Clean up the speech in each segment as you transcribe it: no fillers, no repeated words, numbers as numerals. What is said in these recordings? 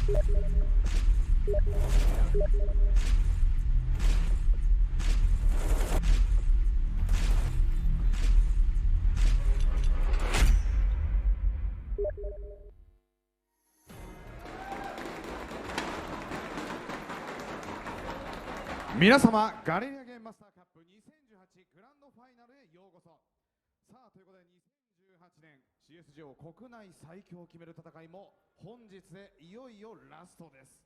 皆様、ガレリアゲームマスターカップ2018グランドファイナルへようこそ。さあ、ということで2018年 CS 上国内最強を決める戦いも本日でいよいよラストです。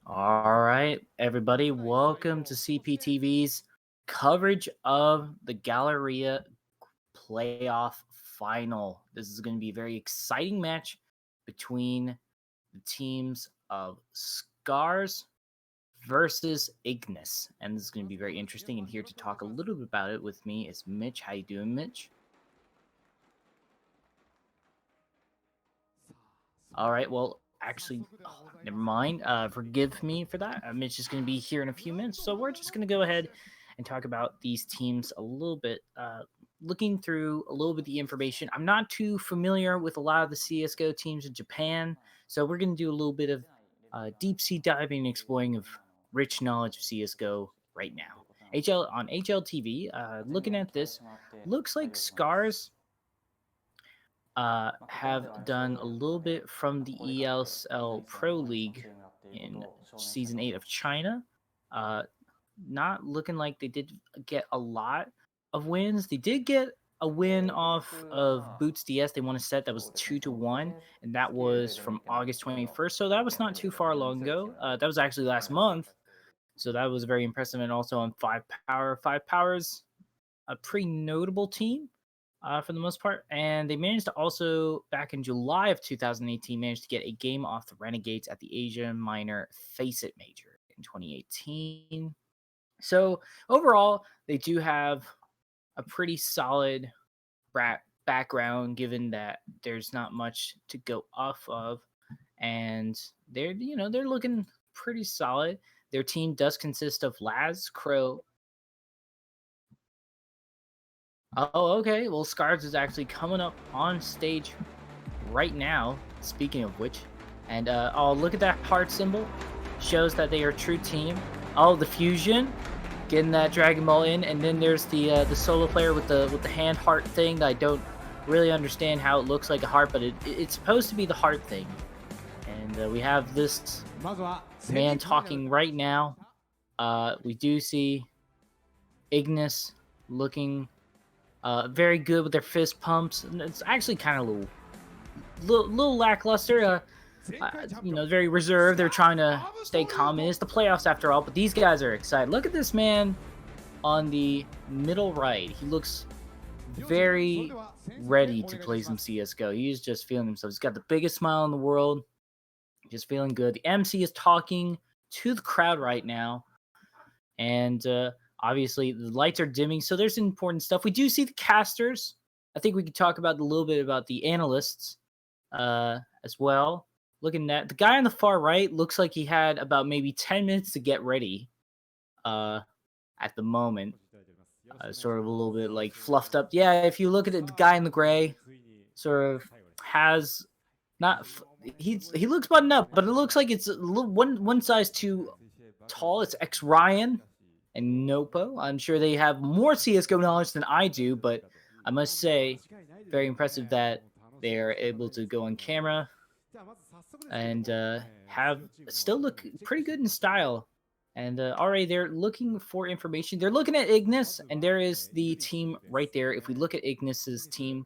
All right, everybody, welcome to CPTV's coverage of the Galleria playoff final. This is going to be a very exciting match between the teams of SCARZ versus Ignis, and this is going to be very interesting. And here to talk a little bit about it with me is Mitch. How you doing, Mitch? All right, well, actually, never mind. Forgive me for that. Mitch is going to be here in a few minutes, so we're just going to go ahead and talk about these teams a little bit, looking through a little bit of the information. I'm not too familiar with a lot of the CSGO teams in Japan, so we're going to do a little bit of deep sea diving and exploring of rich knowledge of CSGO right now. On HLTV, looking at this, looks like SCARZ have done a little bit from the ESL Pro League in Season 8 of China. Not looking like they did get a lot of wins. They did get a win off of Boots DS. They won a set that was 2-1, and that was from August 21st. So that was not too far long ago. That was actually last month. So that was very impressive. And also on 5Power. 5Power's a pretty notable team for the most part. And they managed to also, back in July of 2018, managed to get a game off the Renegades at the Asia Minor Face It Major in 2018. So overall, they do have a pretty solid background, given that there's not much to go off of, and they're looking pretty solid. Their team does consist of Laz, Crow. Oh, okay. Well, SCARZ is actually coming up on stage right now. Speaking of which, and oh, look at that heart symbol. Shows that they are a true team. Oh, the fusion, getting that Dragon Ball in, and then there's the solo player with the hand heart thing that I don't really understand how it looks like a heart, but it's supposed to be the heart thing. And we have this man talking right now. We do see Ignis looking very good with their fist pumps. And it's actually kind of a little lackluster. Very reserved. They're trying to stay calm. It's the playoffs after all, but these guys are excited. Look at this man on the middle right. He looks very ready to play some CSGO. He's just feeling himself. He's got the biggest smile in the world. Just feeling good. The MC is talking to the crowd right now. And obviously, the lights are dimming, so there's important stuff. We do see the casters. I think we could talk about a little bit about the analysts as well. Looking at the guy on the far right, looks like he had about maybe 10 minutes to get ready at the moment. Sort of a little bit like fluffed up. Yeah, if you look at it, the guy in the gray sort of has not... He looks buttoned up, but it looks like it's a little one size too tall. It's X-Ryan and Nopo. I'm sure they have more CSGO knowledge than I do, but I must say, very impressive that they are able to go on camera and still look pretty good in style. And already they're looking for information. They're looking at Ignis, and there is the team right there. If we look at Ignis's team,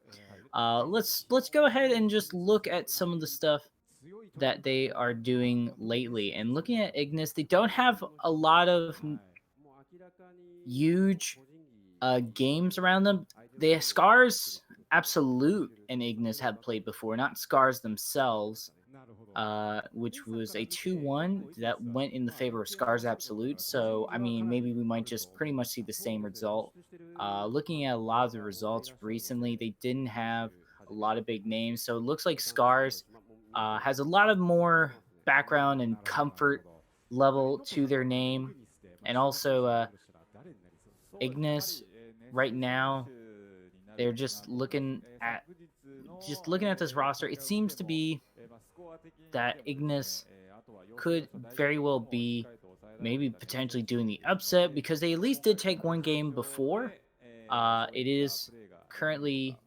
let's go ahead and just look at some of the stuff that they are doing lately. And looking at Ignis, they don't have a lot of huge games around them. The SCARZ Absolute and Ignis have played before, not SCARZ themselves, which was a 2-1 that went in the favor of SCARZ Absolute. So, I mean, maybe we might just pretty much see the same result. Looking at a lot of the results recently, they didn't have a lot of big names. So it looks like SCARZ has a lot of more background and comfort level to their name. And also, Ignis right now, they're just looking at this roster. It seems to be that Ignis could very well be maybe potentially doing the upset because they at least did take one game before. It is currently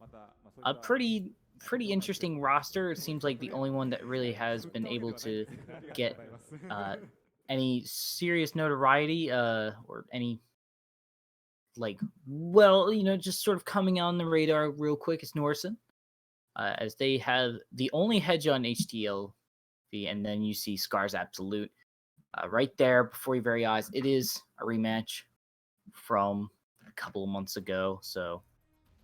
a pretty interesting roster. It seems like the only one that really has been able to get any serious notoriety or any just sort of coming on the radar real quick is Norsen, as they have the only hedge on HTLV, and then you see SCARZ Absolute right there before your very eyes. It is a rematch from a couple of months ago, so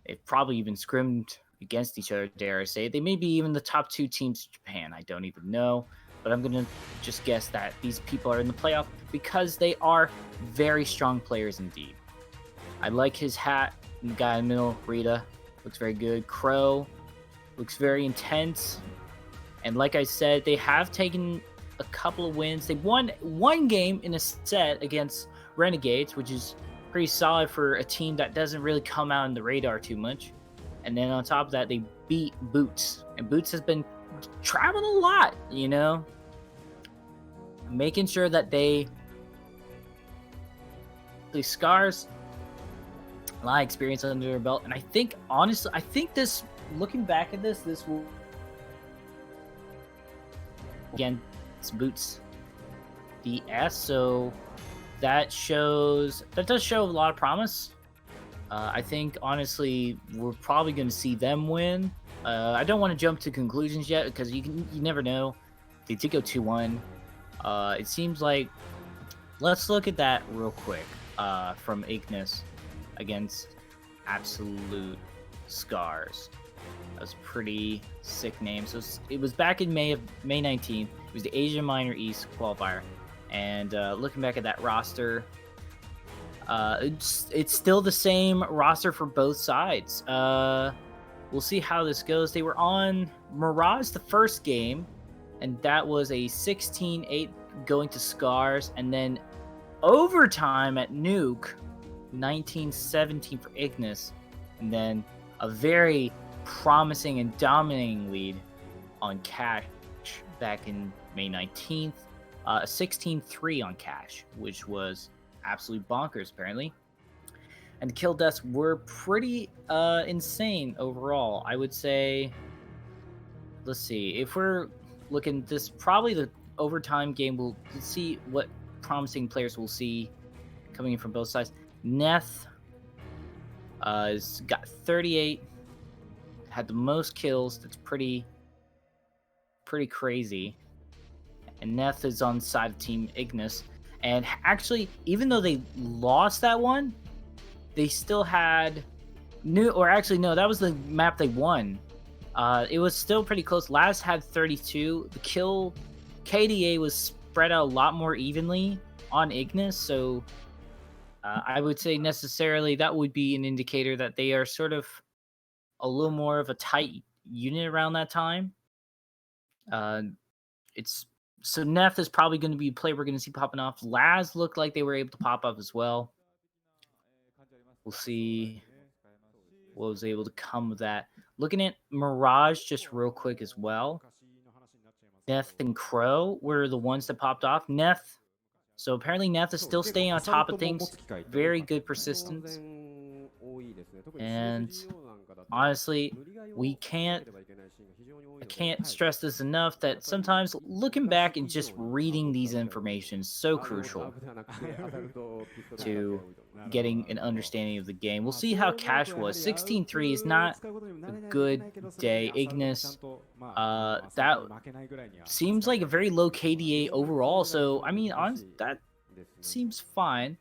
they've probably even scrimmed against each other, dare I say. They may be even the top 2 teams in Japan. I don't even know. But I'm going to just guess that these people are in the playoff because they are very strong players indeed. I like his hat. The guy in the middle, Rita, looks very good. Crow looks very intense. And like I said, they have taken a couple of wins. They won one game in a set against Renegades, which is pretty solid for a team that doesn't really come out on the radar too much. And then on top of that, they beat Boots. And Boots has been traveling a lot, making sure that they SCARZ, a lot of experience under their belt. And I think, honestly, this, looking back at this will, again, it's Boots DS, so that does show a lot of promise. I think, honestly, we're probably going to see them win. I don't want to jump to conclusions yet because you never know. They did go 2-1. It seems like, let's look at that real quick from Ignis against Absolute SCARZ. That was a pretty sick name. So it was back in May 19th. It was the Asia Minor East qualifier. And looking back at that roster, it's still the same roster for both sides. We'll see how this goes. They were on Mirage the first game, and that was a 16-8 going to SCARZ, and then overtime at Nuke, 19-17 for Ignis, and then a very promising and dominating lead on Cash back in May 19th, a 16-3 on Cash, which was absolute bonkers apparently. And the kill deaths were pretty insane overall. I would say, let's see, if we're looking at this, probably the overtime game, we'll see what promising players we'll see coming in from both sides. Neth has got 38, had the most kills. That's pretty crazy. And Neth is on the side of Team Ignis. And actually, even though they lost that one, they still had that was the map they won. It was still pretty close. Laz had 32. The kill KDA was spread out a lot more evenly on Ignis, so I would say necessarily that would be an indicator that they are sort of a little more of a tight unit around that time. So Neth is probably going to be a player we're going to see popping off. Laz looked like they were able to pop up as well. We'll see what was able to come of that. Looking at Mirage just real quick as well. Neth and Crow were the ones that popped off. Neth. So apparently Neth is still staying on top of things. Very good persistence. And honestly, I can't stress this enough that sometimes looking back and just reading these information is so crucial to getting an understanding of the game. We'll see how Cash was. 16-3 is not a good day. Ignis, that seems like a very low KDA overall. So, I mean, that seems fine.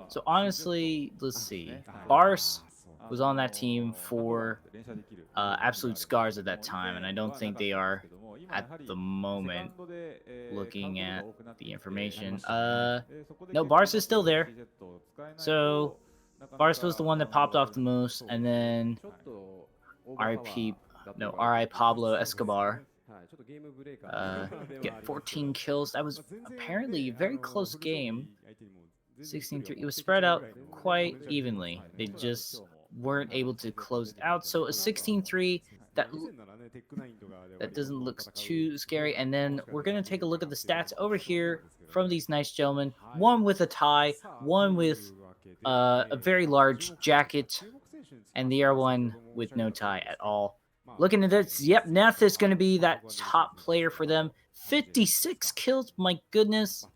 So, honestly, let's see. Bars was on that team for Absolute SCARZ at that time, and I don't think they are at the moment looking at the information. No, Bars is still there. So Bars was the one that popped off the most, and then RI Pablo Escobar get 14 kills. That was apparently a very close game. 16-3. It was spread out quite evenly. They just weren't able to close it out. So a 16-3, that doesn't look too scary. And then we're going to take a look at the stats over here from these nice gentlemen. One with a tie, one with a very large jacket, and the other one with no tie at all. Looking at this, yep, Neth is going to be that top player for them. 56 kills, my goodness.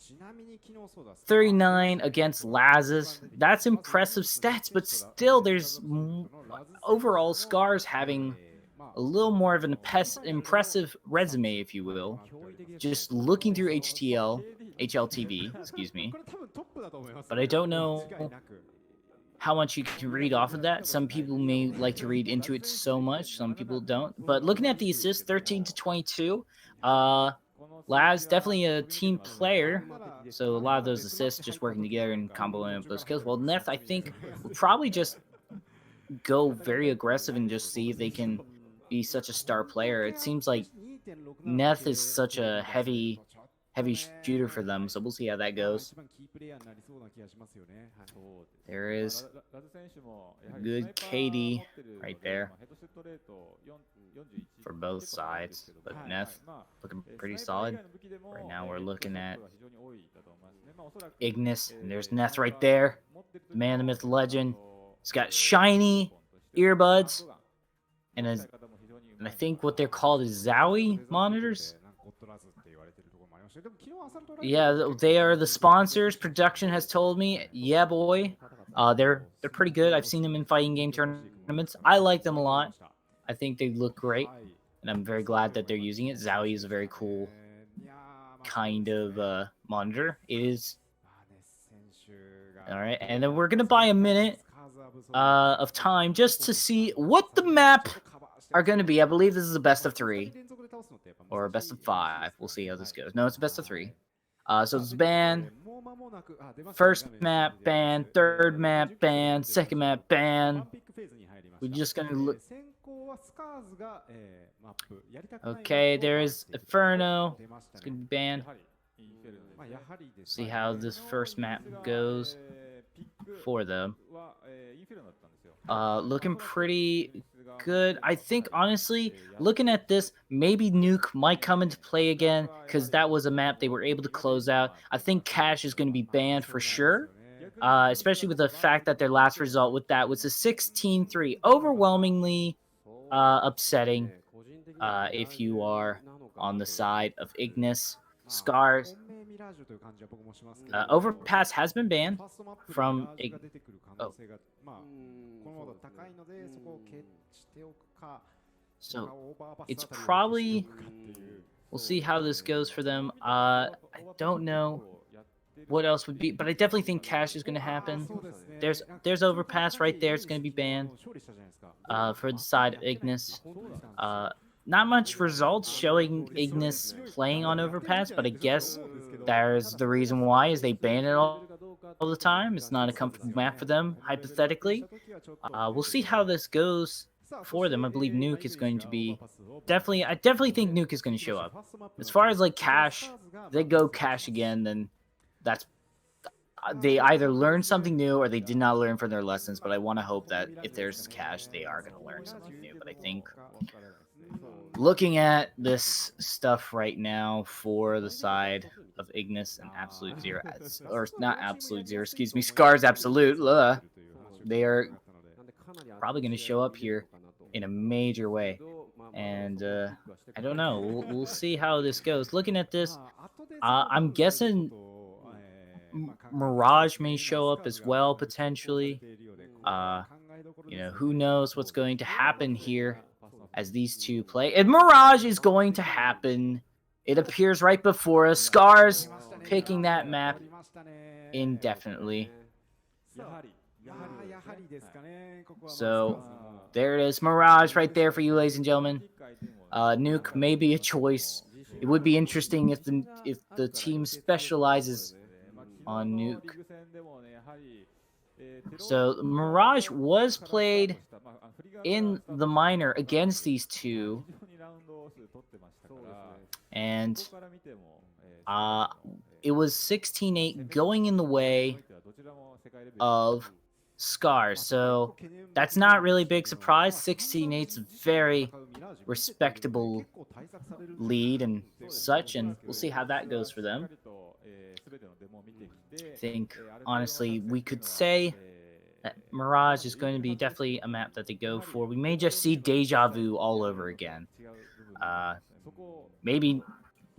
39 against Laz's. That's impressive stats, but still there's overall SCARZ having a little more of an impressive resume, if you will. Just looking through HLTV, excuse me. But I don't know how much you can read off of that. Some people may like to read into it so much, some people don't. But looking at the assists, 13 to 22, Laz definitely a team player, so a lot of those assists just working together and comboing up those kills. Well, Neth, I think, will probably just go very aggressive and just see if they can be such a star player. It seems like Neth is such a heavy shooter for them, so we'll see how that goes. There is good KD right there for both sides, but Neth looking pretty solid. Right now we're looking at Ignis, and there's Neth right there, the man, the myth, the legend. He's got shiny earbuds, and I think what they're called is Zowie monitors. Yeah, they are the sponsors. Production has told me, yeah, boy, they're pretty good. I've seen them in fighting game tournaments. I like them a lot. I think they look great, and I'm very glad that they're using it. Zowie is a very cool kind of monitor. It is. All right, and then we're gonna buy a minute of time just to see what the map are going to be. I believe this is a best of 3 or a best of 5. We'll see how this goes. No, it's a best of 3. So it's ban, first map ban, third map ban, second map ban. We're just going to look. Okay, there is Inferno. It's going to be banned. See how this first map goes for them. Looking pretty good. I think, honestly, looking at this, maybe Nuke might come into play again, because that was a map they were able to close out. I think Cash is going to be banned for sure, especially with the fact that their last result with that was a 16-3. Overwhelmingly upsetting if you are on the side of Ignis. SCARZ. Overpass has been banned from So it's probably, we'll see how this goes for them. I don't know what else would be, but I definitely think Cash is going to happen. There's Overpass right there. It's going to be banned for the side of Ignis. Not much results showing Ignis playing on Overpass, but I guess there's the reason why is they ban it all the time. It's not a comfortable map for them, hypothetically. We'll see how this goes for them. I believe Nuke is going to be I definitely think Nuke is going to show up. As far as like Cash, if they go Cash again, then that's they either learn something new or they did not learn from their lessons. But I want to hope that if there's Cash, they are going to learn something new. But I think looking at this stuff right now for the side of Ignis and Absolute Zero, or not Absolute Zero, excuse me, SCARZ Absolute, they are probably going to show up here in a major way. And I don't know. We'll see how this goes. Looking at this, I'm guessing Mirage may show up as well, potentially. You know, who knows what's going to happen here as these two play. And Mirage is going to happen. It appears right before us. SCARZ picking that map indefinitely. So there it is. Mirage right there for you, ladies and gentlemen. Nuke may be a choice. It would be interesting if the team specializes on Nuke. So Mirage was played in the minor against these two, and it was 16-8 going in the way of SCARZ. So that's not really a big surprise. 16-8's a very respectable lead and such, and we'll see how that goes for them. I think, honestly, we could say that Mirage is going to be definitely a map that they go for. We may just see Deja Vu all over again. Maybe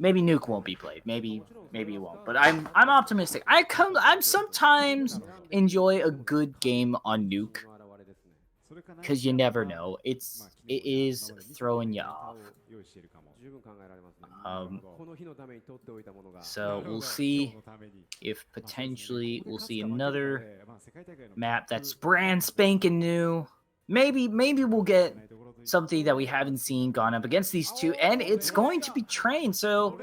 Nuke won't be played. Maybe it won't. But I'm optimistic. I'm sometimes enjoy a good game on Nuke because you never know. It is throwing you off. So we'll see if potentially we'll see another map that's brand spanking new. Maybe we'll get something that we haven't seen gone up against these two, and it's going to be Train. So,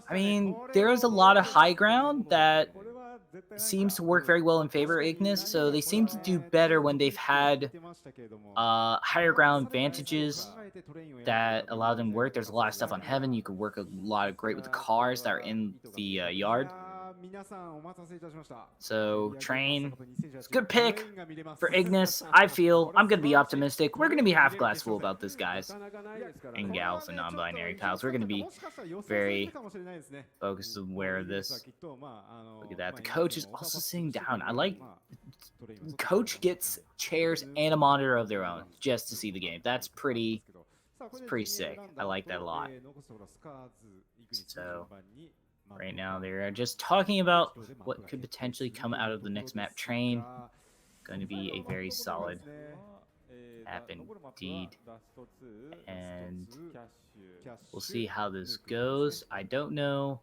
I mean, there is a lot of high ground that seems to work very well in favor of Ignis. So they seem to do better when they've had higher ground advantages that allow them to work. There's a lot of stuff on Heaven. You could work a lot of great with the cars that are in the yard. So Train, it's a good pick for Ignis. I feel I'm going to be optimistic. We're going to be half glass full about this, guys and gals and non-binary pals. We're going to be very focused and aware of this. Look at that. The coach is also sitting down. I like the coach gets chairs and a monitor of their own just to see the game. That's pretty sick. I like that a lot. So right now they're just talking about what could potentially come out of the next map. Train, going to be a very solid map indeed, and we'll see how this goes. I don't know.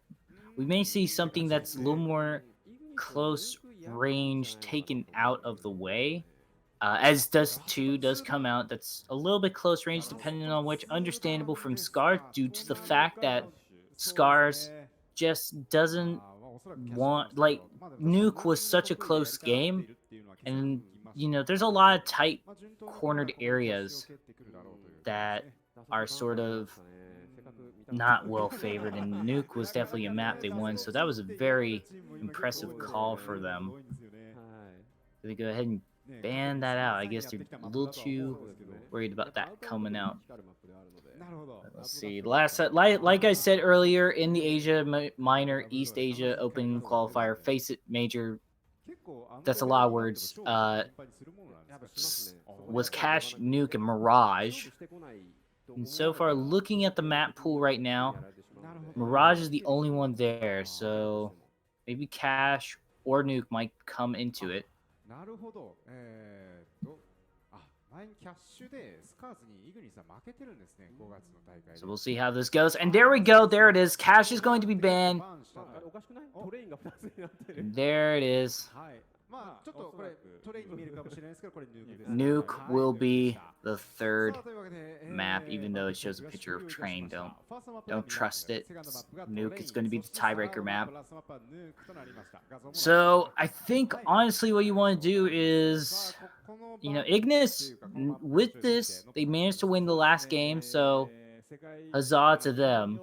We may see something that's a little more close range taken out of the way, as Dust 2 does come out. That's a little bit close range depending on which. Understandable from SCARZ due to the fact that SCARZ just doesn't want, like, Nuke was such a close game, and you know there's a lot of tight cornered areas that are sort of not well favored, and Nuke was definitely a map they won, so that was a very impressive call for them. They go ahead and ban that out. I guess they're a little too worried about that coming out. Let's see. Like I said earlier, in the Asia Minor East Asia Open qualifier, Face It Major, that's a lot of words, was Cash, Nuke, and Mirage. And so far, looking at the map pool right now, Mirage is the only one there, so maybe Cash or Nuke might come into it. So we'll see how this goes. And there we go. There it is. Cash is going to be banned. There it is. Nuke will be the third map, even though it shows a picture of Train. Don't trust it. Nuke is going to be the tiebreaker map. So I think honestly what you want to do is, you know, Ignis, with this, they managed to win the last game, so huzzah to them.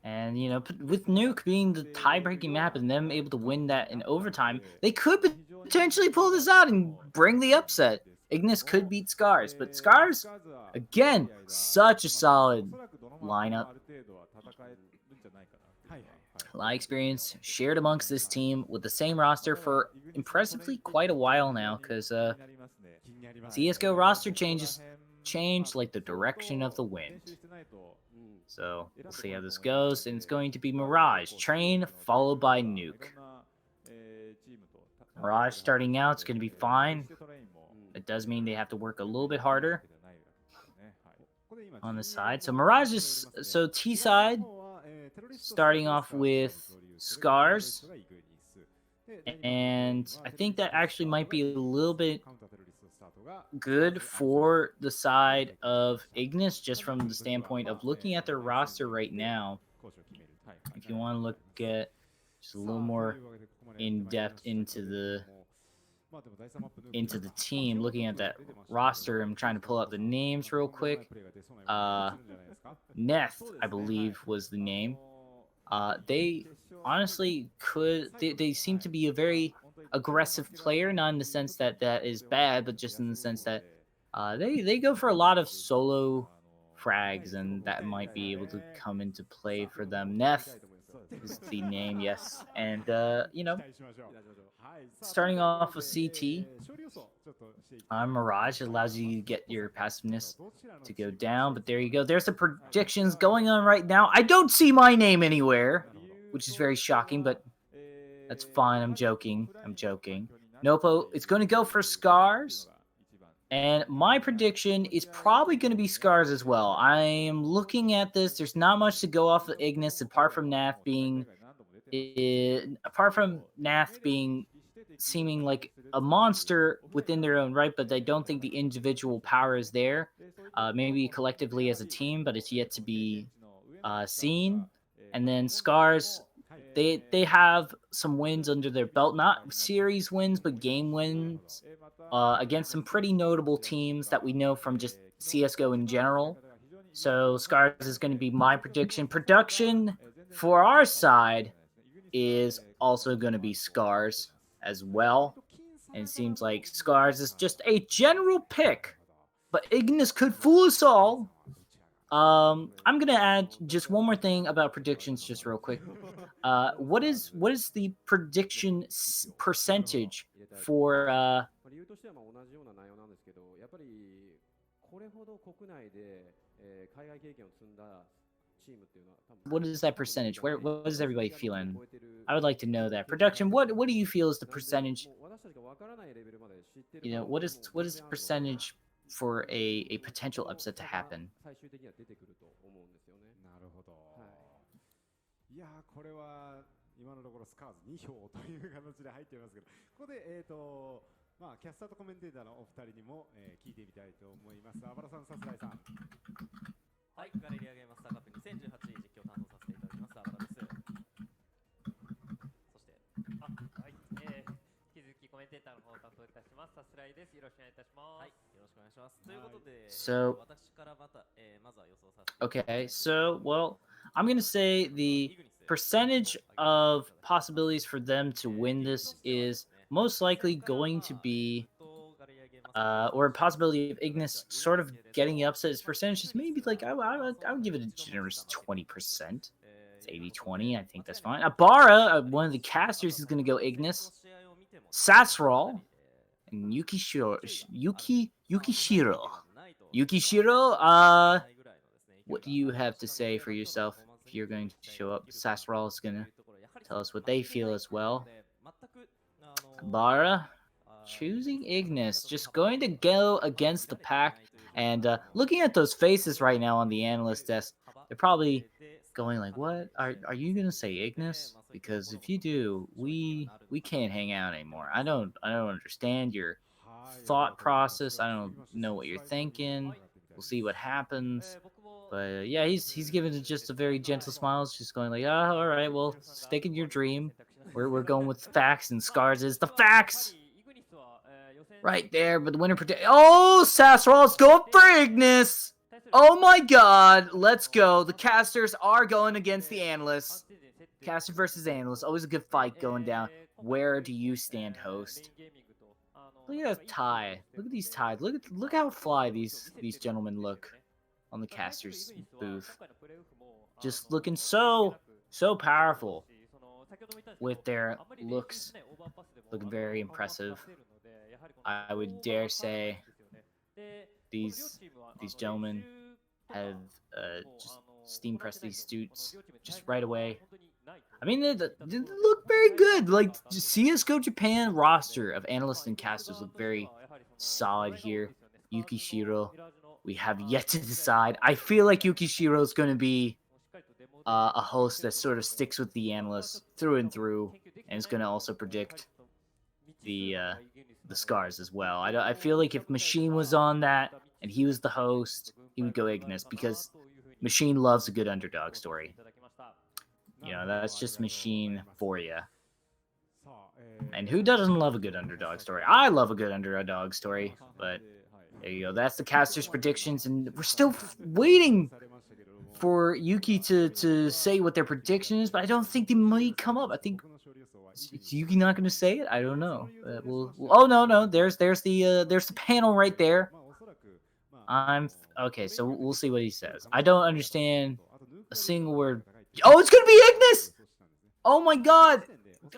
And, you know, with Nuke being the tie-breaking map and them able to win that in overtime, they could potentially pull this out and bring the upset. Ignis could beat SCARZ, but SCARZ, again, such a solid lineup. A lot of experience shared amongst this team with the same roster for impressively quite a while now, because CSGO roster changes change like the direction of the wind. So we'll see how this goes, and it's going to be Mirage, Train, followed by Nuke. Mirage starting out, it's going to be fine. It does mean they have to work a little bit harder on the side. So Mirage is, so T side, starting off with SCARZ. And I think that actually might be a little bit good for the side of Ignis, just from the standpoint of looking at their roster right now. If you want to look at just a little more in depth into the team, looking at that roster, I'm trying to pull out the names real quick. Neth, I believe, was the name. They honestly they seem to be a very aggressive player, not in the sense that that is bad, but just in the sense that they go for a lot of solo frags, and that might be able to come into play for them. Neth is the name, yes, and starting off with CT, Mirage allows you to get your passiveness to go down, but there you go. There's the predictions going on right now. I don't see my name anywhere, which is very shocking, but that's fine. I'm joking. Nopo is going to go for SCARZ, and my prediction is probably going to be SCARZ as well. I am looking at this. There's not much to go off of Ignis apart from Nath being seeming like a monster within their own right, but I don't think the individual power is there. Maybe collectively as a team, but it's yet to be seen. And then SCARZ, they have some wins under their belt, not series wins, but game wins against some pretty notable teams that we know from just CSGO in general. So SCARZ is going to be my prediction. Production for our side is also going to be SCARZ as well. And it seems like SCARZ is just a general pick, but Ignis could fool us all. I'm gonna add just one more thing about predictions, just real quick. What is the prediction percentage for? What is that percentage? What is everybody feeling? I would like to know that. Production, what do you feel is the percentage? What is the percentage for a potential upset to happen? なるほど。いやー、これは今のところスカーズ2票という形で入っていますけど、ここでキャスターとコメンテーターのお二人にも、聞いてみたいと思います。あばらさん、さすらいさん。はい、ガレリアゲームマスターカップ2018実況を担当させていただきます。あばらです。そして、はい、引き続きコメンテーターの方を担当いたします。さすらいです。よろしくお願いいたします。はい、よろしくお願いします。ということで、私からまずは予想させて。Okay, so well, I'm gonna say the percentage of possibilities for them to win this is most likely going to be, or a possibility of Ignis sort of getting the upset. Its percentage is maybe like I would give it a generous 20%. It's 80-20. I think that's fine. Abara, one of the casters, is going to go Ignis. Sasral and Yukishiro. What do you have to say for yourself if you're going to show up? Sasral is going to tell us what they feel as well. Bara, choosing Ignis, just going to go against the pack. And looking at those faces right now on the analyst desk, they're probably going like, "What are you gonna say, Ignis? Because if you do, we can't hang out anymore. I don't understand your thought process. I don't know what you're thinking. We'll see what happens." But yeah, he's giving it just a very gentle smile. It's just going like, "Oh, all right, well, stick in your dream. We're going with facts, and SCARZ is the facts." Right there, but the winner predict. Oh, Sasral's going for Ignis. Oh my God, let's go. The casters are going against the analysts. Caster versus analyst, always a good fight going down. Where do you stand, host? Look at that tie. Look at these ties. Look how fly these gentlemen look on the caster's booth. Just looking so powerful with their looks. Looking very impressive. I would dare say these gentlemen have just steam pressed these suits just right away. I mean, they look very good. Like, CSGO Japan roster of analysts and casters look very solid here. Yukishiro, we have yet to decide. I feel like Yukishiro is going to be a host that sort of sticks with the analysts through and through, and is going to also predict the SCARZ as well. I feel like if Machine was on that and he was the host, he would go Ignis, because Machine loves a good underdog story. You know, that's just Machine for you. And who doesn't love a good underdog story? I love a good underdog story, but there you go. That's the casters' predictions, and we're still waiting for Yuki to say what their prediction is, but I don't think they might come up. I think is Yuki not going to say it? I don't know. Oh no, there's the panel right there. I'm okay, so we'll see what he says. I don't understand a single word. Oh, it's gonna be Ignis! Oh my god!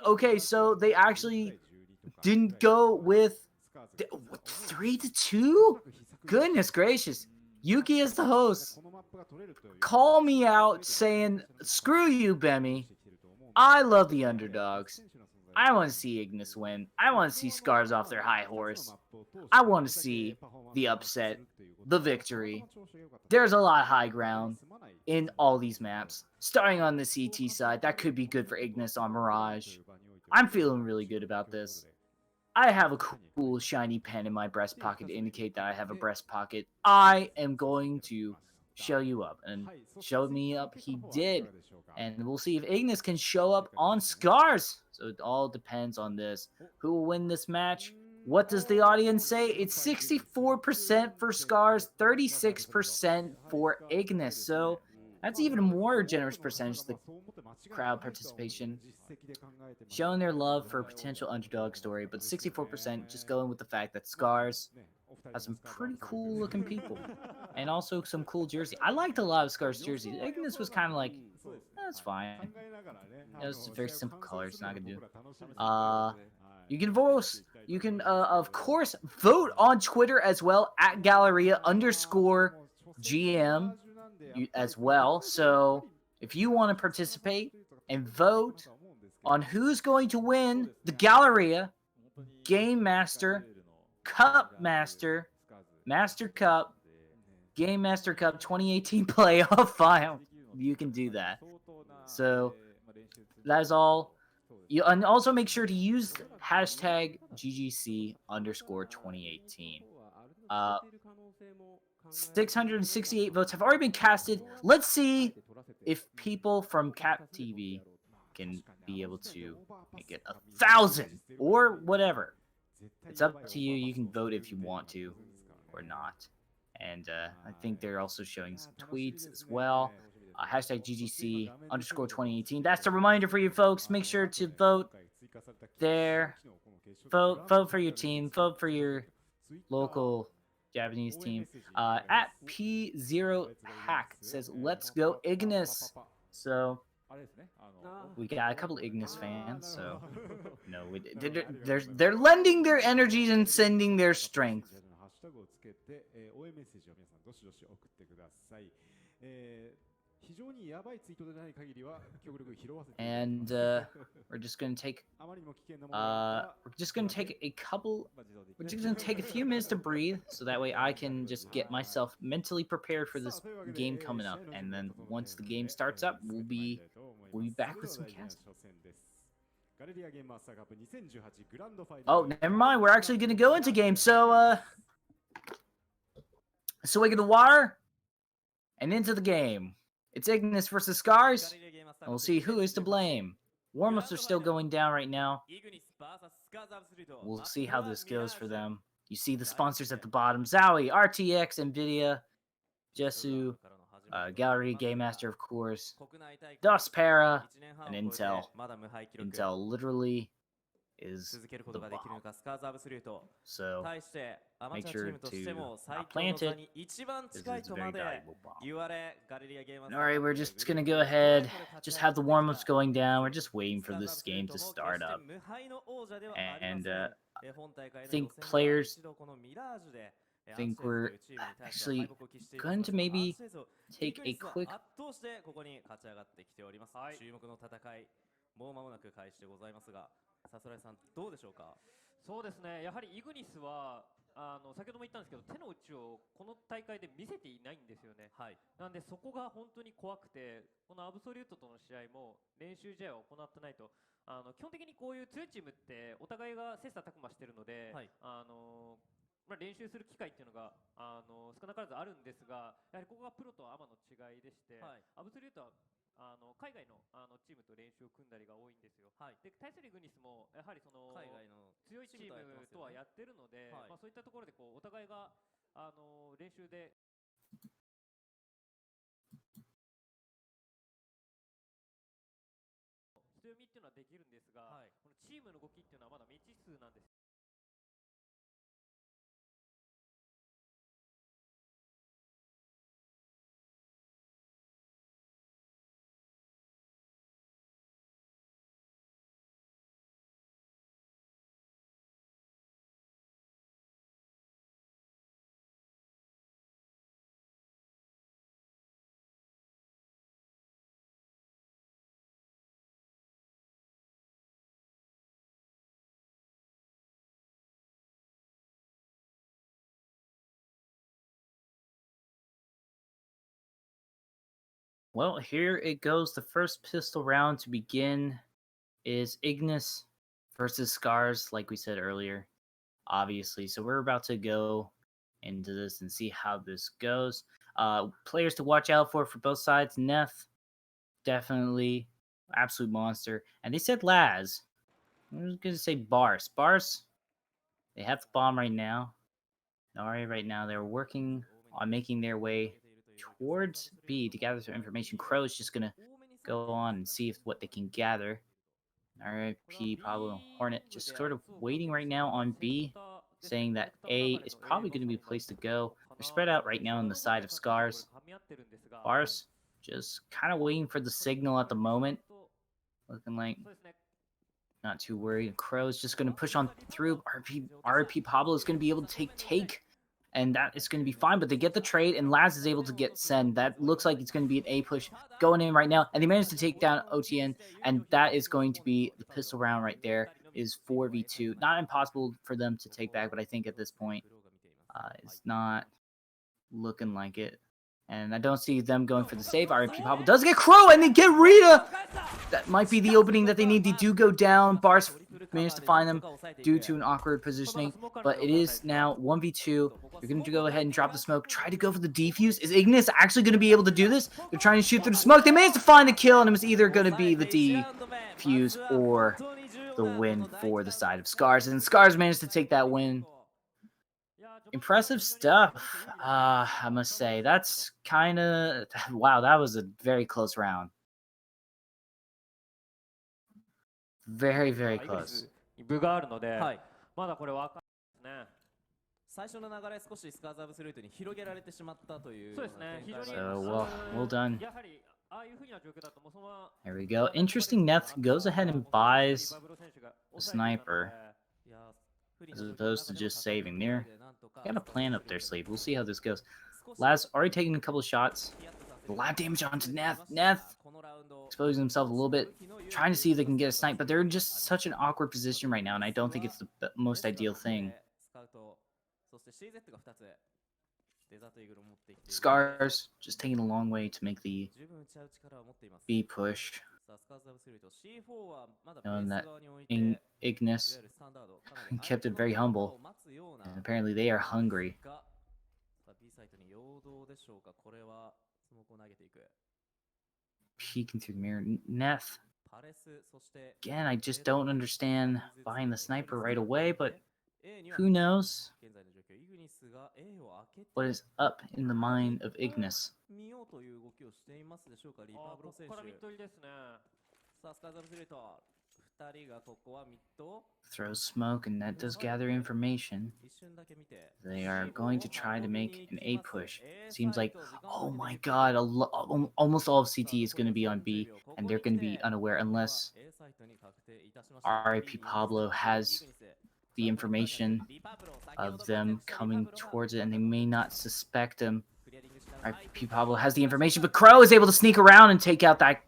Okay, so they actually didn't go with 3-2? Goodness gracious. Yuki is the host. Call me out saying, screw you, Bemi. I love the underdogs. I want to see Ignis win. I want to see SCARZ off their high horse. I want to see the upset, the victory. There's a lot of high ground in all these maps. Starting on the CT side, that could be good for Ignis on Mirage. I'm feeling really good about this. I have a cool shiny pen in my breast pocket to indicate that I have a breast pocket. I am going to show you up, and show me up he did. And we'll see if Ignis can show up on SCARZ. So it all depends on this. Who will win this match? What does the audience say? It's 64% for SCARZ, 36% for Ignis. So that's even more generous percentage of the crowd participation. Showing their love for a potential underdog story, but 64% just going with the fact that SCARZ has some pretty cool looking people. And also some cool jersey. I liked a lot of SCARZ jerseys. Ignis was kind of like, that's fine. It was very simple colors, not gonna do. You can vote. You can, of course, vote on Twitter as well, at Galleria _GM as well. So if you want to participate and vote on who's going to win the Galleria Game Master, Cup Master, Master Cup, Game Master Cup 2018 playoff final, you can do that. So that is all. And also make sure to use hashtag GGC_2018. 668 votes have already been casted. Let's see if people from CappingTV can be able to make it 1,000 or whatever. It's up to you. You can vote if you want to or not. And I think they're also showing some tweets as well. Hashtag GGC_2018. That's a reminder for you folks. Make sure to vote there. Vote for your team. Vote for your local Japanese team. At P0Hack says, let's go Ignis. So we got a couple of Ignis fans. So no, they're lending their energies and sending their strength. And we're just gonna take a few minutes to breathe, so that way I can just get myself mentally prepared for this game coming up. And then once the game starts up, we'll be back with some casting. Oh, never mind. We're actually gonna go into game. So swig of the water and into the game. It's Ignis versus SCARZ, and we'll see who is to blame. Warm-ups are still going down right now. We'll see how this goes for them. You see the sponsors at the bottom. Zowie, RTX, NVIDIA, Jesu, Galleria Game Master, of course, Dospera, and Intel. Intel literally is the bomb. So make sure to not plant it, because it's a very valuable bomb. Alright, we're just gonna go ahead, just have the warm-ups going down. We're just waiting for this game to start up. And I think players think we're actually going to maybe take a quickそうですね、やはりイグニスは先ほども言ったんですけど、手の内をこの大会で見せていないんですよね。はい、なんでそこが本当に怖くて、このアブソリュートとの試合も練習試合を行ってないと、基本的にこういう強いチームってお互いが切磋琢磨してるので、はい、練習する機会っていうのが少なからずあるんですが、やはりここがプロとアマの違いでして、はい、アブソリュートは海外のチームと練習を組んだりが多いんですよ。はい、で対するイグニスもやはりその海外の強いチームとはやってるので、はい、そういったところでこうお互いが練習で人読みっていうのはできるんですが、このチームの動きっていうのはまだ未知数なんです。Well, here it goes. The first pistol round to begin is Ignis versus SCARZ, like we said earlier, obviously. So we're about to go into this and see how this goes. Players to watch out for both sides. Neth, definitely absolute monster. And they said Laz. I'm just going to say Bars. Bars, they have the bomb right now. Nari right now, they're working on making their way towards B to gather some information. Crow's just gonna go on and see if what they can gather. RIP Pablo and Hornet just sort of waiting right now on B, saying that A is probably going to be the place to go. They're spread out right now on the side of SCARZ. Bars just kind of waiting for the signal at the moment. Looking like not too worried. Crow's just going to push on through. RP Pablo is going to be able to take, and that is going to be fine. But they get the trade, and Laz is able to get send. That looks like it's going to be an A push going in right now, and they managed to take down OTN, and that is going to be the pistol round right there. Is 4v2. Not impossible for them to take back, but I think at this point, it's not looking like it. And I don't see them going for the save. RP Pablo does get Crow, and they get Rita! That might be the opening that they need. They do go down. Bars managed to find them due to an awkward positioning. But it is now 1v2. You're going to go ahead and drop the smoke. Try to go for the defuse. Is Ignis actually going to be able to do this? They're trying to shoot through the smoke. They managed to find the kill, and it was either going to be the defuse or the win for the side of SCARZ. And SCARZ managed to take that win. Impressive stuff, I must say. That's kind of... Wow, that was a very close round. Very, very close. 部があるので、まだこれわかんないですね。最初の流れ少しスカーズアブソリュートに広げられてしまったという。そうですね。非常に So, well done. やはりああいう風な状況だともうそのまま There we go. Interesting, Neth goes ahead and buys a sniper as opposed to just saving there. Got a plan up their sleeve. We'll see how this goes. Laz already taking a couple of shots. A lot of damage onto Neth. Neth exposing himself a little bit, trying to see if they can get a snipe, but they're in just such an awkward position right now, and I don't think it's the most ideal thing. SCARZ just taking a long way to make the B push. Knowing that Ignis kept it very humble, and apparently they are hungry. Peeking through the mirror. Neth. Again, I just don't understand buying the sniper right away, but who knows what is up in the mind of Ignis. Throws smoke, and that does gather information. They are going to try to make an A push. Seems like, oh my god, almost all of CT is going to be on B, and they're going to be unaware unless RIP Pablo has the information of them coming towards it, and they may not suspect him. RIP Pablo has the information, but Crow is able to sneak around and take out that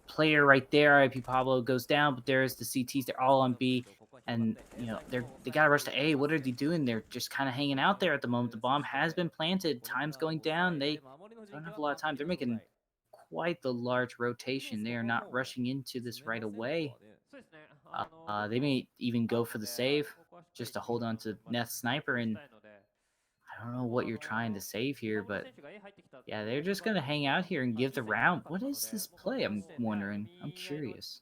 player right there. RIP Pablo goes down, but there's the CTs. They're all on B, and you know they gotta rush to A. What are they doing? They're just kind of hanging out there at the moment. The bomb has been planted. Time's going down. They don't have a lot of time. They're making quite the large rotation. They are not rushing into this right away. They may even go for the save just to hold on to Neth's sniper, and I don't know what you're trying to save here, but yeah, they're just going to hang out here and give the round. What is this play? I'm wondering. I'm curious.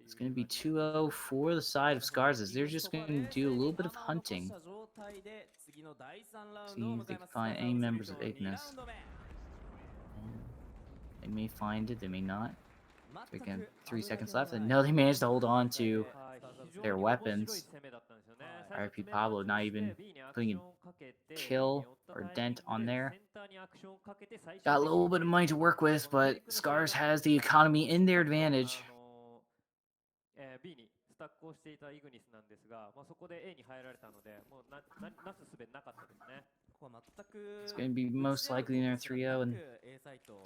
It's going to be 2-0 for the side of SCARZ, as they're just going to do a little bit of hunting. See if they can find any members of Ignis. They may find it, they may not. Again, 3 seconds left, and no, they managed to hold on to their weapons. RP Pablo not even putting a kill or dent on there. Got a little bit of money to work with, but SCARZ has the economy in their advantage. B にスタックをしていたイグニスなんですが、そこで A に入られたので、もうなすすべなかったですね。It's going to be most likely in their 3-0 and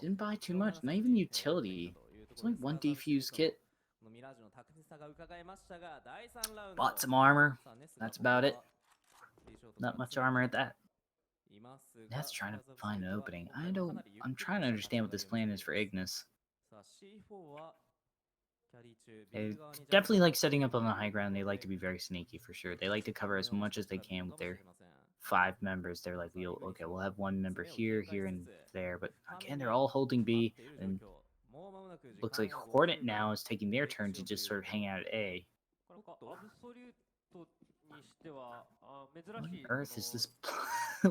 didn't buy too much, not even utility. It's only one defuse kit. Bought some armor. That's about it. Not much armor at that. That's trying to find an opening. I'm trying to understand what this plan is for Ignis. They definitely like setting up on the high ground. They like to be very sneaky for sure. They like to cover as much as they can with their 5 members. They're like, we'll have 1 member here, here, and there. But again, they're all holding B. And looks like Hornet now is taking their turn to just sort of hang out at A. What on earth is this?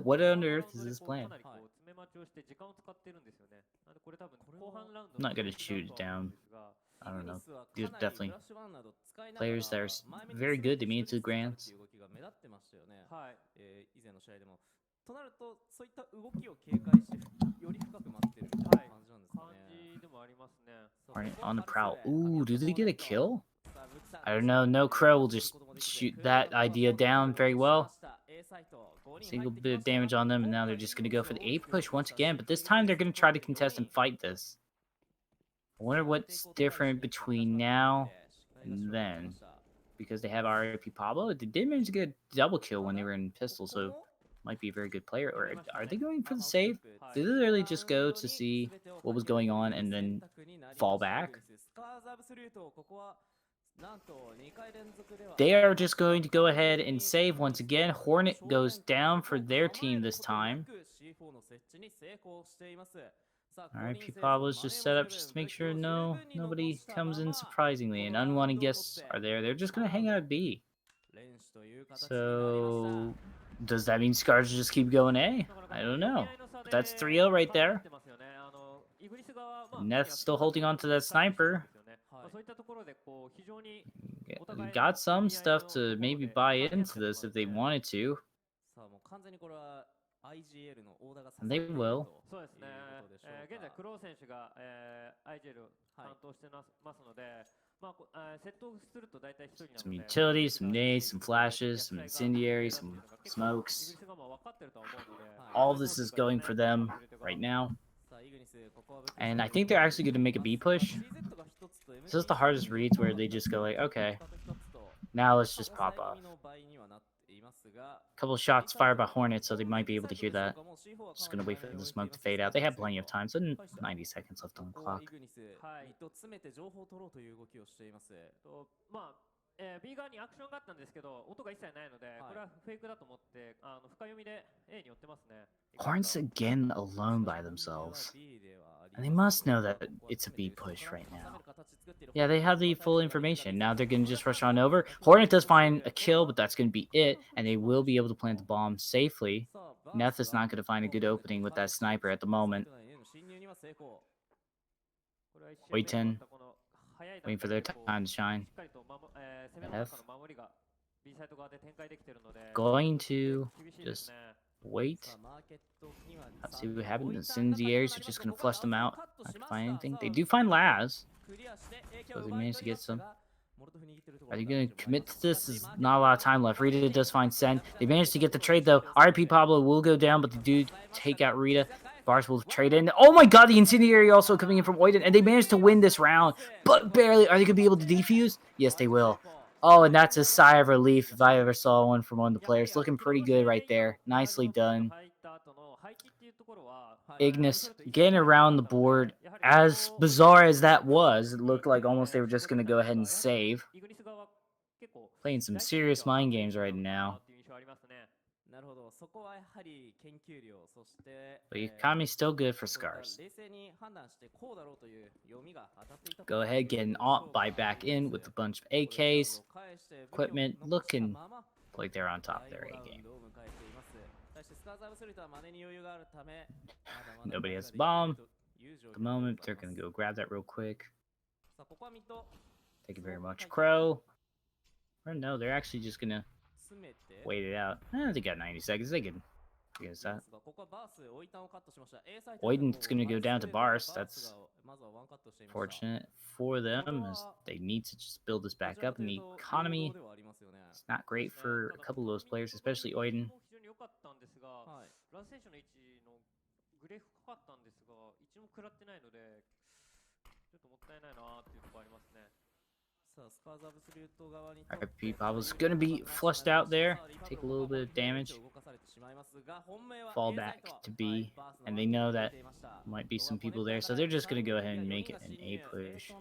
What on earth is this plan? I'm not gonna shoot it down. I don't know. These are definitely players that are very good. They made it to the Grands. Hornet on the prowl. Ooh, did they get a kill? I don't know. No Crow will just shoot that idea down very well. Single bit of damage on them, and now they're just going to go for the A push once again. But this time they're going to try to contest and fight this. I wonder what's different between now and then. Because they have RIP Pablo. They did manage to get a double kill when they were in pistol, so might be a very good player. Or are they going for the save? Did they really just go to see what was going on and then fall back? They are just going to go ahead and save once again. Hornet goes down for their team this time. Alright, Pablo's just set up just to make sure nobody comes in surprisingly. And unwanted guests are there. They're just going to hang out at B. So, does that mean SCARZ just keep going A? I don't know. But that's 3-0 right there. Neth's still holding on to that sniper. We got some stuff to maybe buy into this if they wanted to. And they will. Some utilities, some nades, some flashes, some incendiaries, some smokes. All of this is going for them right now. And I think they're actually going to make a B push. This is the hardest reads where they just go like, okay, now let's just pop off. A couple of shots fired by Hornet, so they might be able to hear that. Just going to wait for the smoke to fade out. They have plenty of time, so 90 seconds left on the clock. B 側にアクションがあったんですけど、音が一切ないので、これはフェイクだと思って、深読みで A に寄ってますね。Hornets again alone by themselves. And they must know that it's a B push right now. Yeah, they have the full information. Now they're going to just rush on over. Hornet does find a kill, but that's going to be it. And they will be able to plant the bomb safely. Neth is not going to find a good opening with that sniper at the moment. Wait 10. Waiting for their time to shine. F. Going to just wait. Let's see what happens. The incendiaries are just going to flush them out. Not to find anything. They do find Laz. So they managed to get some. Are you going to commit to this? There's not a lot of time left. Rita does find Sen. They managed to get the trade though. RIP Pablo will go down, but they do take out Rita. Bars will trade in. Oh my god, the incendiary also coming in from Oiden, and they managed to win this round, but barely. Are they going to be able to defuse? Yes, they will. Oh, and that's a sigh of relief if I ever saw one from one of the players. Looking pretty good right there. Nicely done. Ignis getting around the board. As bizarre as that was, it looked like almost they were just going to go ahead and save. Playing some serious mind games right now. But the economy's still good for SCARZ. Go ahead, get an alt, buy back in with a bunch of AKs. Equipment looking like they're on top of their A game. Nobody has a bomb. At the moment, they're going to go grab that real quick. さあここはミッド Thank you very much, Crow. Or no, they're actually just going to 詰めて wait it out. They got 90 seconds. They can figure this out. ここはバースオイタンをカットしました。A サイト Oiden's going to go down to バ Bars. ース That's がまずはワンカットしていました。 fortunate for them, as they need to just build this back up. And the economy, it's not great for a couple of those players, especially Oiden. 非常に良かったんですが、はい。ラン選手の位置のグレー深かったんですが、位置も食らってないので、ちょっともったいないなっていうところありますね。 RP Pablo's gonna be flushed out there, take a little bit of damage, fall back to B, and they know that might be some people there, so they're just gonna go ahead and make it an A push.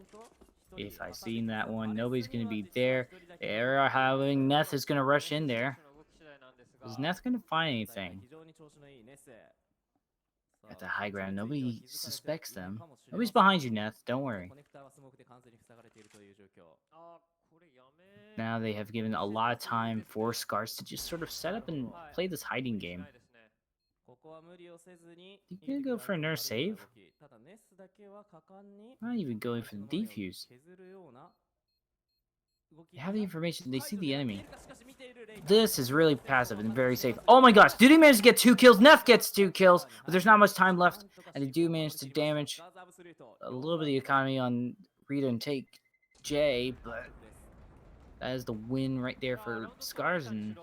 If I seen that one, nobody's gonna be there. They're having Neth is gonna rush in there. Is Neth gonna find anything? At the high ground, nobody suspects them. Nobody's behind you, Neth. Don't worry. Now they have given a lot of time for SCARZ to just sort of set up and play this hiding game. You gonna go for a nurse save? Not even going for the defuse. They have the information. They see the enemy. This is really passive and very safe. Oh my gosh, did he manage to get 2 kills? Neth gets 2 kills, but there's not much time left. And they do manage to damage a little bit of the economy on Rita and take J, but that is the win right there for SCARZ, and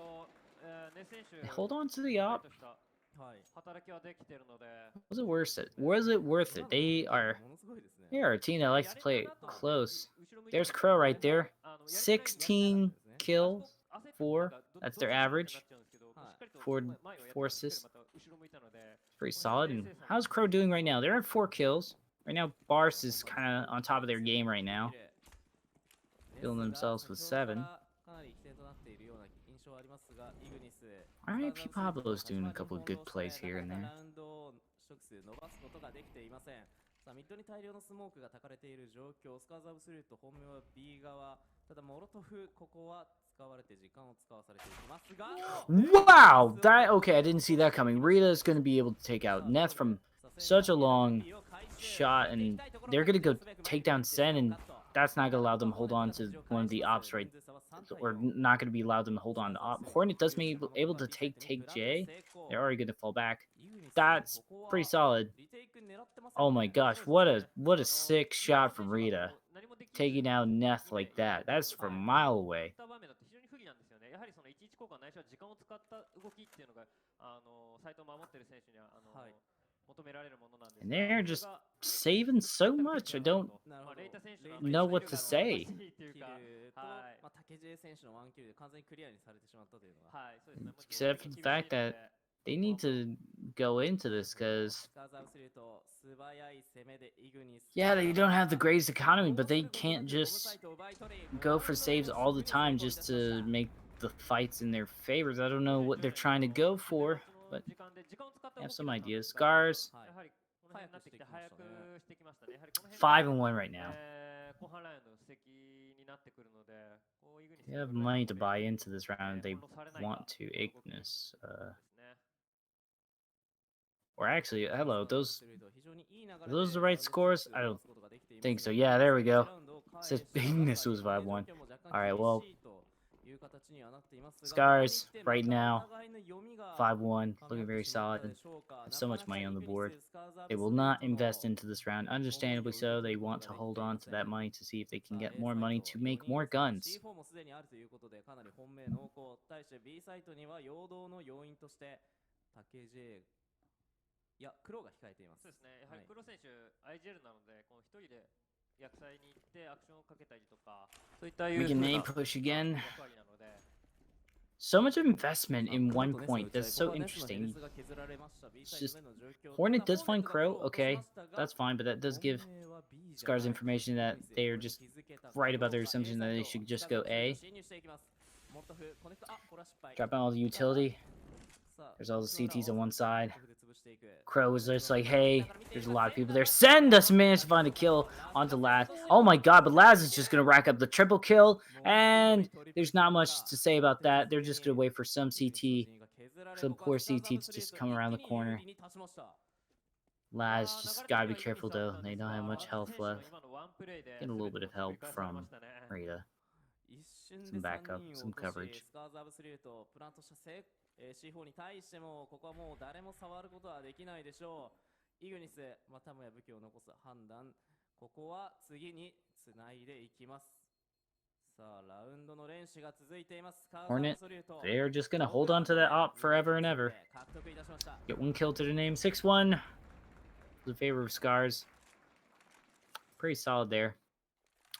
they hold on to the op. Was it worth it? Was it worth it? They are a team that likes to play it close. There's Crow right there. 16 kills, 4. That's their average. 4 assists. Pretty solid. And how's Crow doing right now? They're at 4 kills. Right now, Bars is kind of on top of their game right now. Filling themselves with 7. RIP Pablo's doing a couple of good plays here and there. さあミッドに大量のスモークが焚かれている状況。スカーズアブソリュート本命は B 側。ただモロトフここは使われて時間を使わされていきますが。Wow! That okay, I didn't see that coming. Rita is going to be able to take out Neth from such a long shot, and they're going to go take down Sen, and that's not going to allow them to hold on to one of the ops right, or not going to be allowed them to hold on to op. Hornet does be able to take J. They're already going to fall back. That's pretty solid. Oh my gosh, what a sick shot from Rita. Taking out Neth like that. That's from a mile away. And they're just saving so much. I don't know what to say. Except for the fact that they need to go into this because, yeah, they don't have the greatest economy, but they can't just go for saves all the time just to make the fights in their favors. I don't know what they're trying to go for, but I have some ideas. SCARZ 5-1 right now. They have money to buy into this round. They want to Ignis. Or actually, hello, are those the right scores? I don't think so. Yeah, there we go. It says Ignis was 5-1. Alright, well, SCARZ right now 5-1, looking very solid. Have so much money on the board. They will not invest into this round, understandably so. They want to hold on to that money to see if they can get more money to make more guns. We can A push again. So much investment in 1 point. That's so interesting. It's just Hornet does find Crow. Okay, that's fine, but that does give SCARZ information that they are just right about their assumption that they should just go A. Drop out all the utility. There's all the CTs on one side. Crow is just like, hey, there's a lot of people there. Sen doesn't manage to find a kill onto Laz. Oh my god, but Laz is just going to rack up the triple kill. And there's not much to say about that. They're just going to wait for some CT, some poor CT to just come around the corner. Laz just gotta be careful though. They don't have much health left. Get a little bit of help from Rita. 一瞬で Some 3 backup, 人 some を落とし coverage. スカーズアブソリュートプラントしたC4 に対してもここはもう誰も触ることはできないでしょう。イグニスまたもや武器を残す判断。ここは次につないでいきます。さあラウンドの連取が続いています。スカーズアブ Hornet, ソリュート they're just gonna hold on to that op forever and ever. 獲得いたしました。 Get one kill to their name. 6-1. In favor of SCARZ. Pretty solid there.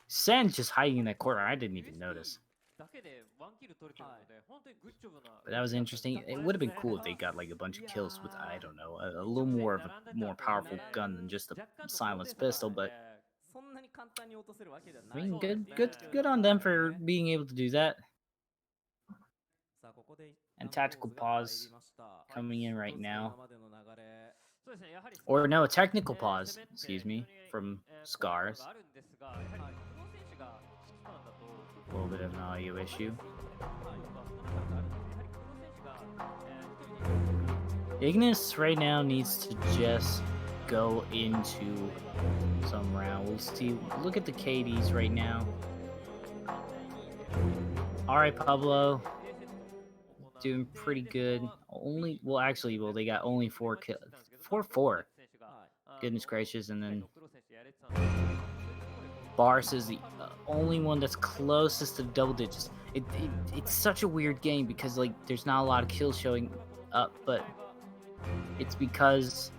Sen's just hiding in that corner. I didn't even notice. だけでワンキル取れてるので、本当にグッジョブな。 But that was interesting. It would have been cool if they got like a bunch of kills with, I don't know, a little more of a more powerful gun than just a silenced pistol. But そんなに簡単に落とせるわけではな I い。 mean, good on them for being able to do that. さあここで And tactical pause coming in right now. そうですね、やはり Or no, a technical pause, excuse me, from SCARZ. あるんですが、やはりプロ選手が指揮官だと A little bit of an audio issue. Ignis right now needs to just go into some round. We'll see. Look at the KDs right now. All right, Pablo. Doing pretty good. Only, well, actually, well, they got only 4 kills. 4-4. Goodness gracious. And then Bars is the only one that's closest to double digits. It's such a weird game because, like, there's not a lot of kills showing up, but it's because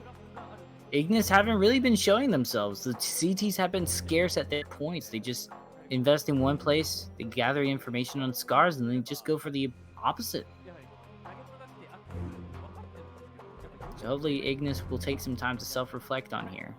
Ignis haven't really been showing themselves. The CTs have been scarce at their points. They just invest in one place, they gather information on SCARZ, and they just go for the opposite. So hopefully Ignis will take some time to self-reflect on here.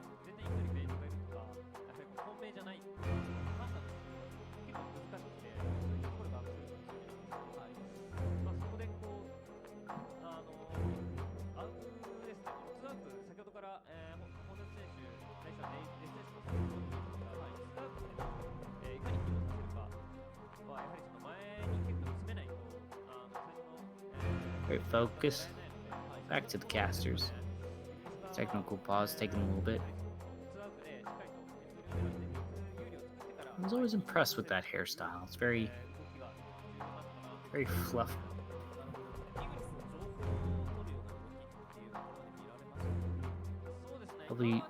Great focus. Back to the casters. Technical pause, taking a little bit. I was always impressed with that hairstyle. It's very fluffy. Probably.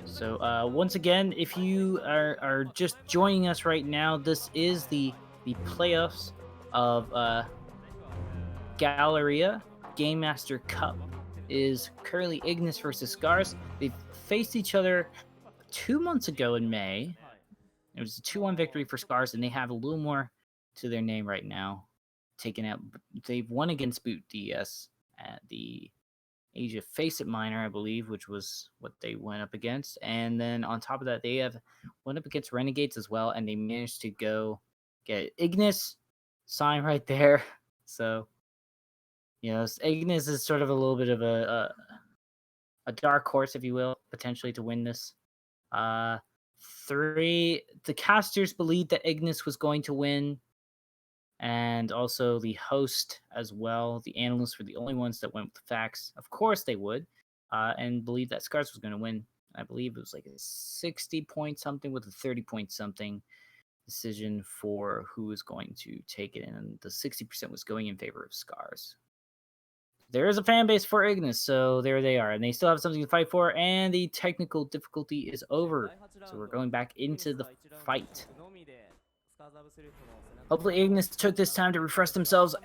So once again, if you are just joining us right now, this is the playoffs of Galleria. Game Master Cup is currently Ignis versus SCARZ. They faced each other 2 months ago in May. It was a 2-1 victory for SCARZ, and they have a little more to their name right now. Taken out, they've won against Boot DS at the Asia Face It Minor, I believe, which was what they went up against. And then on top of that, they have went up against Renegades as well, and they managed to go get Ignis sign right there. So, you know, Ignis is sort of a little bit of a dark horse, if you will, potentially to win this. The casters believed that Ignis was going to win, and also the host as well. The analysts were the only ones that went with the facts. Of course they would, and believed that SCARZ was going to win. I believe it was like a 60-point something with a 30-point something decision for who was going to take it, and the 60% was going in favor of SCARZ. There is a fan base for Ignis, so there they are, and they still have something to fight for, and the technical difficulty is over. So we're going back into the fight. Hopefully Ignis took this time to refresh themselves.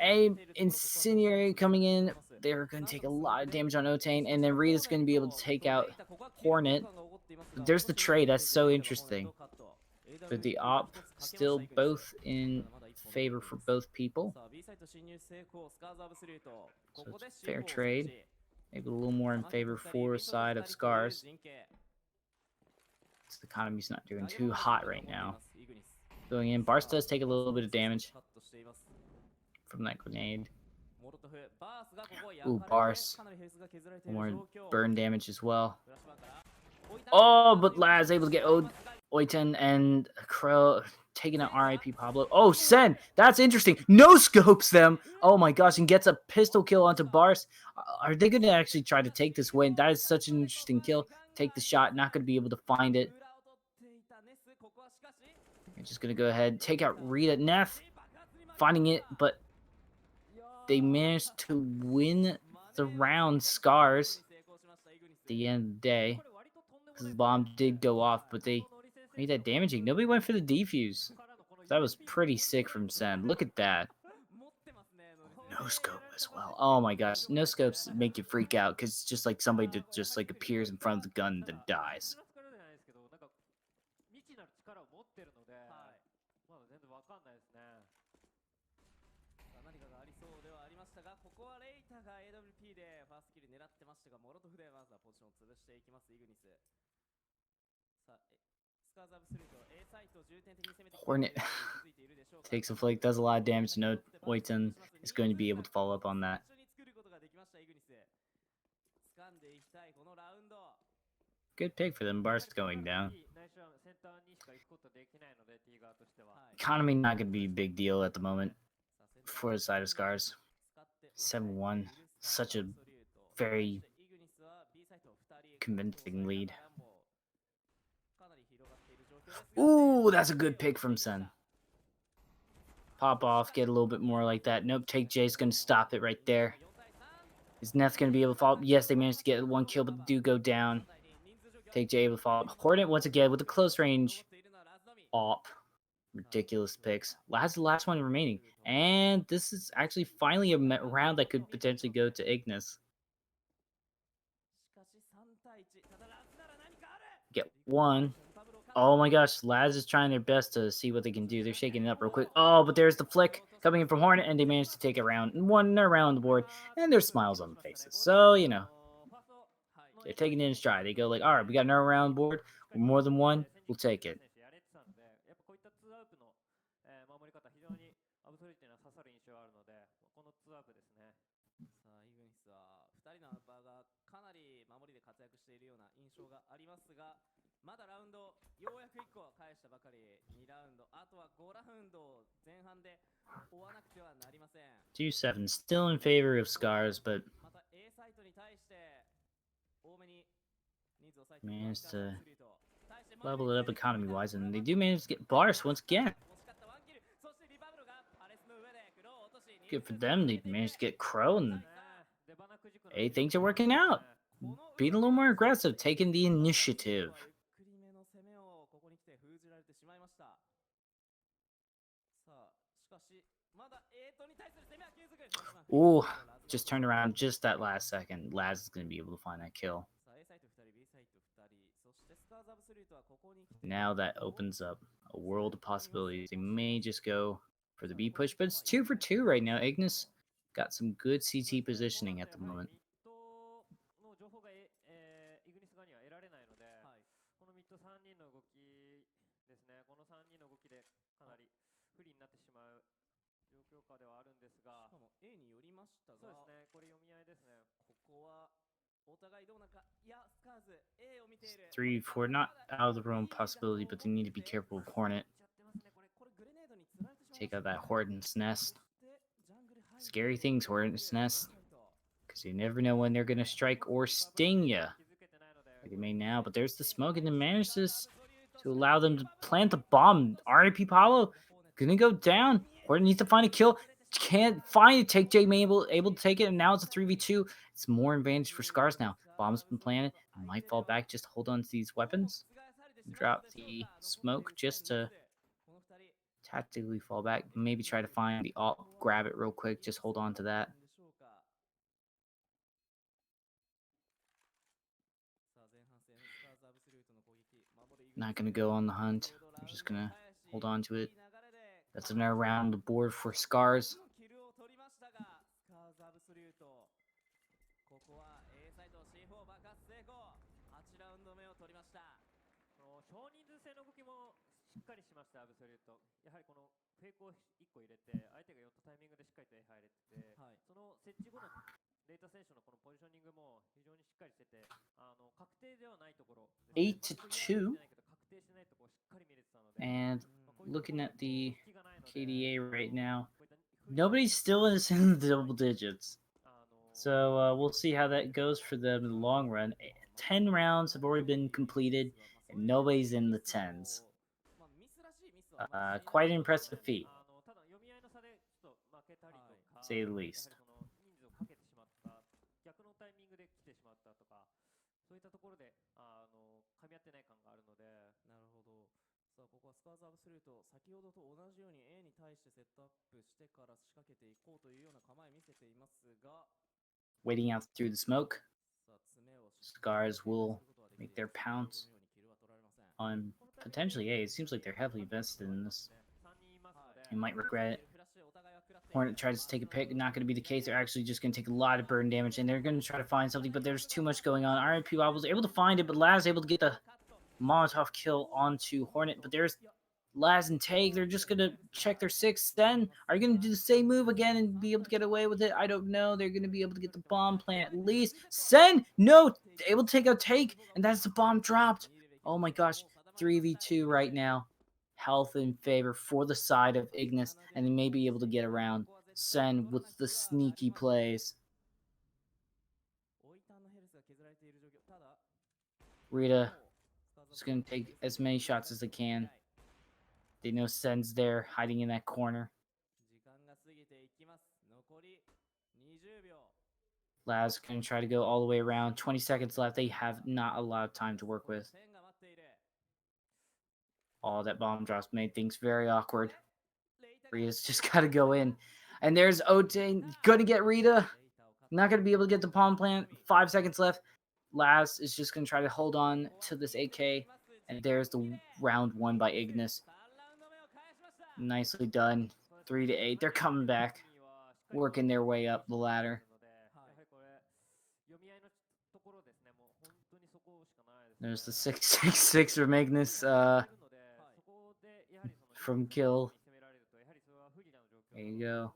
Incendiary coming in. They're going to take a lot of damage on Otane, and then Rita's going to be able to take out Hornet. There's the trade. That's so interesting. But the op still both in favor for both people. So it's a fair trade. Maybe a little more in favor for side of SCARZ. This economy's not doing too hot right now. Going in, Bars does take a little bit of damage from that grenade. Ooh, Bars. More burn damage as well. Oh, but Laz able to get Oiten and Crow taking out RIP Pablo. Oh, Sen! That's interesting. No scopes them. Oh my gosh, and gets a pistol kill onto Bars. Are they going to actually try to take this win? That is such an interesting kill. Take the shot, not going to be able to find it. They're just going to go ahead, take out Rita. Neff finding it, but they managed to win the round. SCARZ at the end of the day. Because the bomb did go off, but they made that damaging. Nobody went for the defuse. That was pretty sick from Sen. Look at that. No scope as well. Oh my gosh. No scopes make you freak out because it's just like somebody that just like appears in front of the gun and then dies. 何かがありそうではありましたが、ここはレイタが AWP でファーストキル狙ってましたが、モロトフでまずはポジションを潰していきます、イグニス。さあ、スカーズアブスルート A サイトを重点的に攻めて Hornet takes a flick, does a lot of damage. No, Oiten is going to be able to follow up on that. Good pick for them. Bart's going down. Economy not going to be a big deal at the moment for the side of SCARZ. 7-1. Such a very convincing lead. Ooh, that's a good pick from Sen. Pop off, get a little bit more like that. Nope, Take J's going to stop it right there. Is Neth going to be able to follow up? Yes, they managed to get one kill, but they do go down. Take J able to follow up. Hornet once again with a close range. Op. Ridiculous picks. The last one remaining. And this is actually finally a round that could potentially go to Ignis. Get one. Oh my gosh, Laz is trying their best to see what they can do. They're shaking it up real quick. Oh, but there's the flick coming in from Hornet, and they managed to take a round. One round on the board, and there's smiles on the faces. So, you know, they're taking it in stride. They go like, all right, we got another round on the board. We're more than one. We'll take it. Two 7 still in favor of SCARZ, but managed to level it up economy-wise, and they do manage to get Bars once again. Good for them. They managed to get Crow, and hey, things are working out. Being a little more aggressive, taking the initiative. Ooh, just turned around just that last second. Laz is going to be able to find that kill. Now that opens up a world of possibilities. They may just go for the B push, but it's 2 for 2 right now. Ignis got some good CT positioning at the moment. Three, 4, not out of the realm possibility, but they need to be careful with Hornet. Take out that Hornet's Nest. Scary things, Hornet's Nest. Because you never know when they're going to strike or sting you. Like they may now, but there's the smoke, and it manages to allow them to plant the bomb. RIP Paulo gonna go down. Hornet needs to find a kill. Can't find it. Take J able to take it, and now it's a 3v2. It's more advantage for SCARZ now. Bomb's been planted. Might fall back just to hold on to these weapons. Drop the smoke just to tactically fall back. Maybe try to find the alt, grab it real quick. Just hold on to that. Not going to go on the hunt. I'm just going to hold on to it. That's another round on the board for SCARZ. Eight to 2. And looking at the KDA right now, nobody's still in the double digits. So we'll see how that goes for them in the long run. 10 rounds have already been completed, and nobody's in the tens. Quite an impressive feat, to say the least. そういったところで噛み合ってない感があるので。なるほど。さあここはスカーズアブスルート、先ほどと同じように A に対してセットアップしてから仕掛けていこうというような構え見せていますが、 Waiting out through the smoke, さあ爪を SCARZ will make their pounce on potentially A. It seems like they're heavily invested in this. You might regret it. Hornet tries to take a pick, not going to be the case. They're actually just going to take a lot of burn damage, and they're going to try to find something, but there's too much going on. RIP was able to find it, but Laz able to get the Molotov kill onto Hornet, but there's Laz and Tag. They're just going to check their 6. Then are you going to do the same move again and be able to get away with it? I don't know. They're going to be able to get the bomb plant at least. Sen, no, able to take out Tag, and that's the bomb dropped. Oh my gosh, 3v2 right now. Health in favor for the side of Ignis, and they may be able to get around Sen with the sneaky plays. Rita is going to take as many shots as they can. They know Sen's there, hiding in that corner. Laz going to try to go all the way around. 20 seconds left. They have not a lot of time to work with. Oh, that bomb drops made things very awkward. Rita's just got to go in. And there's Otane. Going to get Rita. Not going to be able to get the bomb plant. 5 seconds left. Laz is just going to try to hold on to this AK. And there's the round 1 by Ignis. Nicely done. 3-8. They're coming back. Working their way up the ladder. There's the 666 from Ignis. From kill. There you go.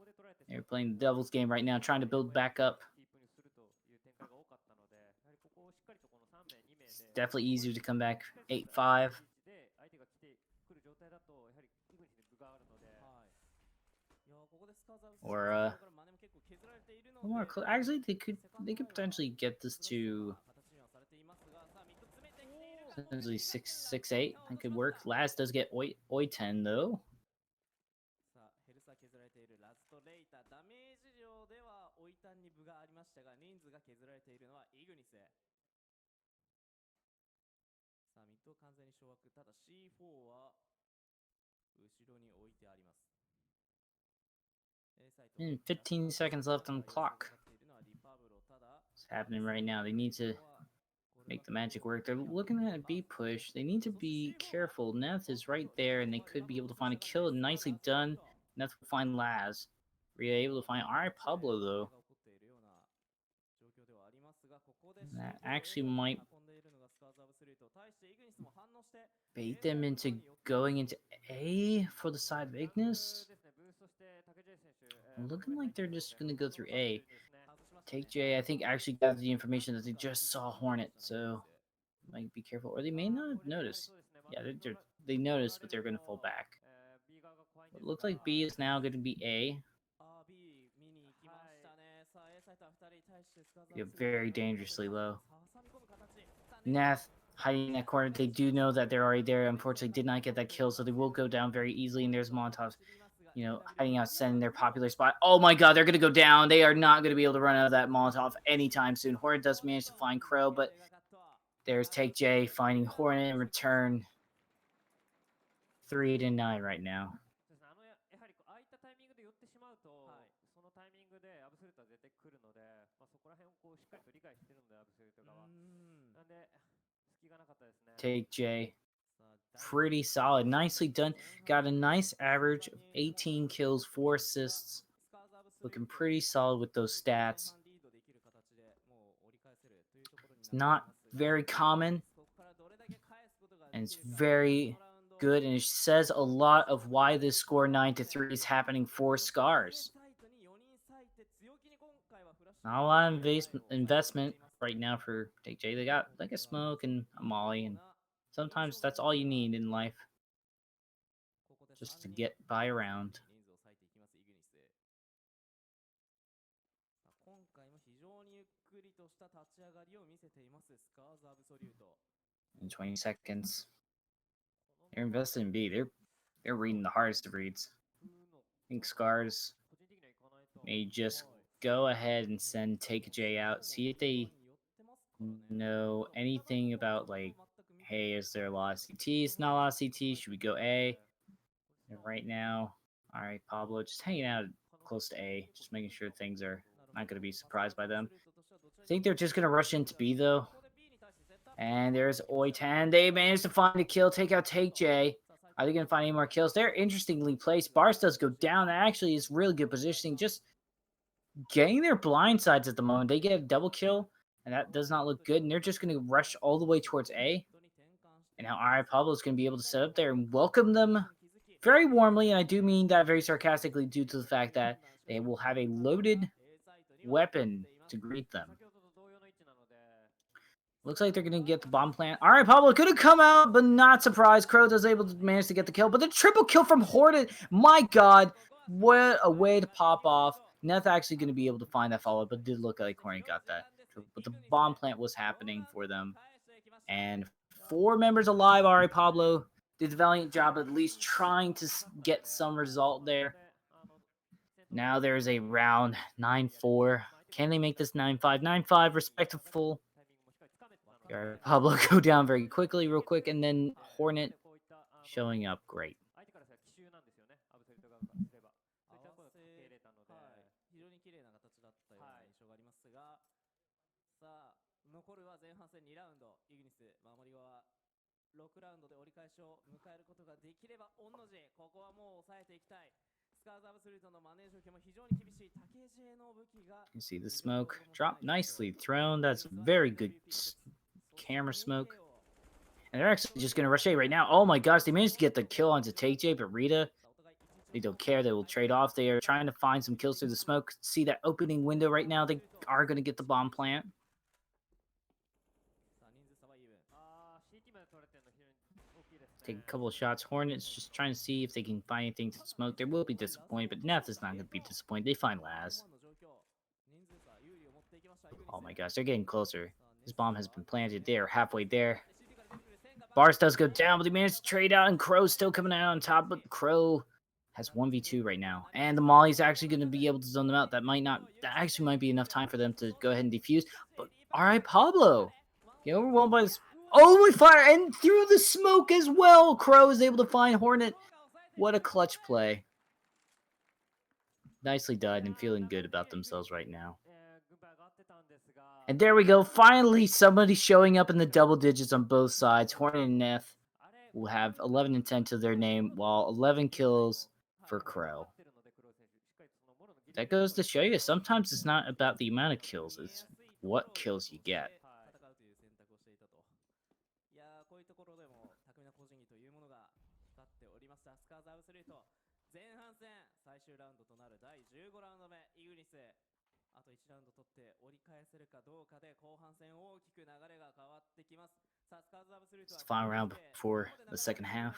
They're playing the Devil's game right now, trying to build back up. It's definitely easier to come back 8-5. Or one more actually they could potentially get this to essentially 6-8. That could work. Laz does get Oi 10 though. And 15 seconds left on the clock. It's happening right now. They need to make the magic work. They're looking at a B push. They need to be careful. Neth is right there, and they could be able to find a kill. Nicely done. Neth will find Laz. Rhea able to find Ari Pablo, though. That actually might bait them into going into A for the side of Ignis. Looking like they're just going to go through A. Take J, I think, actually gathered the information that they just saw Hornet, so might be careful. Or they may not have noticed. Yeah, they noticed, but they're going to fall back. It looks like B is now going to be A. You're very dangerously low. Nath hiding in that corner. They do know that they're already there. Unfortunately, did not get that kill, so they will go down very easily. And there's Molotov, you know, hiding out, sending their popular spot. Oh my god, they're going to go down. They are not going to be able to run out of that Molotov anytime soon. Hornet does manage to find Crow, but there's Take J finding Hornet in return. 3-9 right now. Take J. Pretty solid. Nicely done. Got a nice average of 18 kills, 4 assists. Looking pretty solid with those stats. It's not very common. And it's very good. And it says a lot of why this score 9-3 is happening for SCARZ. Not a lot of investment right now for Take J. They got like a smoke and a molly, and sometimes that's all you need in life. just to get by around. 人数を割いていきますイグニス。今回も非常にゆっくりとした立ち上がりを見せていますスカーズアブソリュート。 In 20 seconds. They're invested in B. They're reading the hardest of reads. I think SCARZ may just go ahead and send Take J out. See if they know anything about, like, hey, is there a lot of CTs? Not a lot of CTs. Should we go A? And right now, all right, Pablo, just hanging out close to A, just making sure things are not going to be surprised by them. I think they're just going to rush into B, though. And there's Oitan. They managed to find a kill, take out Take J. Are they going to find any more kills? They're interestingly placed. Bars does go down. That actually is really good positioning. Just getting their blind sides at the moment. They get a double kill, and that does not look good. And they're just going to rush all the way towards A. And now Ari Pablo is going to be able to set up there and welcome them very warmly. And I do mean that very sarcastically due to the fact that they will have a loaded weapon to greet them. Looks like they're going to get the bomb plant. All right, Pablo could have come out, but not surprised. Crow does able to manage to get the kill. But the triple kill from Hornet, my God, what a way to pop off. Neth actually going to be able to find that follow-up, but it did look like Hornet got that. But the bomb plant was happening for them. And 4 members alive. Ari Pablo did a valiant job at least trying to get some result there. Now there's a round 9-4. Can they make this 9-5? 9-5, respectful. Pablo go down very quickly, real quick, and then Hornet showing up great. 非常に綺麗な形だったような印象がありますが、さあ残るは前半戦2ラウンド。イグニス守り側6ラウンドで折り返しを迎えることができれば御の字、ここはもう抑えていきたい。スカーズアブソリュートのマネージ状況も非常に厳しい。竹地の武器が You see the smoke drop nicely thrown. That's very good camera smoke. And they're actually just going to rush A right now. Oh my gosh, they managed to get the kill onto Take J, but Rita, they don't care. They will trade off. They are trying to find some kills through the smoke. See that opening window right now? They are going to get the bomb plant. Take a couple of shots. Hornets just trying to see if they can find anything to smoke. They will be disappointed, but Neth is not going to be disappointed. They find Laz. Oh my gosh, they're getting closer. This bomb has been planted. They are halfway there. Bars does go down, but they managed to trade out, and Crow's still coming out on top, but Crow has 1v2 right now. And the Molly's actually going to be able to zone them out. That actually might be enough time for them to go ahead and defuse. But all right, Pablo. Get overwhelmed by this. Oh, we fire, and through the smoke as well. Crow is able to find Hornet. What a clutch play. Nicely done and feeling good about themselves right now. And there we go. Finally, somebody showing up in the double digits on both sides. Hornet and Neth will have 11 and 10 to their name, while 11 kills for Crow. That goes to show you, sometimes it's not about the amount of kills, it's what kills you get. こういうところでも巧みな個人技というものが光っておりました。スカーズアブソリュート前半戦最終ラウンドとなる第15ラウンド目、イグニスあと1ラウンド取って折り返せるかどうかで後半戦大きく流れが変わってきます。さあスカーズアブソリュートは It's the final round before the second half.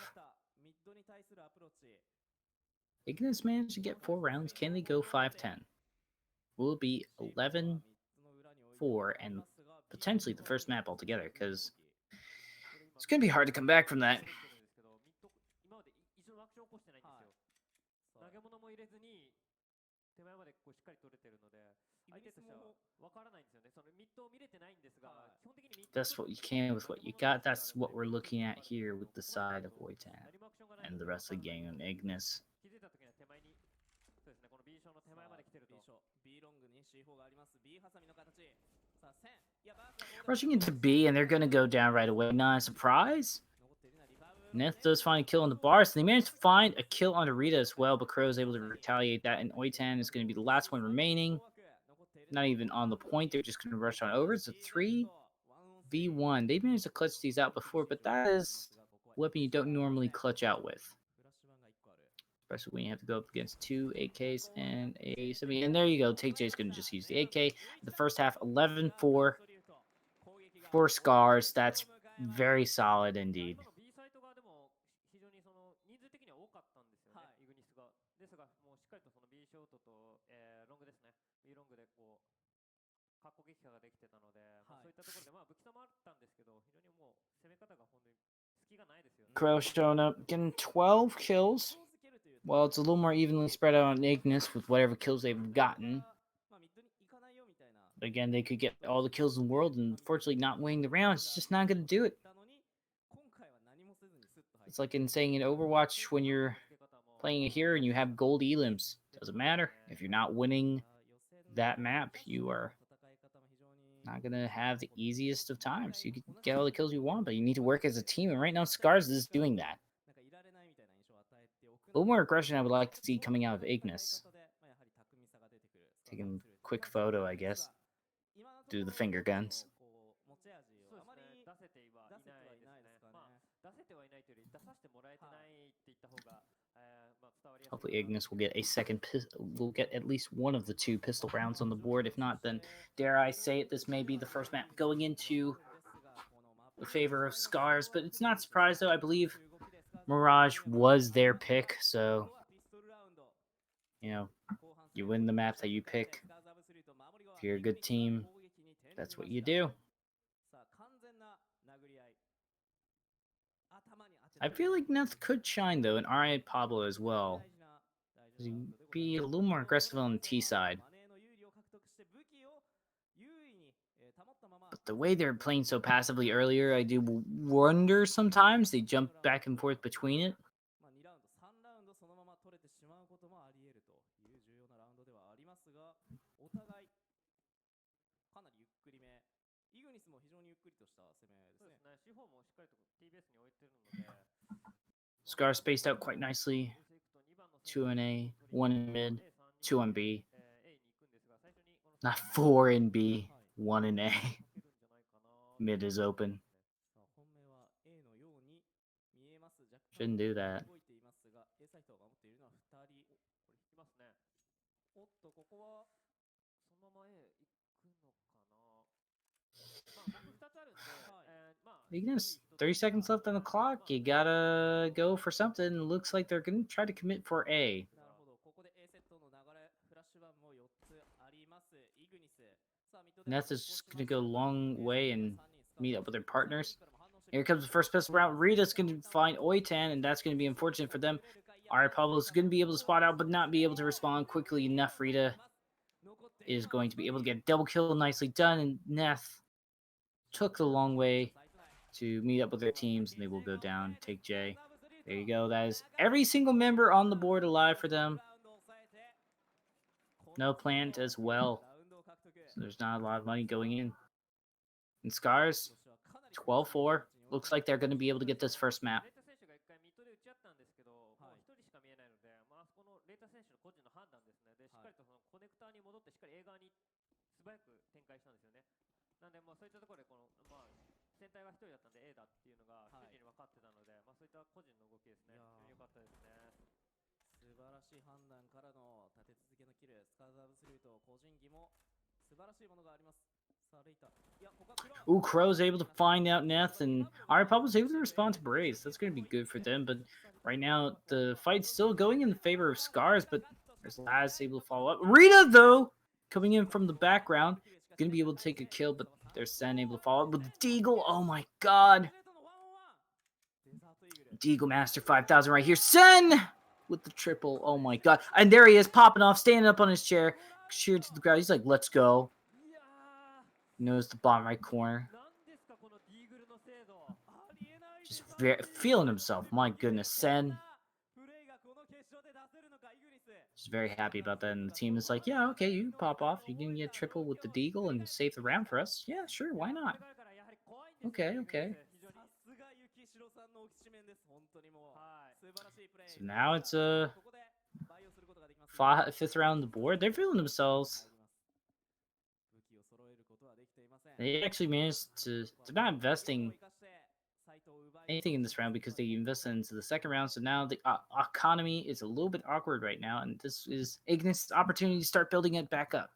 ミッドに対するアプローチ。 Ignis managed to get 4 rounds. Can they go 5-10? Will it be 11-4 and potentially the first map altogether? Because it's going to be hard to come back from that. That's what you can with what you got. That's what we're looking at here with the side of Oitan and the rest of the gang on Ignis. Rushing into B, and they're going to go down right away. Not a surprise. Neth does find a kill on the bar, so they managed to find a kill on Rita as well, but Crow is able to retaliate that, and Oitan is going to be the last one remaining. Not even on the point, they're just going to rush on over. It's a 3v1. They managed to clutch these out before, but that is a weapon you don't normally clutch out with. Especially when you have to go up against 2 AKs and a semi. And there you go. Take J is going to just use the AK. The first half, 11-4 for SCARZ. That's very solid indeed. 攻撃ができてたので、そういったところで、武器差もあったんですけど、非常にもう攻め方が本当に隙がないですよね。Crow showing up, getting 12 kills. Well, it's a little more evenly spread out on Ignis with whatever kills they've gotten. But again, they could get all the kills in the world, and unfortunately, not winning the round is just not going to do it. It's like in saying in Overwatch when you're playing a hero and you have gold elims. Doesn't matter. If you're not winning that map, you are not going to have the easiest of times. You can get all the kills you want, but you need to work as a team, and right now, SCARZ is doing that. A little more aggression I would like to see coming out of Ignis. Taking a quick photo, I guess. Do the finger guns. Hopefully Ignis will get a second will get at least one of the 2 pistol rounds on the board. If not, then dare I say it, this may be the first map going into the favor of SCARZ, but it's not surprised though. I believe Mirage was their pick, so you know, you win the map that you pick. If you're a good team, that's what you do. I feel like Neth could shine though, and R.I. Pablo as well. He'd be a little more aggressive on the T side. But the way they're playing so passively earlier, I do wonder sometimes they jump back and forth between it. SCAR spaced out quite nicely. 2 in A, 1 in mid, 2 on B. Not 4 in B, 1 in A. Mid is open. Shouldn't do that. Ignis, 30 seconds left on the clock. You gotta go for something. Looks like they're gonna try to commit for A. Neth is just gonna go a long way and meet up with their partners. Here comes the first pistol round. Rita's gonna find Oitan, and that's gonna be unfortunate for them. Alright, Pablo's gonna be able to spot out, but not be able to respond quickly enough. Rita is going to be able to get a double kill nicely done, and Neth took the long way to meet up with their teams, and they will go down, take J. There you go. That is every single member on the board alive for them. No plant as well. So there's not a lot of money going in. And SCARZ, 12-4. Looks like they're going to be able to get this first map. Ooh, Crow's able to find out Neth, and Aripop was able to respond to Braze. That's going to be good for them, but right now the fight's still going in the favor of SCARZ, but there's Laz able to follow up. Rita, though, coming in from the background, going to be able to take a kill, but there's Sen able to follow up with the Deagle. Oh my god. Deagle Master 5000 right here. Sen with the triple. Oh my god. And there he is, popping off, standing up on his chair, sheared to the ground. He's like, let's go. Knows the bottom right corner. Just feeling himself. My goodness, Sen. Just very happy about that. And the team is like, yeah, okay, you pop off. You can get triple with the Deagle and save the round for us. Yeah, sure, why not? Okay, okay. So now it's a fifth round on the board. They're feeling themselves. They actually managed to. They're not investing anything in this round because they invested into the second round. So now the economy is a little bit awkward right now, and this is Ignis' opportunity to start building it back up.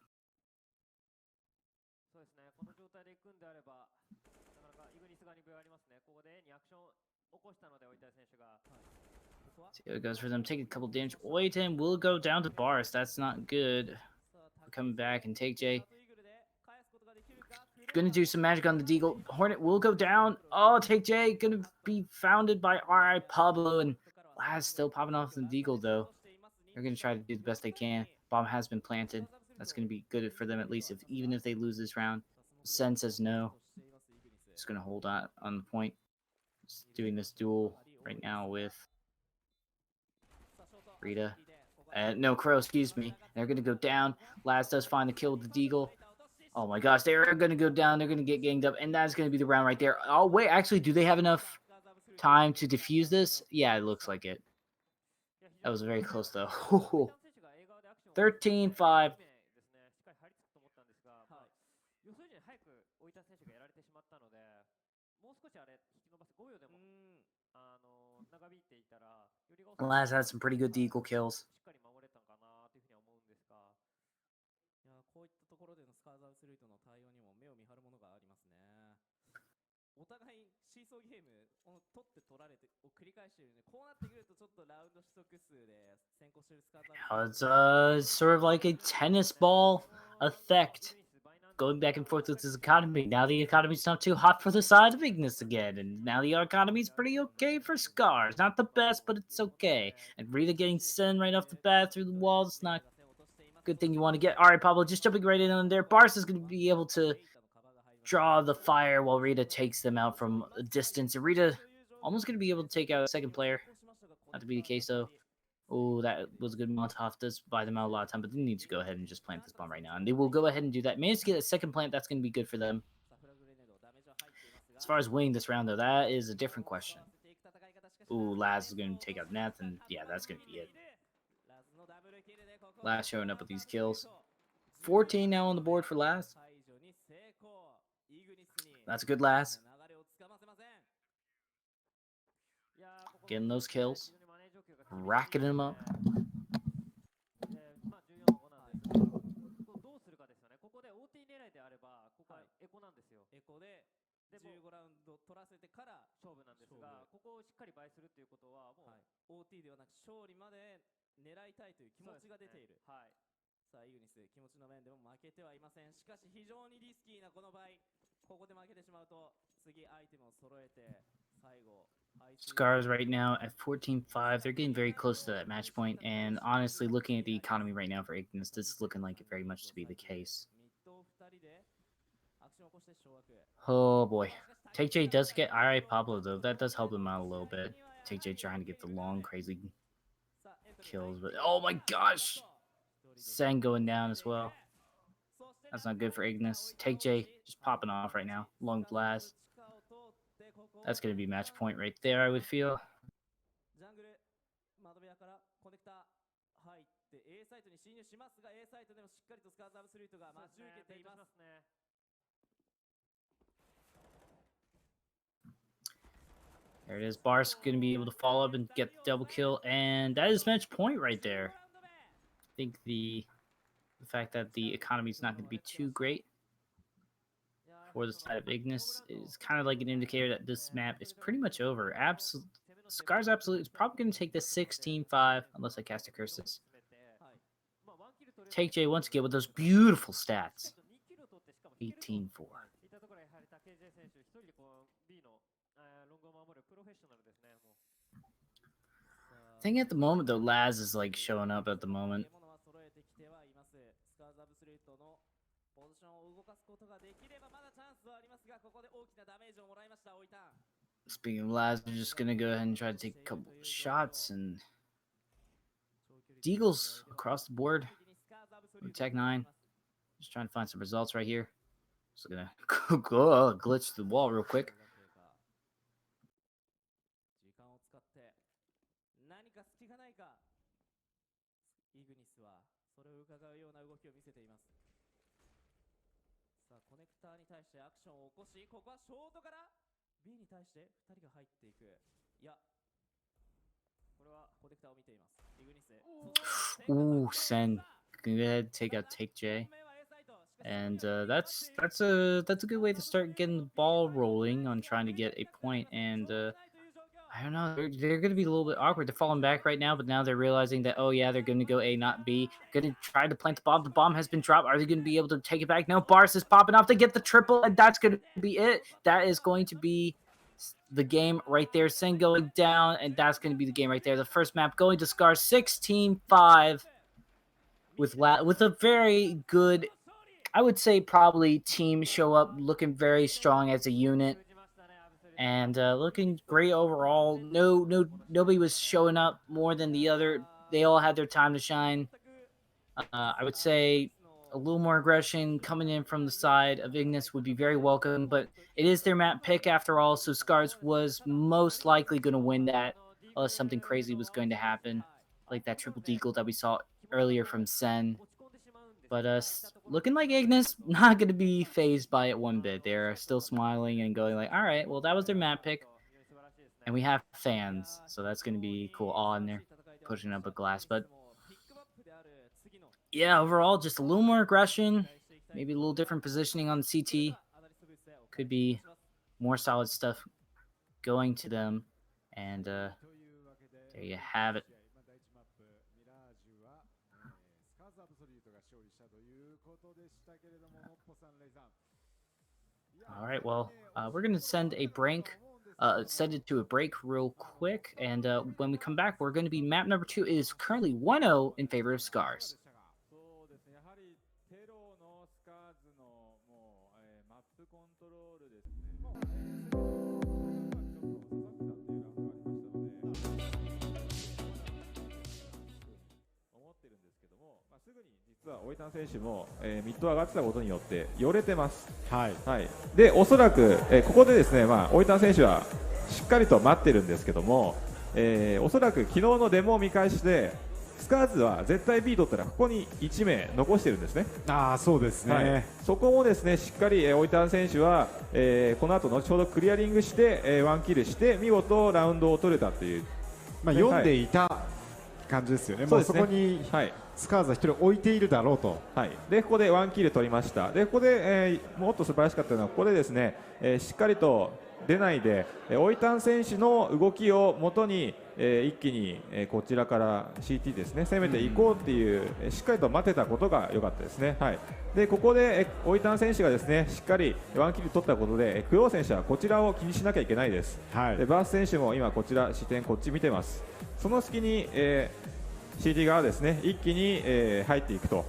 See how it goes for them. Take a couple damage. Oitan will go down to bars. That's not good. Coming back and take J. Gonna do some magic on the Deagle. Hornet will go down. Oh, Take J gonna be founded by R.I. Pablo, and Laz still popping off the Deagle though. They're gonna try to do the best they can. Bomb has been planted. That's gonna be good for them at least, if even if they lose this round. Sen says no. Just gonna hold on the point. Just doing this duel right now with Rita. No, Crow, excuse me. They're gonna go down. Laz does find the kill with the Deagle. Oh my gosh, they're gonna go down. They're gonna get ganged up, and that's gonna be the round right there. Oh wait, actually, do they have enough time to defuse this? Yeah, it looks like it. That was very close though. 13-5. 予想以上に早く置いた選手がやられてしまったので、もう少しあれ引き伸ばす5秒でも長引いていたら、よりが Laz had some pretty good Deagle kills. しっかり守れたかなというふうには思うんですが、いやこういったところでのスカーザースルートの対応にも目を見張るものがありますね。お互いシーソーゲームを取って取られてを繰り返しているので、こうなってくるとちょっとラウンド取得数で先行しているスカーザー It's sort of like a tennis ball effect. Going back and forth with this economy. Now the economy's not too hot for the side of Ignis again, and now the economy's pretty okay for SCARZ. Not the best, but it's okay. And Rita getting sent right off the bat through the walls, not a good thing you want to get. All right, Pablo, just jumping right in on there. Bars is going to be able to draw the fire while Rita takes them out from a distance. And Rita almost going to be able to take out a second player. Not to be the case, though. Oh, that was a good Molotov. Does buy them out a lot of time, but they need to go ahead and just plant this bomb right now. And they will go ahead and do that. Manage to get a second plant. That's going to be good for them. As far as winning this round, though, that is a different question. Ooh, Laz is going to take out Neth, and yeah, that's going to be it. Laz showing up with these kills. 14 now on the board for Laz. That's a good Laz. Getting those kills. Racking them up. まあ重要な5なんですが、どうするかですよね。ここで OT 狙いであれば、ここはエコなんですよ。エコで15ラウンド取らせてから勝負なんですが、ここをしっかり倍するということはもう、OT ではなく勝利まで狙いたいという気持ちが出ている。はい。さあイグニス気持ちの面でも負けてはいません。しかし非常にリスキーなこの場合、ここで負けてしまうと次アイテムを揃えて最後。SCARZ right now at 14-5. They're getting very close to that match point, and honestly, looking at the economy right now for Ignis, this is looking like it very much to be the case. Oh boy. Take J does get R.I. Pablo, though. That does help him out a little bit. Take J trying to get the long, crazy kills, but oh my gosh! Sen going down as well. That's not good for Ignis. Take J just popping off right now. Long blast. That's going to be match point right there, I would feel. ジャングル窓部屋からコネクタ入って A サイトに侵入しますが A サイトでもしっかりとスカーズアブスルートが待ち受けています。 There it is. Bar's going to be able to follow up and get the double kill, and that is match point right there. I think the fact that the economy is not going to be too great for the side of Ignis is kind of like an indicator that this map is pretty much over. SCARZ Absolute is probably going to take this 16-5 unless I cast a curses. Take J once again with those beautiful stats. 18-4. I think at the moment though, Laz is like showing up at the moment. Speaking of Laz, we're just gonna go ahead and try to take a couple shots, and Deagles across the board. Tech 9. Just trying to find some results right here. Just gonna glitch the wall real quick. B に対して2人が入っていく。いや、これはコネクターを見ています。イグニス。Ooh, Sen. Go ahead, take out Take J. And that's a good way to start getting the ball rolling on trying to get a point. And I don't know. They're going to be a little bit awkward. They're falling back right now, but now they're realizing that, oh, yeah, they're going to go A, not B. Going to try to plant the bomb. The bomb has been dropped. Are they going to be able to take it back? No, Bars is popping off. They get the triple, and that's going to be it. That is going to be the game right there. Sin going down, and that's going to be the game right there. The first map going to SCARZ 16-5 with a very good, I would say probably team show up looking very strong as a unit. And looking great overall. Nobody was showing up more than the other. They all had their time to shine. I would say a little more aggression coming in from the side of Ignis would be very welcome, but it is their map pick after all, so SCARZ was most likely going to win that unless something crazy was going to happen, like that triple deagle that we saw earlier from Sen. But looking like Ignis not going to be phased by it one bit. They're still smiling and going like, all right, well, that was their map pick. And we have fans, so that's going to be cool. All in there pushing up a glass. But yeah, overall, just a little more aggression. Maybe a little different positioning on the CT. Could be more solid stuff going to them. And there you have it. All right, well, we're going to send it to a break real quick, and when we come back, we're going to be map number 2. It is currently 1-0 in favor of SCARZ.オイタン選手も、ミッド上がってたことによってよれてます。はい。はい。で、おそらく、ここでですね、オイタン選手はしっかりと待ってるんですけども、おそらく昨日のデモを見返してスカーズは絶対 B 取ったらここに1名残してるんですね。ああ、そうですね。はい、そこもですねしっかりオイタン選手は、この後後ほどクリアリングして、ワンキルして見事ラウンドを取れたという、読んでいた感じですよね。もうそこに、はい、スカーズは1人置いているだろうと。はい、でここでワンキル取りました。でここで、もっと素晴らしかったのはここでですね、しっかりと出ないでオイタン選手の動きをもとに、一気に、こちらから CT ですね攻めていこうっていう、しっかりと待てたことが良かったですね。はい、でここで、オイタン選手がですねしっかりワンキル取ったことでクヨウ選手はこちらを気にしなきゃいけないです。はい、でバース選手も今こちら視点こっち見てます。その隙に、CT 側ですね一気に、入っていくと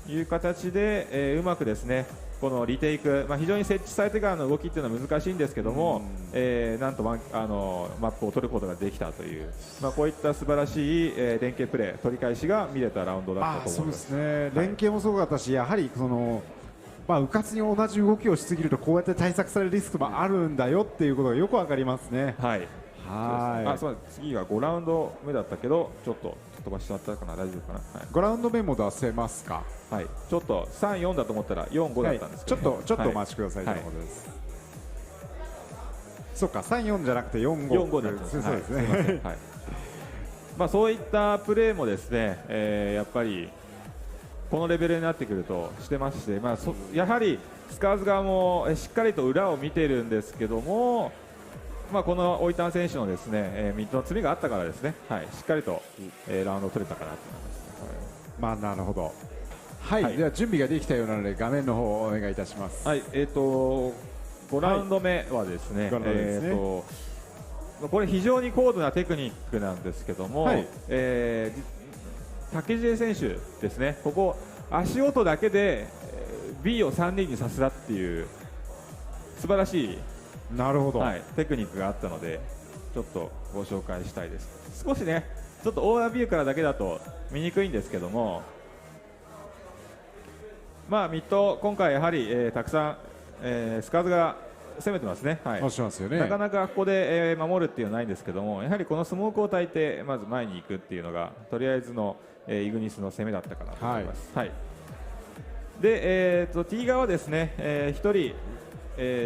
いう形で、うまくですねこのリテイク、非常に設置されてからの動きっていうのは難しいんですけども、なんとマップを取ることができたという、こういった素晴らしい、連携プレー取り返しが見れたラウンドだったと思います。そうですね、連携もすごかったし、やはりそのうかつに同じ動きをしすぎるとこうやって対策されるリスクもあるんだよっていうことがよくわかりますね。はい。そう次が5ラウンド目だったけどちょっと飛ばしちゃったかな、大丈夫かな。はい、5ラウンド目も出せますか。はい、ちょっと3、4だと思ったら4、5だったんですけど、ちょっとお待ちくださいということです。そうか、3、4じゃなくて4、5だったんです。そうですね。はい。そういったプレーもですね、やっぱりこのレベルになってくるとしてまして、やはりスカーズ側もしっかりと裏を見てるんですけども。このオイタン選手のですね、ミッドの罪があったからですね、はい、しっかりと、ラウンドを取れたかなと思います。なるほど。はい、では準備ができたようなので画面の方をお願いいたします。はい、5ラウンド目はですね、これ非常に高度なテクニックなんですけども、竹地選手ですね、ここ足音だけで B を3人にさせたっていう素晴らしい。なるほど、はい、テクニックがあったのでちょっとご紹介したいです。少しねちょっとオーダービューからだけだと見にくいんですけども、ミッド今回やはり、たくさん、スカーズが攻めてますね。はい、なかなかここで、守るっていうのはないんですけども、やはりこのスモークを焚いてまず前に行くっていうのがとりあえずの、イグニスの攻めだったかなと思います。はい、で、T 側はですね、1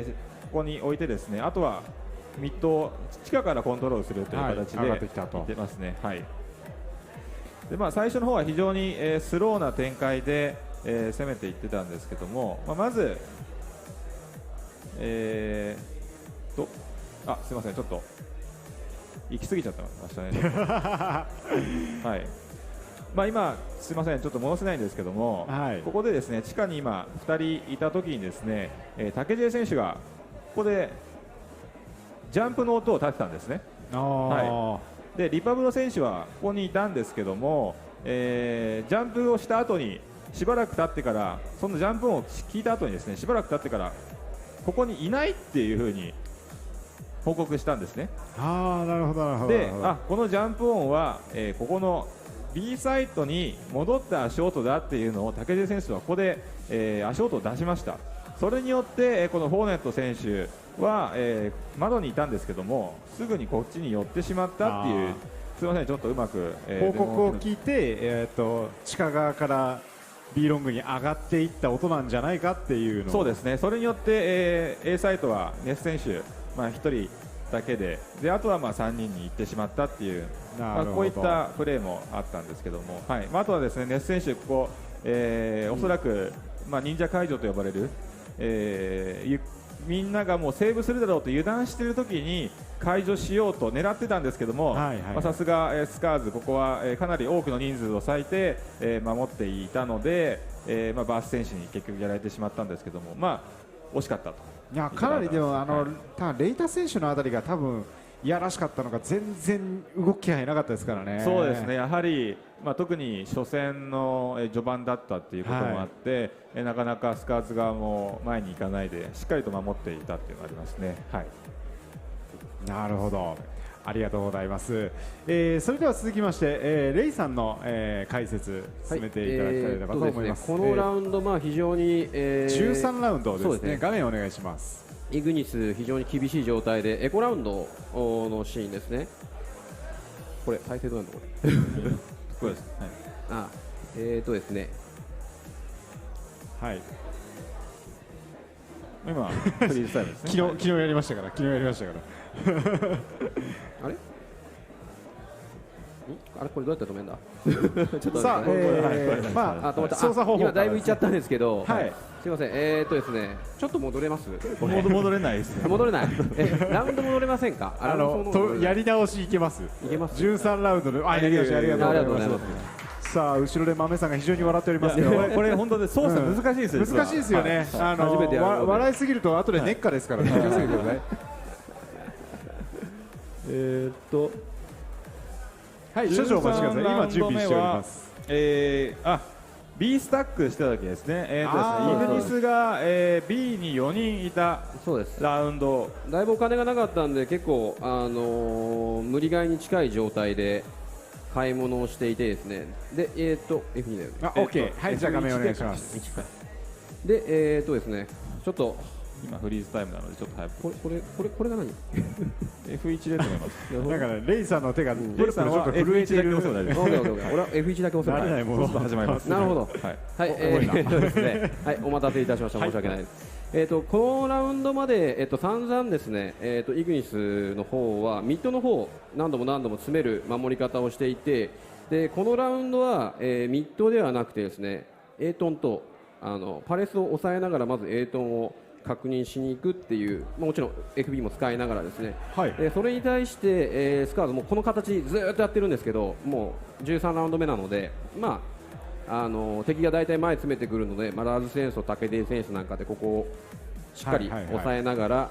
人、ここに置いてですね、あとはミッドを地下からコントロールするという形でいってますね。はい、で最初の方は非常に、スローな展開で、攻めていってたんですけども、まず、あ、すみません、ちょっと行き過ぎちゃってましたね。はい。まあ今すみません、ちょっと戻せないんですけども、はいここでですね地下に今2人いた時にですね、竹地選手がここでジャンプの音を立てたんですね。でリパブロ選手はここにいたんですけども、ジャンプをした後にしばらく経ってからそのジャンプ音を聞いた後にですねしばらく経ってからここにいないっていうふうに報告したんですね。なるほどなるほど。で、このジャンプ音は、ここの B サイトに戻った足音だっていうのを竹地選手はここで、足音を出しました。それによって、このフォーネット選手は、窓にいたんですけどもすぐにこっちに寄ってしまったっていう、すみません、ちょっとうまく、報告を聞いて、地下側から B ロングに上がっていった音なんじゃないかっていうの。そうですね、それによって、A サイトはネス選手、1人だけで、あとは3人に行ってしまったっていう、こういったプレーもあったんですけども、はい、あとはですねネス選手、ここ、おそらく、忍者解除と呼ばれる、みんながもうセーブするだろうと油断している時に解除しようと狙ってたんですけども、さすがスカーズ、ここはかなり多くの人数を割いて守っていたので、バース選手に結局やられてしまったんですけども、惜しかったと。いやかなりでもレイタ選手のあたりが多分いやらしかったのが全然動きがなかったですからね。そうですね、やはり、特に初戦の序盤だったっていうこともあって、なかなかスカーズ側も前に行かないでしっかりと守っていたっていうのがありますね。はい、なるほど、ありがとうございます。それでは続きまして、レイさんの、解説進めていただきたいと思います。このラウンド、非常に、13ラウンドですね。そうですね、画面お願いします。イグニス非常に厳しい状態でエコラウンドのシーンですね。これ再生どうなんだこれ。これです。はい。ですね。はい。今フリーズタイムですね。昨日やりましたから。あれ？あれこれどうやって止めんだ。ちょっとさあ、操作方法今だいぶいっちゃったんですけど、はい、すみません。ですね、ちょっと戻れます？戻れないですね。戻れない。ラウンド戻れませんか？やり直しいけます。いけます。13ラウンドで、やり直しありがとうございます。さあ後ろで豆さんが非常に笑っておりますけど、これ本当で操作難しいですよ。難しいですよね。笑いすぎると後で熱下ですからね。気をつけてください。はい、少々お待ちください。今準備しております。B スタックしてた時ですね。イグニスが、B に4人いたラウンド。だいぶお金がなかったんで結構、無理買いに近い状態で買い物をしていてですね。で、F2 だよね。OK。はい、じゃあ画面お願いします。で、ですね、ちょっと今フリーズタイムなのでちょっと早く。これが何？F1 でと思います。だからレイさんの手がレイさんは F1 だけ押せば大丈夫です。俺は F1 だけ押せば慣れないもの始まります。なるほど。はい、ですね。はい、お待たせいたしました。申し訳ないです。このラウンドまで散々ですね、イグニスの方はミッドの方何度も詰める守り方をしていて、でこのラウンドは、ミッドではなくてですね、エートンとパレスを抑えながらまずエートンを確認しに行くっていう、もちろん FB も使いながらですね、それに対して、スカーズもこの形ずっとやってるんですけど、もう13ラウンド目なので、敵が大体前詰めてくるので、ラーズ選手と竹出選手なんかでここをしっかり抑えながら、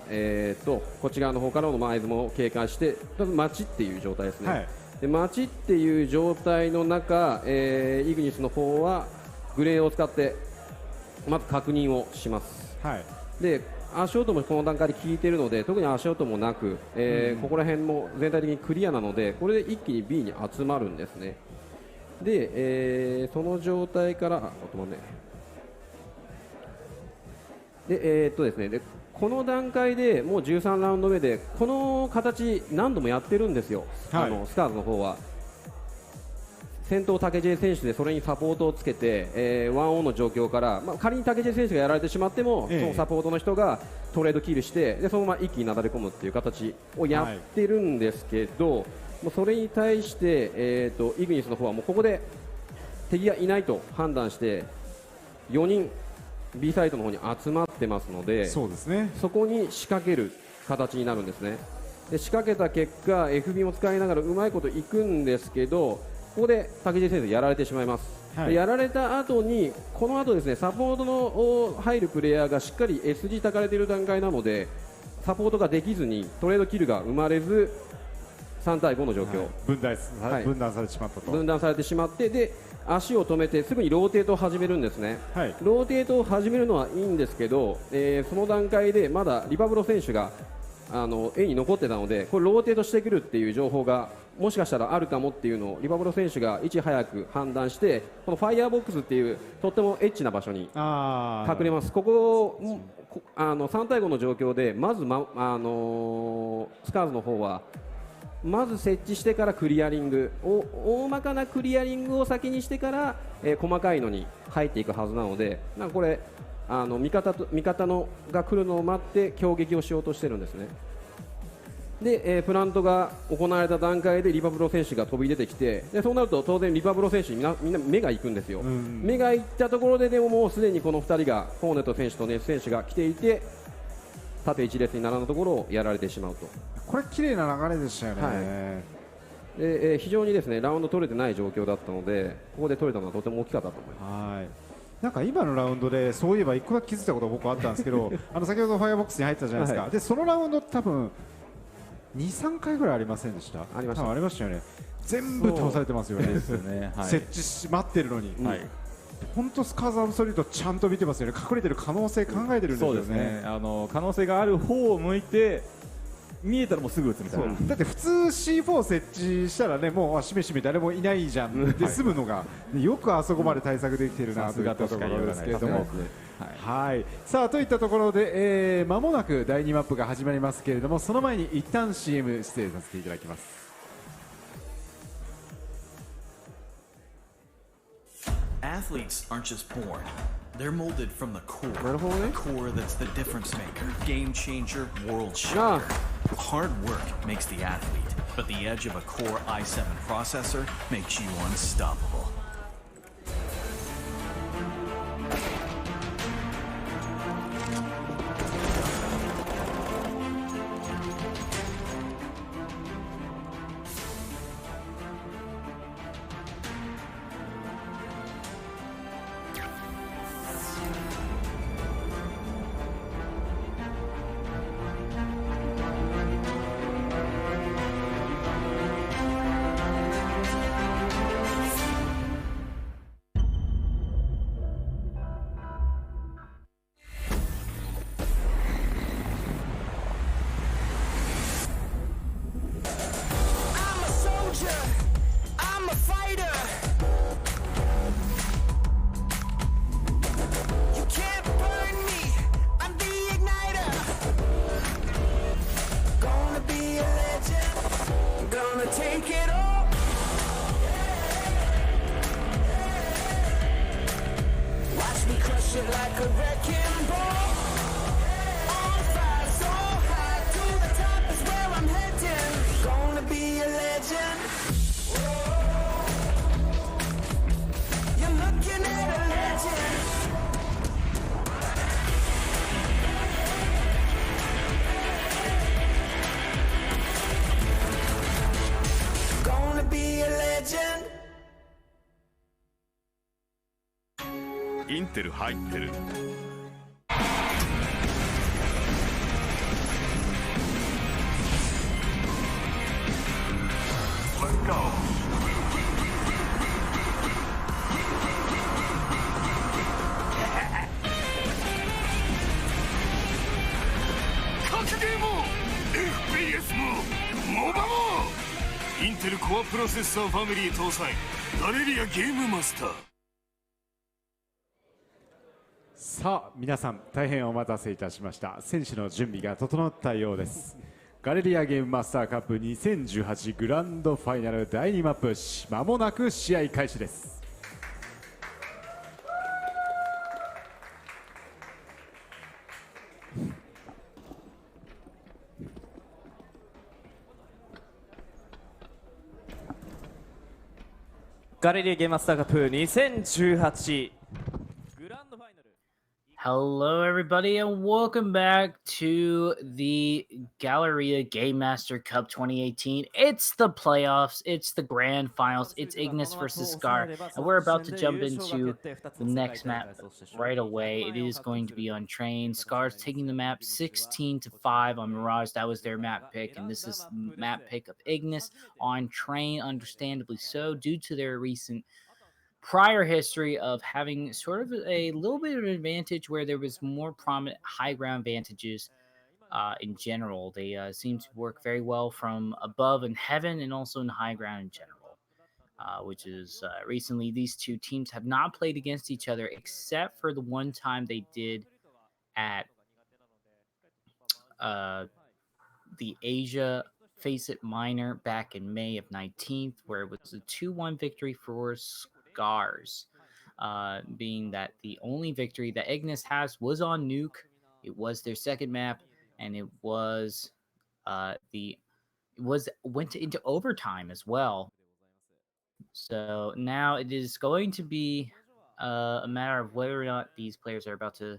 こっち側の方からの前相撲を警戒して待ちっていう状態ですね。で待ちっていう状態の中、イグニスの方はグレーを使ってまず確認をします。で足音もこの段階で効いているので特に足音もなく、ここら辺も全体的にクリアなのでこれで一気に B に集まるんですね。で、その状態からですね、でこの段階でもう13ラウンド目でこの形何度もやってるんですよ、スカーズの方は。先頭、竹 J 選手でそれにサポートをつけて、ワンオンの状況から、仮に竹 J 選手がやられてしまっても、そのサポートの人がトレードキルしてでそのまま一気になだれ込むっていう形をやってるんですけど、もうそれに対して、イグニスの方はもうここで敵がいないと判断して4人 B サイトの方に集まってますので、そこに仕掛ける形になるんですね。で仕掛けた結果 FB も使いながらうまいこといくんですけど、ここで竹地選手やられてしまいます、でやられた後にこの後ですね、サポートの入るプレイヤーがしっかり SG たかれている段階なのでサポートができずにトレードキルが生まれず3対5の状況、分断されてしまったと。分断されてしまって、で足を止めてすぐにローテートを始めるんですね、ローテートを始めるのはいいんですけど、その段階でまだリパブロ選手が絵に残ってたので、これローテートしてくるっていう情報がもしかしたらあるかもっていうのをリパブロ選手がいち早く判断して、このファイヤーボックスっていうとってもエッチな場所に隠れます。ここ3対5の状況でまず、スカーズの方はまず設置してからクリアリングを、大まかなクリアリングを先にしてから、細かいのに入っていくはずなので、なんかこれ味方のが来るのを待って攻撃をしようとしてるんですね。で、プラントが行われた段階でリパブロ選手が飛び出てきて、でそうなると当然リパブロ選手にみんな目が行くんですよ、目が行ったところででももうすでにこの2人がホーネット選手とネス選手が来ていて、縦一列に並んだところをやられてしまうと。これ綺麗な流れでしたよね、で非常にですねラウンド取れてない状況だったので、ここで取れたのはとても大きかったと思います。なんか今のラウンドでそういえば1個だけ気づいたことが僕あったんですけど先ほどファイアボックスに入ったじゃないですか、でそのラウンド多分2、3回ぐらいありませんでした？ありましたよね。全部倒されてますよね。設置し待ってるのに。本当スカーズアブソリュートちゃんと見てますよね。隠れてる可能性考えてるんですよね。可能性がある方を向いて見えたらもうすぐ打つみたいな。だって普通 C4 設置したらね、もうしめしめ誰もいないじゃんで済むのが、よくあそこまで対策できてるなといったところですけれども。さあといったところで、間もなく第2マップが始まりますけれども、その前に一旦 CM 失礼させていただきます。Athletes aren't just born. They're molded from the core. The core that's the difference maker, game changer, world shaker. Hard work makes the athlete, but the edge of a Core i7 processor makes you unstoppable.インテル入ってる。Let's go. 格ゲーも FPS もモバもインテルコアプロセッサーファミリー搭載ガレリアゲームマスター。さあ皆さん大変お待たせいたしました。選手の準備が整ったようです。ガレリアゲームマスターカップ2018グランドファイナル第2マップ、まもなく試合開始です。ガレリアゲームマスターカップ2018グランドファイナル。Hello, everybody, and welcome back to the Galleria Game Master Cup 2018. It's the playoffs, it's the grand finals, it's Ignis versus SCAR, and we're about to jump into the next map right away. It is going to be Untrained. SCAR's taking the map 16-5 on Mirage. That was their map pick, and this is map pick of Ignis on Train, understandably so, due to their recent prior history of having sort of a little bit of an advantage where there was more prominent high ground advantages in general. They seem to work very well from above in heaven and also in high ground in general, which is recently these two teams have not played against each other except for the one time they did at the Asia Face It Minor back in May of 19th, where it was a 2-1 victory for SCARZ. Being that the only victory that Ignis has was on Nuke. It was their second map, and it was went into overtime as well. So now it is going to be a matter of whether or not these players are about to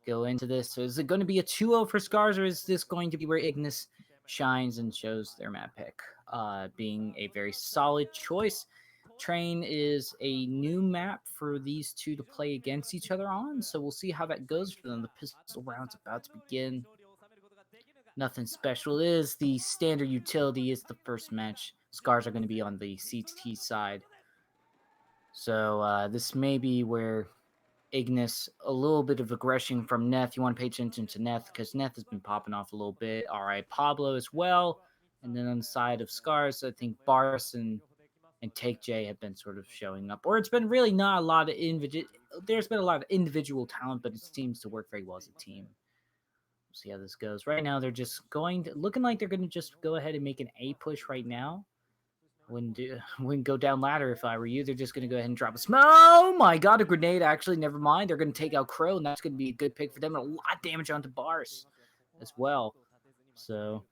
go into this. So is it going to be a 2-0 for SCARZ, or is this going to be where Ignis shines and shows their map pick? Being a very solid choice. Train is a new map for these two to play against each other on, so we'll see how that goes for them. The pistol round's about to begin. Nothing special. It is the standard utility. Is the first match. SCARZ are going to be on the CT side. So this may be where Ignis, a little bit of aggression from Neth. You want to pay attention to Neth because Neth has been popping off a little bit. All right, Pablo as well. And then on the side of SCARZ, I think Bars and Take J have been sort of showing up. Or it's been really not a lot of there's been a lot of individual talent, but it seems to work very well as a team. We'll see how this goes. Right now, they're just looking like they're going to just go ahead and make an A push right now. Wouldn't go down ladder if I were you. They're just going to go ahead and drop a smoke. Oh my god, a grenade. Actually, never mind. They're going to take out Crow, and that's going to be a good pick for them. And a lot of damage onto Bars as well. So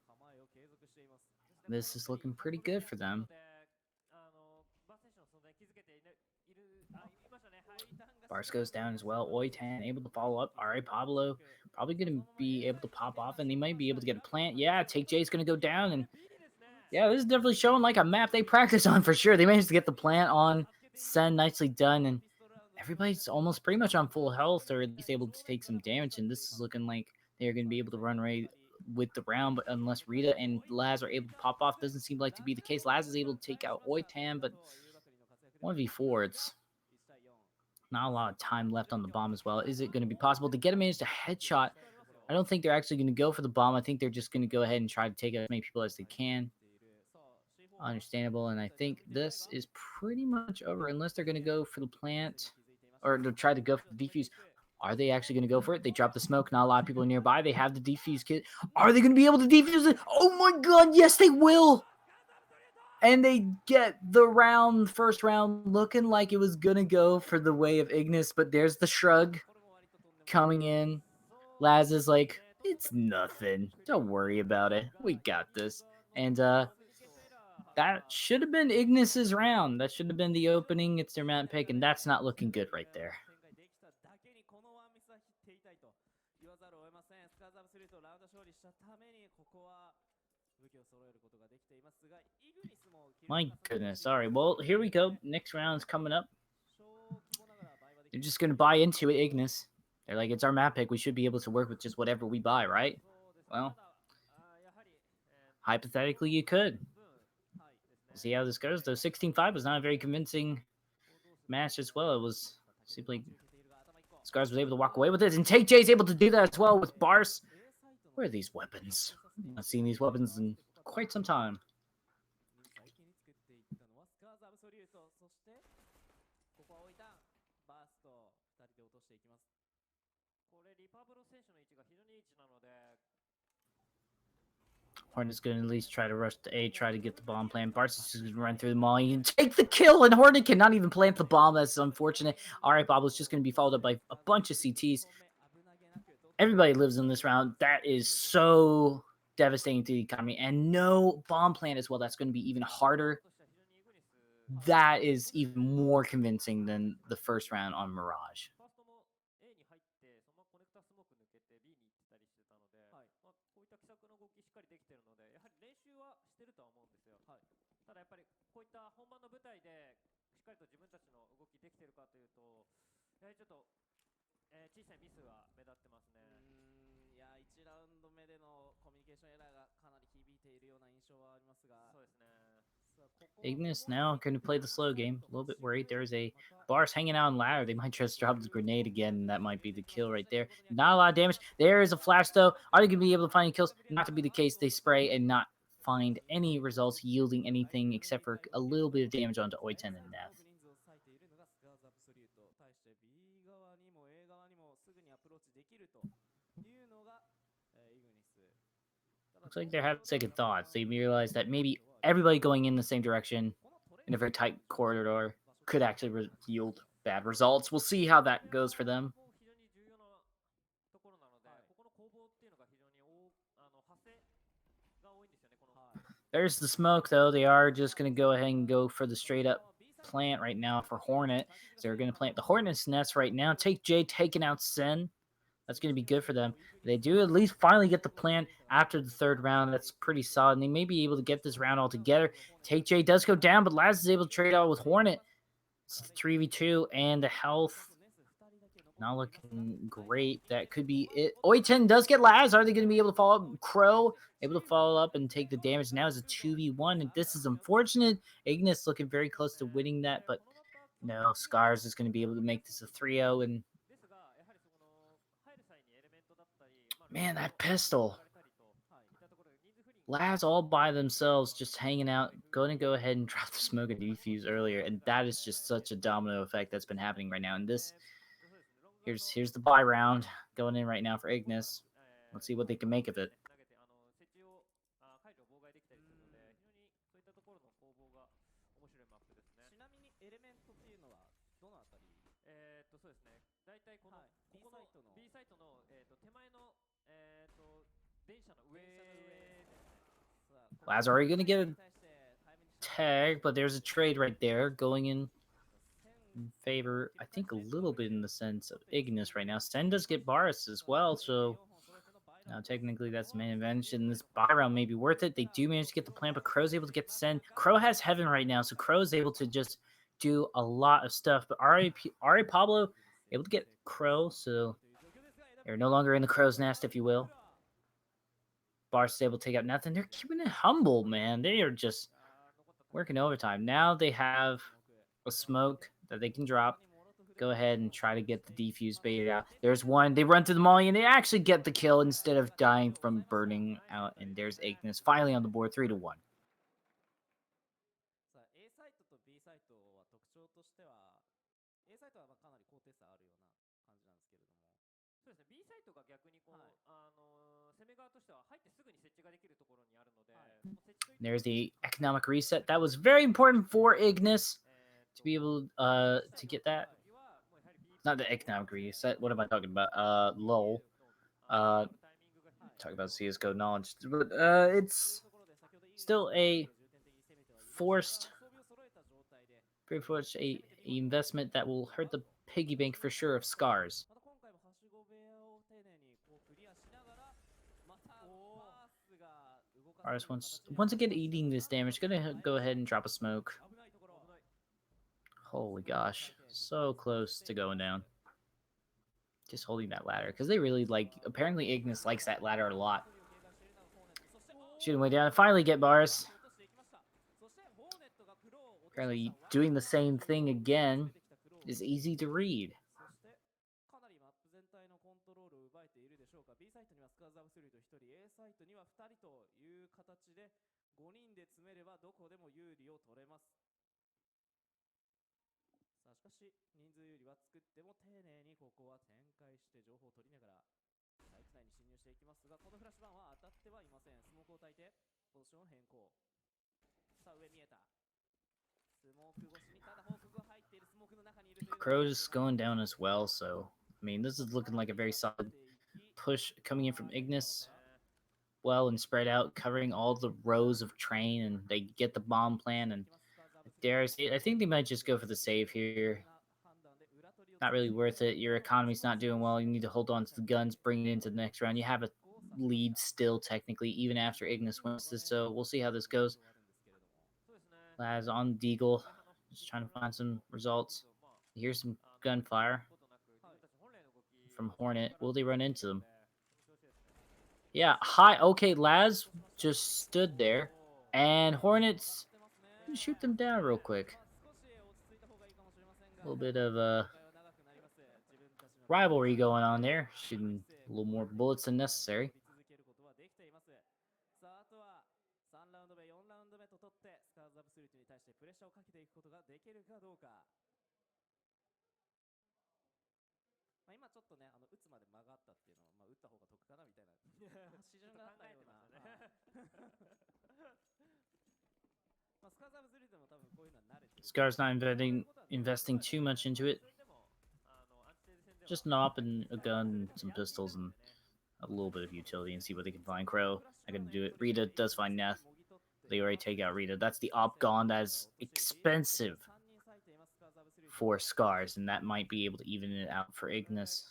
this is looking pretty good for them. Bars goes down as well. Oitan able to follow up. All right, Pablo probably going to be able to pop off, and they might be able to get a plant. Yeah, Take J's going to go down, and yeah, this is definitely showing like a map they practice on for sure. They managed to get the plant on. Send, nicely done, and everybody's almost pretty much on full health, or at least able to take some damage, and this is looking like they're going to be able to run right with the round, but unless Rita and Laz are able to pop off, doesn't seem like to be the case. Laz is able to take out Oitan, but 1v4, it's not a lot of time left on the bomb as well. Is it going to be possible to get a managed a headshot? I don't think they're actually going to go for the bomb. I think they're just going to go ahead and try to take out as many people as they can. Understandable, and I think this is pretty much over unless they're going to go for the plant or to try to go for the defuse. Are they actually going to go for it? They drop the smoke. Not a lot of people are nearby. They have the defuse kit. Are they going to be able to defuse it? Oh my god, yes they will! And they get the first round looking like it was going to go for the way of Ignis, but there's the shrug coming in. Laz is like, it's nothing. Don't worry about it. We got this. And that should have been Ignis's round. That should have been the opening. It's their map pick, and that's not looking good right there. My goodness. All right, well, here we go. Next round's coming up. They're just going to buy into it, Ignis. They're like, it's our map pick. We should be able to work with just whatever we buy, right? Well, hypothetically, you could. We'll see how this goes, though. 16-5 was not a very convincing match as well. It was simply SCARZ was able to walk away with it, and Take J is able to do that as well with Bars. Where are these weapons? I've not seen these weapons in quite some time. Hornet's going to at least try to rush to A, try to get the bomb plant. Bars is just going to run through the mall and take the kill, and Hornet cannot even plant the bomb. That's unfortunate. All right, Boblo's just going to be followed up by a bunch of CTs. Everybody lives in this round. That is so devastating to the economy. And no bomb plant as well. That's going to be even harder. That is even more convincing than the first round on Mirage. て、そのままコネクタスモーク抜けて B に行ってたりしてたので、はい、まあ、こういった奇策の動きしっかりできてるので、やはり練習はしてるとは思うんですよ。はい、ただやっぱりこういった本番の舞台でしっかりと自分たちの動きできてるかというと、やはりちょっと、小さいミスが目立ってますね。いや1ラウンド目でのコミュニケーションエラーがかなり響いているような印象はありますが、そうですね。Ignis now going to play the slow game. A little bit worried. There's a Bars hanging out on ladder. They might just drop the grenade again, and that might be the kill right there. Not a lot of damage. There is a flash, though. Are they going to be able to find kills? Not to be the case. They spray and not find any results yielding anything except for a little bit of damage onto Oiten and Nev. 対して B 側にも A 側にもすぐにアプローチできるというのが、イグニス。 Looks like they're having second thoughts. They realize that maybe everybody going in the same direction in a very tight corridor could actually yield bad results. We'll see how that goes for them. There's the smoke, though. They are just going to go ahead and go for the straight-up plant right now for Hornet. So they're going to plant the Hornet's nest right now. Take J, taking out Sen. That's going to be good for them. They do at least finally get the plant after the third round. That's pretty solid. And they may be able to get this round all together. Take J does go down, but Laz is able to trade out with Hornet. It's 3v2, and the health not looking great. That could be it. Oiten does get Laz. Are they going to be able to follow up? Crow able to follow up and take the damage. Now it's a 2v1, and this is unfortunate. Ignis looking very close to winning that, but no, SCARZ is going to be able to make this a 3-0, and man, that pistol. Laz all by themselves, just hanging out, going to go ahead and drop the smoke and defuse earlier, and that is just such a domino effect that's been happening right now. And this, here's the buy round going in right now for Ignis. Let's see what they can make of it. Laz already going to get a tag, but there's a trade right there going in favor, I think, a little bit in the sense of Ignis right now. Sen does get Baris as well, so now technically that's the main advantage, and this buy round may be worth it. They do manage to get the plant, but Crow's able to get the Sen. Crow has Heaven right now, so Crow is able to just do a lot of stuff, but Ari Pablo able to get Crow, so they're no longer in the Crow's nest, if you will. Bars is able to take out nothing. They're keeping it humble, man. They are just working overtime. Now they have a smoke that they can drop. Go ahead and try to get the defuse baited out. There's one. They run through the molly, and they actually get the kill instead of dying from burning out. And there's Ignis finally on the board, 3-1. There's the economic reset. That was very important for Ignis to be able to get that. Not the economic reset. What am I talking about? LOL. Talking about CSGO knowledge. But it's still a forced, pretty much a investment that will hurt the piggy bank for sure of SCARZ. Bars once again eating this damage. Gonna go ahead and drop a smoke. Holy gosh, so close to going down. Just holding that ladder because they really like. Apparently, Ignis likes that ladder a lot. Shooting way down and finally get Bars. Apparently, doing the same thing again is easy to read. Crow's going down as well, so I mean this is looking like a very solid push coming in from Ignis. Well and spread out, covering all the rows of train, and they get the bomb plan. And Darius, I think they might just go for the save here. not really worth it. Your economy's not doing well. You need to hold on to the guns, bring it into the next round. You have a lead still, technically, even after Ignis wins this, so we'll see how this goes. Laz on Deagle, just trying to find some results. Here's some gunfire from Hornet. Will they run into them? Yeah, hi. Okay, Laz just stood there, and Hornets shoot them down real quick. A little bit of rivalry going on there. Shooting a little more bullets than necessary. さあ、あとは3ラウンド目、4ラウンド目と取って、スカーズアブソリュートに対してプレッシャーをかけていくことができるかどうか。まあ、今ちょっとね、打つまで間があったっていうのは、まあ、打った方が得かなみたいな基準があったような。まあ、スカーズアブソリュートも多分こういうのは慣れてる。SCARZ not investing too much into it. Just an op and a gun, some pistols, and a little bit of utility and see what they can find. Crow, not gonna do it. Rita does find Neth. They already take out Rita. That's the op gone. That's expensive for SCARZ, and that might be able to even it out for Ignis.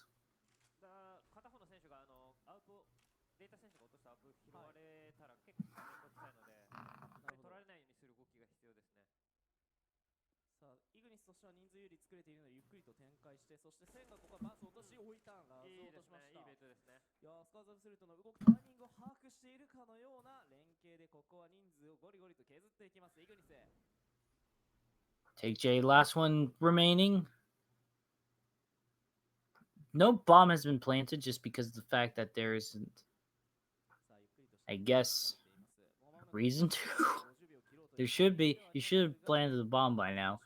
Ignis としては人数有利作れているのでゆっくりと展開して、そして線がここはバス落とし置いたんだ。いいですね、いいベイトですね。いや、スカーズアブソリュートの動くタイミングを把握しているかのような連携でここは人数をゴリゴリと削っていきます。イグニス。Take J, last one remaining. No bomb has been planted just because of the fact that there isn't, I guess, a reason to. There should be. You should have planted the bomb by now,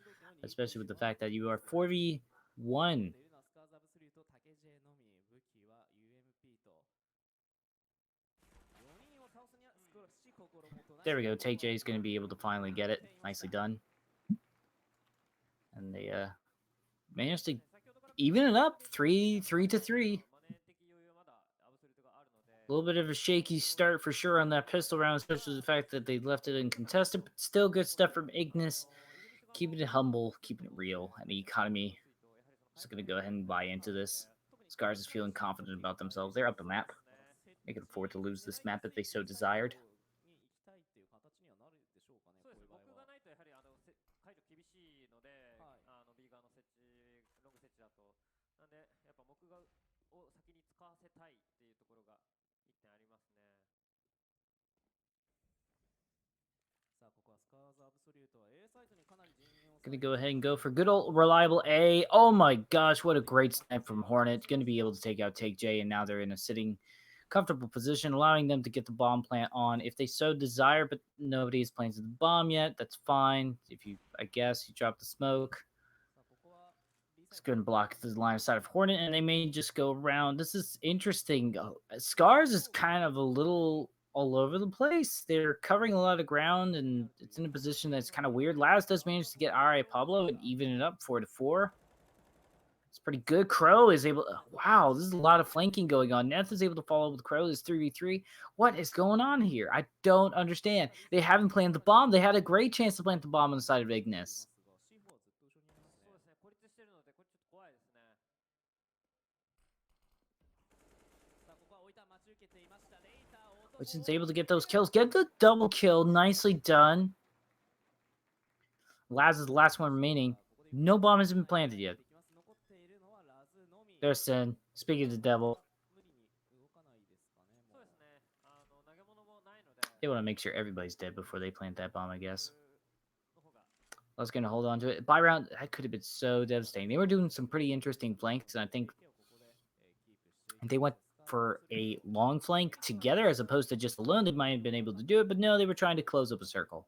especially with the fact that you are 4v1. There we go. Take J is going to be able to finally get it. Nicely done. And they managed to even it up 3-3. A little bit of a shaky start for sure on that pistol round, especially the fact that they left it uncontested, but still good stuff from Ignis. Keeping it humble, keeping it real, and the economy is going to go ahead and buy into this. SCARZ is feeling confident about themselves. They're up the map. They can afford to lose this map if they so desired. Gonna go ahead and go for good old reliable A. Oh my gosh, what a great snipe from Hornet. Gonna be able to take out Take J, and now they're in a sitting comfortable position, allowing them to get the bomb plant on if they so desire, but nobody's planted the bomb yet. That's fine. If you, I guess, you drop the smoke. It's going to block the line of sight of Hornet, and they may just go around. This is interesting. SCARZ is kind of a little all over the place. They're covering a lot of ground, and it's in a position that's kind of weird. Laz does manage to get R.A. Pablo and even it up 4-4. It's pretty good. Crow is able to, wow, this is a lot of flanking going on. Neth is able to follow with Crow. This 3v3. What is going on here? I don't understand. They haven't planted the bomb. They had a great chance to plant the bomb on the side of Ignis. Which is able to get those kills. Get the double kill. Nicely done. Laz is the last one remaining. No bomb has been planted yet. There's Sin. Speaking of the devil. They want to make sure everybody's dead before they plant that bomb, I guess. I was going to hold on to it. Buy round, that could have been so devastating. They were doing some pretty interesting flanks, and I think they went for a long flank together as opposed to just alone. They might have been able to do it, but no, they were trying to close up a circle.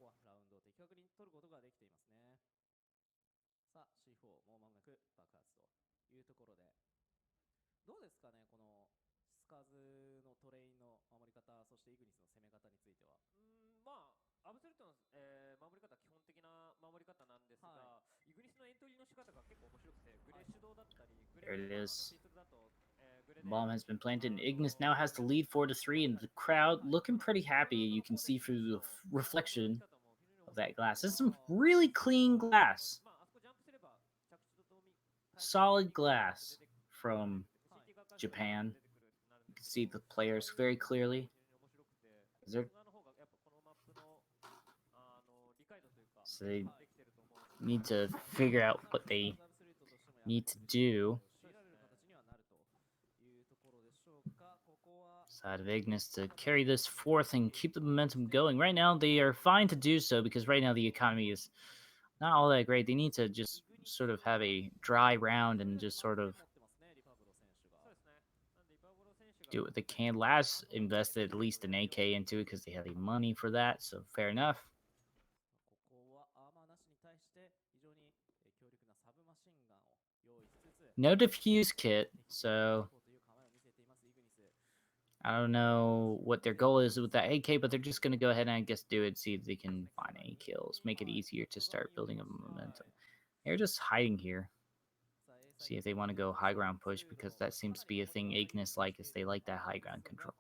There it is. Bomb has been planted, and Ignis now has the lead 4-3, and the crowd looking pretty happy. You can see through the reflection of that glass. This is some really clean glass. solid glass from Japan. You can see the players very clearly. So they need to figure out what they need to do. Side of Ignis to carry this forth and keep the momentum going. Right now, they are fine to do so because right now the economy is not all that great. They need to just sort of have a dry round and just sort of do what they can. Last invested at least an AK into it because they had the money for that, so fair enough. No diffuse kit, so I don't know what their goal is with that AK, but they're just going to go ahead and I guess do it, see if they can find any kills, make it easier to start building a momentum. They're just hiding here. See if they want to go high ground push, because that seems to be a thing Ignis like, is they like that high ground control.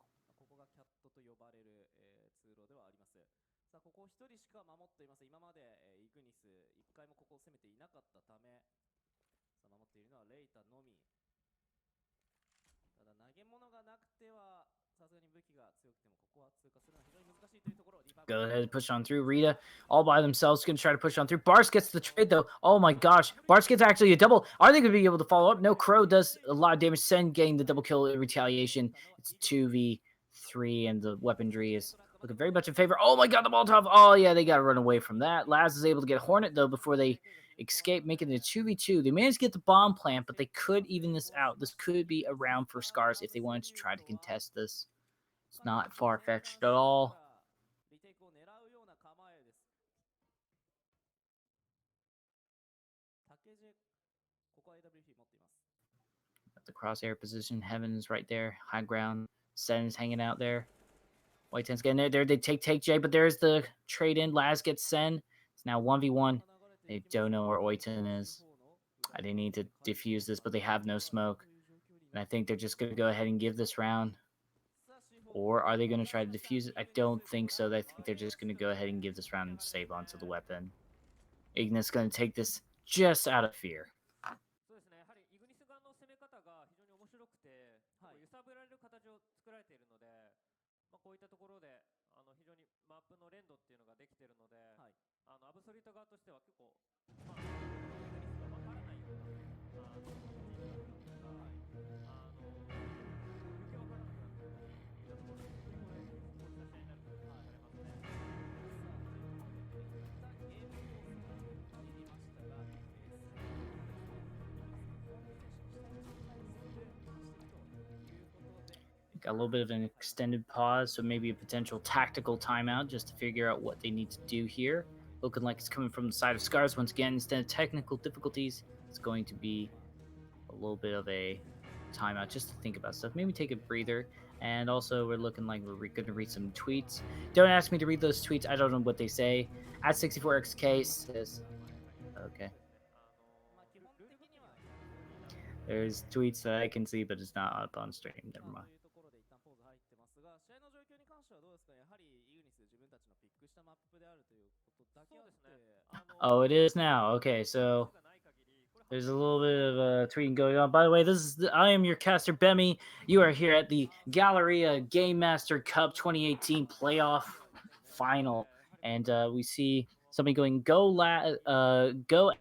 Go ahead and push on through. Rita all by themselves going to try to push on through. Bars gets the trade though. Oh my gosh. Bars gets actually a double. Are they going to be able to follow up? No, Crow does a lot of damage. Sen getting the double kill in retaliation. It's 2v3 and the weaponry is looking very much in favor. Oh my god, the Molotov. Oh yeah, they got to run away from that. Laz is able to get a Hornet though before they escape, making it a 2v2. They managed to get the bomb plant, but they could even this out. This could be a round for SCARZ if they wanted to try to contest this. It's not far-fetched at all. At the crosshair position, Heaven's right there, high ground. Sen's hanging out there. White Ten's getting there. They take Jay, but there's the trade in. Laz gets Sen. It's now 1v1. They don't know where Oiten is. They need to defuse this, but they have no smoke. And I think they're just going to go ahead and give this round. Or are they going to try to defuse it? I don't think so. I think they're just going to go ahead and give this round and save onto the weapon. Ignis going to take this just out of fear. Got a little bit of an extended pause, so maybe a potential tactical timeout just to figure out what they need to do here. Looking like it's coming from the side of SCARZ once again. Instead of technical difficulties, it's going to be a little bit of a timeout just to think about stuff. Maybe take a breather. And also, we're looking like we're going to read some tweets. Don't ask me to read those tweets. I don't know what they say. At 64XK says, okay. There's tweets that I can see, but it's not up on stream. Never mind. Oh, it is now. Okay, so there's a little bit of tweeting going on. By the way, I am your caster, Bemi. You are here at the Galleria Game Master Cup 2018 playoff final, and we see somebody going Go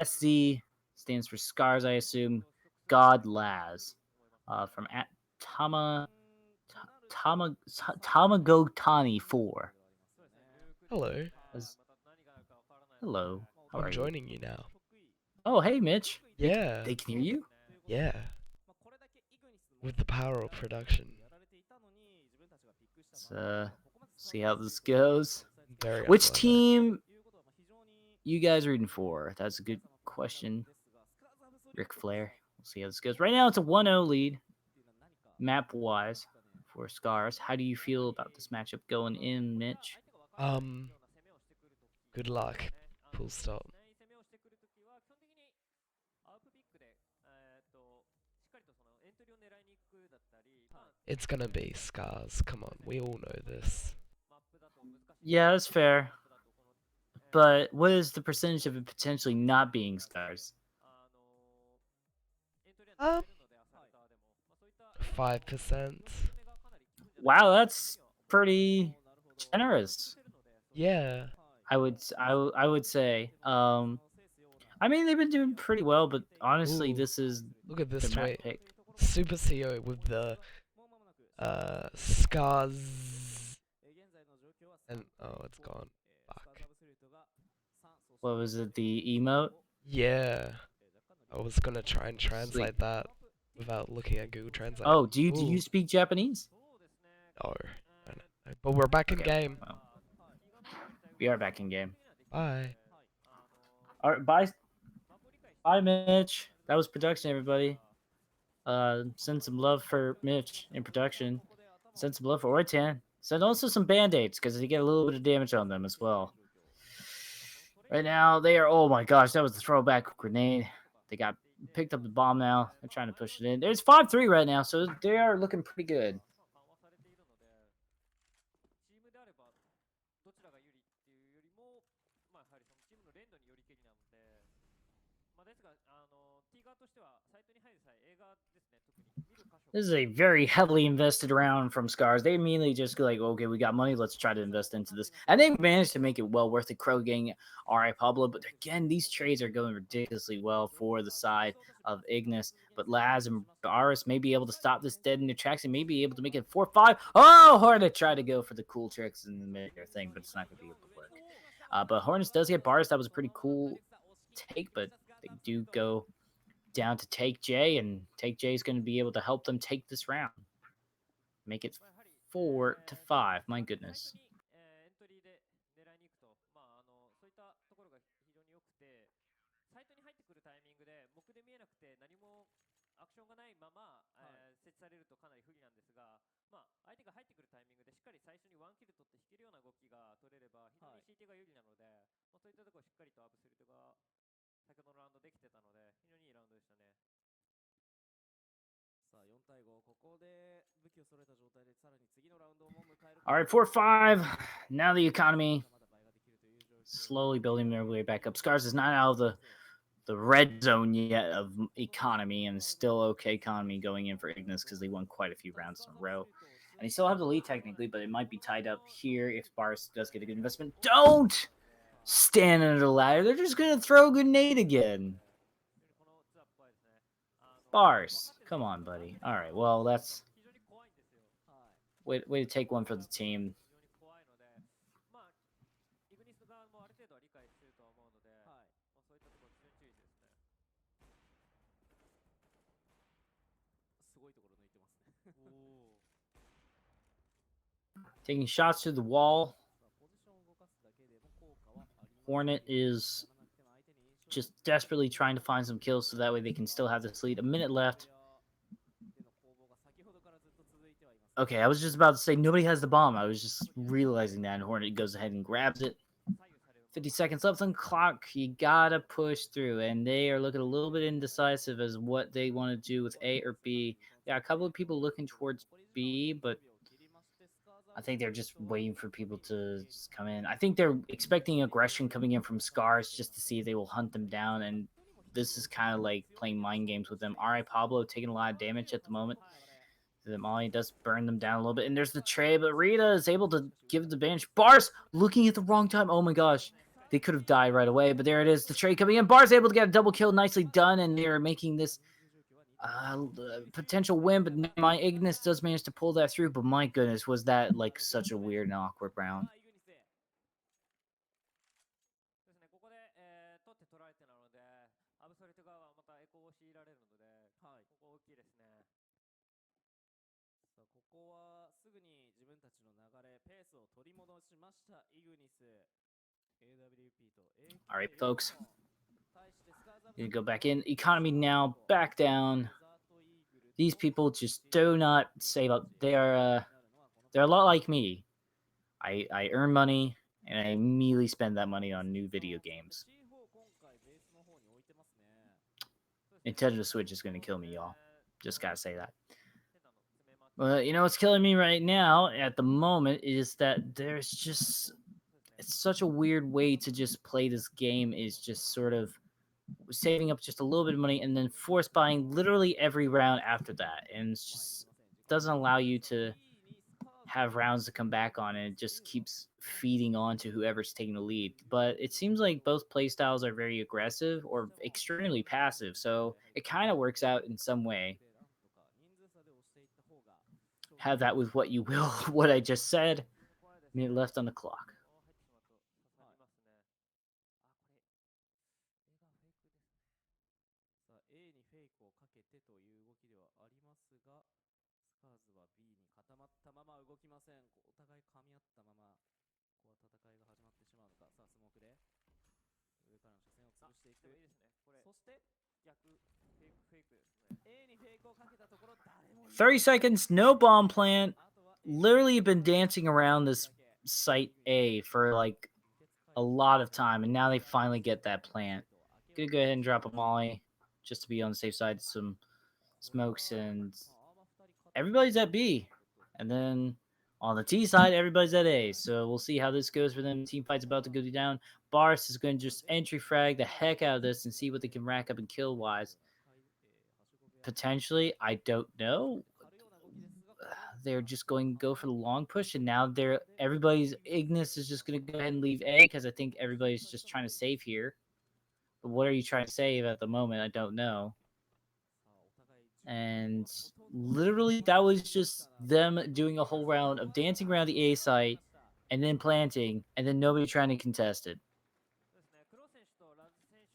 SZ stands for SCARZ, I assume. God Laz from at Tamagotani 4. Hello. Hello. How are I'm joining you now. Oh, hey, Mitch. Yeah. They can hear you? Yeah. With the power of production. Let's see how this goes. Very Which athletic. team you guys rooting for? That's a good question. Ric Flair. We'll see how this goes. Right now, it's a 1-0 lead, map-wise, for SCARZ. How do you feel about this matchup going in, Mitch? Good luck. Full stop. It's gonna be SCARZ. Come on, we all know this. Yeah, that's fair. But what is the percentage of it potentially not being SCARZ? 5%. Wow, that's pretty generous. Yeah. I would say. I mean, they've been doing pretty well, but honestly, Ooh, this is look at this their map tweet. pick. Super CEO with the SCARZ. And oh, it's gone. Fuck. What was it? The emote? Yeah. I was gonna try and translate that without looking at Google Translate. Oh, do you Ooh. speak Japanese? No. But we're back in Okay, game. well, we are back in game. Bye. All right, bye. Bye, Mitch. That was production, everybody. Send some love for Mitch in production. Send some love for Ortan. Send also some band-aids, because they get a little bit of damage on them as well. Right now, they are... Oh my gosh, that was the throwback grenade. They got picked up the bomb now. They're trying to push it in. There's 5-3 right now, so they are looking pretty good. This is a very heavily invested round from SCARZ. They immediately just go like, okay, we got money. Let's try to invest into this. And they managed to make it well worth it. Crow getting R.I. Pablo. But again, these trades are going ridiculously well for the side of Ignis. But Laz and Baris may be able to stop this dead in their tracks and may be able to make it 4-5. Oh, Hornet tried to go for the cool tricks in the mid-air thing, but it's not going to be able to work. But Hornets does get Baris. That was a pretty cool take, but they do go down to Take J, and Take J is going to be able to help them take this round. Make it 4-5. My goodness. All right, 4-5. Now the economy slowly building their way back up. SCARZ is not out of the red zone yet of economy, and still okay economy going in for Ignis because they won quite a few rounds in a row. And they still have the lead technically, but it might be tied up here if Baris does get a good investment. Don't stand under the ladder. They're just going to throw a grenade again. Bars, come on, buddy. All right, well, that's way to take one for the team. Taking shots through the wall. Hornet is just desperately trying to find some kills so that way they can still have this lead. A minute left. Okay, I was just about to say nobody has the bomb. I was just realizing that, and Hornet goes ahead and grabs it. 50 seconds left on the clock. You gotta push through, and they are looking a little bit indecisive as what they want to do with A or B. Yeah, a couple of people looking towards B, but I think they're just waiting for people to just come in. I think they're expecting aggression coming in from SCARZ just to see if they will hunt them down, and this is kind of like playing mind games with them. R.I. Pablo taking a lot of damage at the moment. The Molly does burn them down a little bit, and there's the trade, but Rita is able to give the bench. Bars looking at the wrong time. Oh my gosh. They could have died right away, but there it is. The trade coming in. Bars able to get a double kill. Nicely done, and they're making this potential win, but my Ignis does manage to pull that through. But my goodness, was that like such a weird and awkward round. All right, folks. You go back in. Economy now back down. These people just do not save up. They're a lot like me. I earn money and I immediately spend that money on new video games. Nintendo Switch is going to kill me, y'all. Just gotta say that. But you know what's killing me right now at the moment is that there's just... It's such a weird way to just play this game, is just sort of saving up just a little bit of money and then force buying literally every round after that, and it's just doesn't allow you to have rounds to come back on, and it just keeps feeding on to whoever's taking the lead. But it seems like both playstyles are very aggressive or extremely passive, so it kind of works out in some way. Have that with what you will. What I just said. Minute left on the clock. A にフェイクをかけてという動きではありますが、スカーズは B に固まったまま動きません。お互い噛み合ったまま、ここは戦いが始まってしまうのか。さあ、スモークで上からの車線を潰していく。そして逆フェイクですね。A にフェイクをかけたところ、誰も30 seconds, no bomb plant. Literally been dancing around this site A for like a lot of time, and now they finally get that plant. Gonna go ahead and drop a molly just to be on the safe side. Some smokes, and everybody's at B. And then on the T side, everybody's at A. So we'll see how this goes for them. Team fight's about to go down. Bars is going to just entry frag the heck out of this and see what they can rack up and kill wise. Potentially, I don't know. They're just going to go for the long push, and now everybody's Ignis is just going to go ahead and leave A because I think everybody's just trying to save here. But what are you trying to save at the moment? I don't know. And literally, that was just them doing a whole round of dancing around the A site and then planting, and then nobody trying to contest it.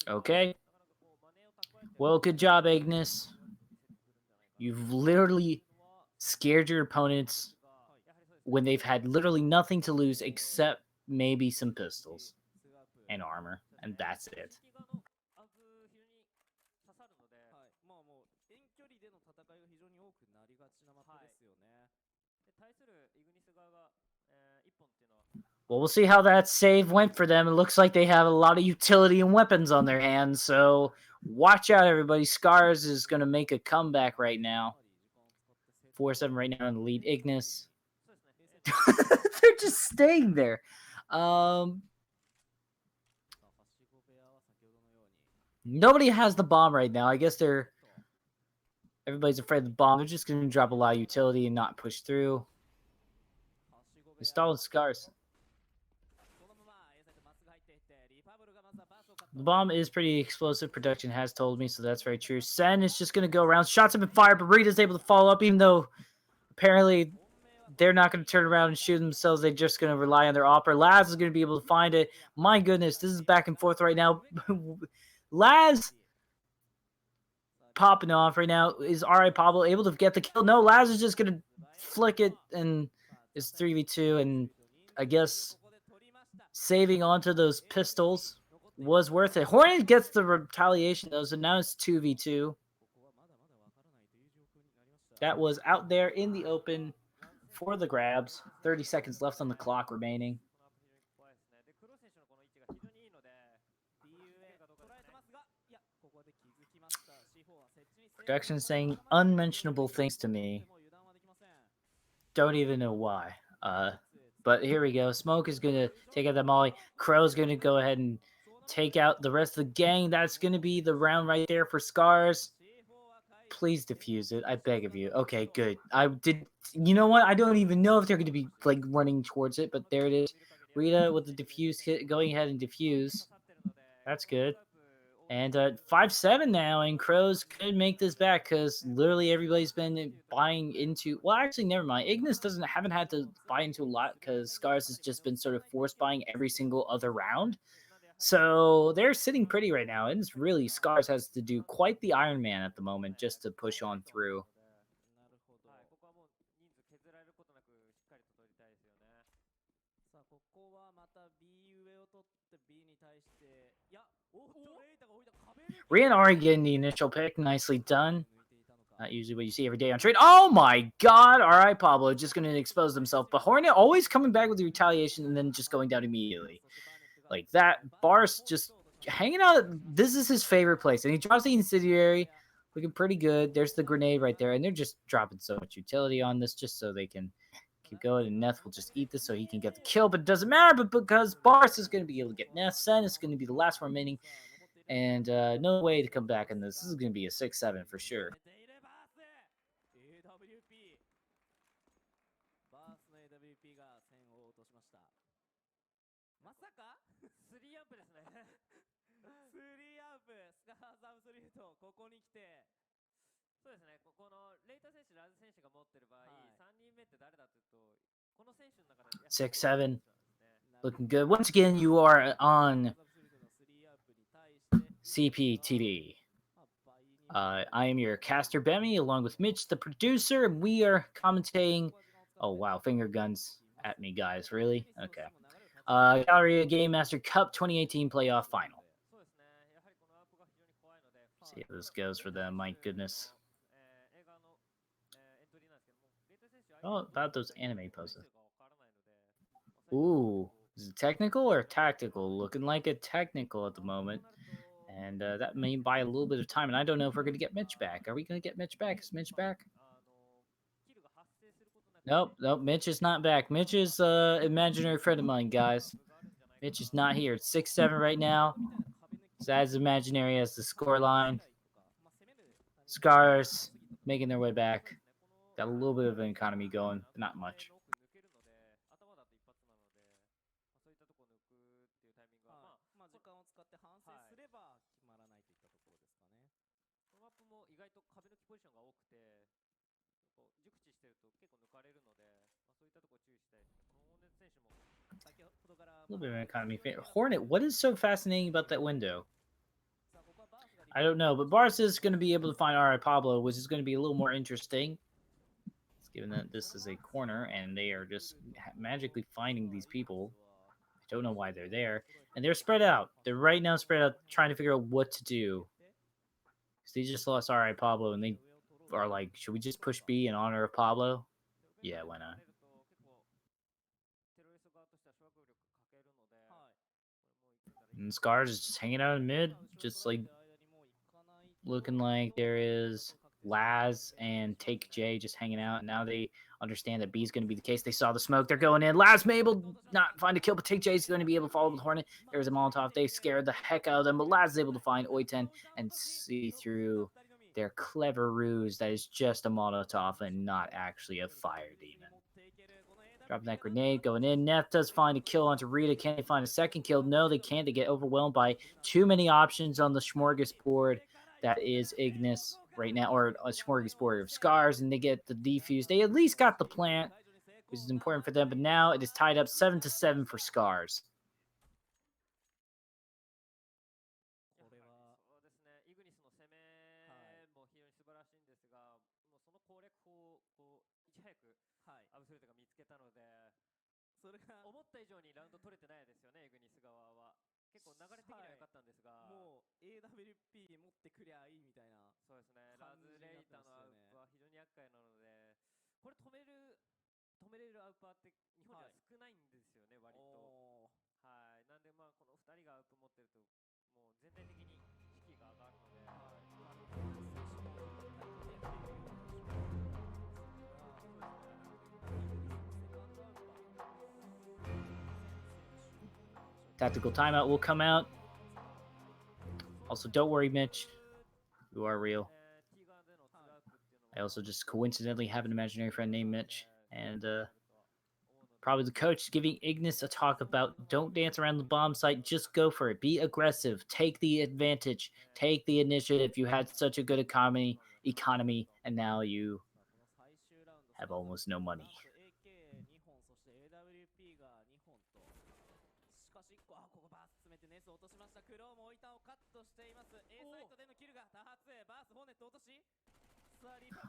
Okay. Well, good job, Ignis. You've literally scared your opponents when they've had literally nothing to lose except maybe some pistols and armor, and that's it. Well, we'll see how that save went for them. It looks like they have a lot of utility and weapons on their hands, so watch out, everybody. SCARZ is going to make a comeback right now. 4-7 right now in the lead. Ignis. They're just staying there. Nobody has the bomb right now. I guess everybody's afraid of the bomb. They're just going to drop a lot of utility and not push through. Installing SCARZ. The bomb is pretty explosive. Production has told me, so that's very true. Sen is just going to go around. Shots have been fired, but Rita's able to follow up, even though apparently they're not going to turn around and shoot themselves. They're just going to rely on their opera. Laz is going to be able to find it. My goodness, this is back and forth right now. Laz popping off right now. Is R.I. Pablo able to get the kill? No, Laz is just going to flick it, and it's 3v2, and I guess saving onto those pistols was worth it. Hornet gets the retaliation, though, so now it's 2v2. That was out there in the open for the grabs. 30 seconds left on the clock remaining. Production saying unmentionable things to me. Don't even know why. But here we go. Smoke is going to take out that molly. Crow's going to go ahead and take out the rest of the gang. That's going to be the round right there for SCARZ. Please defuse it. I beg of you. Okay, good. You know what? I don't even know if they're going to be like running towards it, but there it is. Rita with the defuse hit, going ahead and defuse. That's good. And 5-7 now, and Crows could make this back because literally everybody's been buying into. Well, actually, never mind. Ignis haven't had to buy into a lot because SCARZ has just been sort of force buying every single other round. So they're sitting pretty right now, and it's really SCARZ has to do quite the Iron Man at the moment just to push on through. Rhea and Ari getting the initial pick. Nicely done. Not usually what you see every day on trade. Oh my god! Alright, Pablo just going to expose himself. But Hornet always coming back with the retaliation and then just going down immediately. Like that. Bars just hanging out. This is his favorite place. And he drops the incendiary. Looking pretty good. There's the grenade right there. And they're just dropping so much utility on this just so they can keep going. And Neth will just eat this so he can get the kill. But it doesn't matter. But because Bars is going to be able to get Neth. Sen is going to be the last one remaining. And no way to come back in this. This is going to be a 6-7 for sure. AWP バースの AWP が線を落としました。まさか3アンプですね。3アンプスカーズアブソリュートここに来てそうですね、このレイタ選手、ラズ選手が持ってる場合、はい3人目って誰だっていうと、この選手の中で 6-7. Looking good. Once again, you are on CappingTV. I am your caster, Bemi, along with Mitch, the producer, and we are commentating. Oh, wow. Finger guns at me, guys. Really? Okay. Galleria Game Master Cup 2018 Playoff Final. See how this goes for them. My goodness. Oh, about those anime poses. Ooh. Is it technical or tactical? Looking like a technical at the moment. And that may buy a little bit of time. And I don't know if we're going to get Mitch back. Are we going to get Mitch back? Is Mitch back? Nope. Mitch is not back. Mitch is imaginary friend of mine, guys. Mitch is not here. It's 6-7 right now. It's as imaginary as the scoreline. SCARZ making their way back. Got a little bit of an economy going, but not much. A little bit of an economy. Hornet, what is so fascinating about that window? I don't know, but Bars is going to be able to find R.I. Pablo, which is going to be a little more interesting. Given that this is a corner, and they are just magically finding these people. I don't know why they're there. And they're spread out. They're right now spread out, trying to figure out what to do. Because they just lost R.I. Pablo, and they are like, should we just push B in honor of Pablo? Yeah, why not? And SCARZ is just hanging out in mid, just like looking like there is Laz and Take J just hanging out. And now they understand that B is going to be the case. They saw the smoke. They're going in. Laz may able not find a kill, but Take J is going to be able to follow with Hornet. There's a Molotov. They scared the heck out of them, but Laz is able to find Oiten and see through their clever ruse that is just a Molotov and not actually a fire demon. Dropping that grenade, going in. Neff does find a kill onto Rita. Can they find a second kill? No, they can't. They get overwhelmed by too many options on the smorgasbord that is Ignis right now, or a smorgasbord of SCARZ, and they get the defuse. They at least got the plant, which is important for them, but now it is tied up 7-7 for SCARZ. AWP 持ってくりゃいいみたいな。そうですね。ラズレイタのアウプは非常に厄介なので、これ止めれるアウパーって日本では少ないんですよね、割と。はい。なんでまあこの2人がアウプ持ってるともう全体的に士気が上がるので。Tactical timeout will come out. Also, don't worry, Mitch. You are real. I also just coincidentally have an imaginary friend named Mitch. And probably the coach giving Ignis a talk about don't dance around the bomb site. Just go for it. Be aggressive. Take the advantage. Take the initiative. You had such a good economy, and now you have almost no money.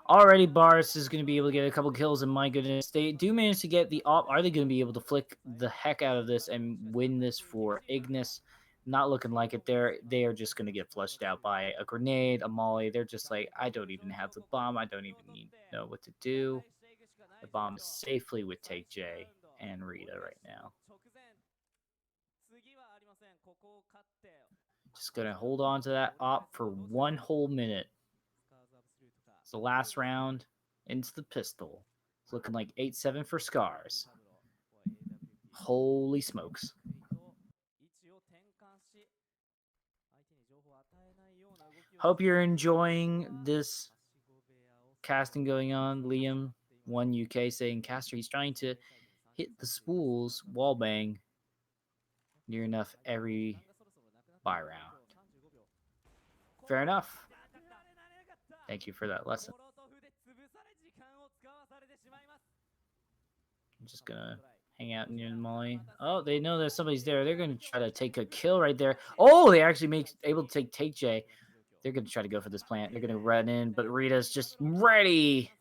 Already, Bars is going to be able to get a couple kills, and my goodness, they do manage to get the op. Are they going to be able to flick the heck out of this and win this for Ignis? Not looking like it. They are just going to get flushed out by a grenade, a molly. They're just like, I don't even have the bomb. I don't even know what to do. The bomb is safely with Take J and Rita right now. Just going to hold on to that op for one whole minute. It's the last round into the pistol. It's looking like 8-7 for SCARZ. Holy smokes. Hope you're enjoying this casting going on. Liam, 1UK, saying Caster, he's trying to hit the spools wall bang near enough every buy round. Fair enough. Thank you for that lesson. I'm just gonna hang out near the Molly. Oh, they know that somebody's there. They're gonna try to take a kill right there. Oh, they actually able to take J. They're gonna try to go for this plant. They're gonna run in, but Rita's just ready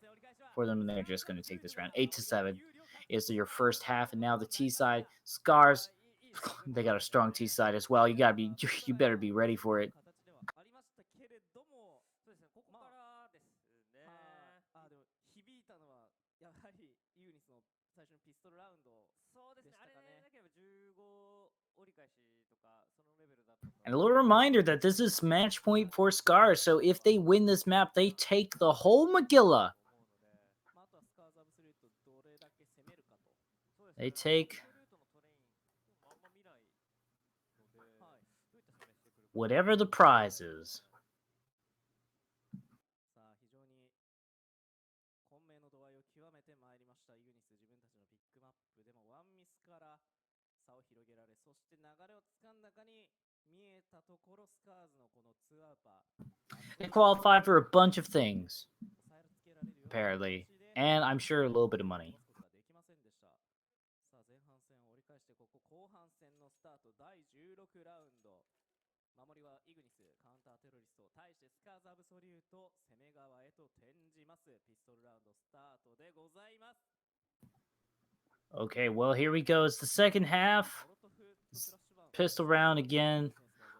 for them, and they're just gonna take this round. 8-7 is your first half, and now the T side. SCARZ, they got a strong T side as well. You better be ready for it. And a little reminder that this is match point for SCARZ, so if they win this map, they take the whole Magilla. They take whatever the prize is. They qualify for a bunch of things, apparently, and I'm sure a little bit of money. Okay, well, here we go. It's the second half. Pistol round again.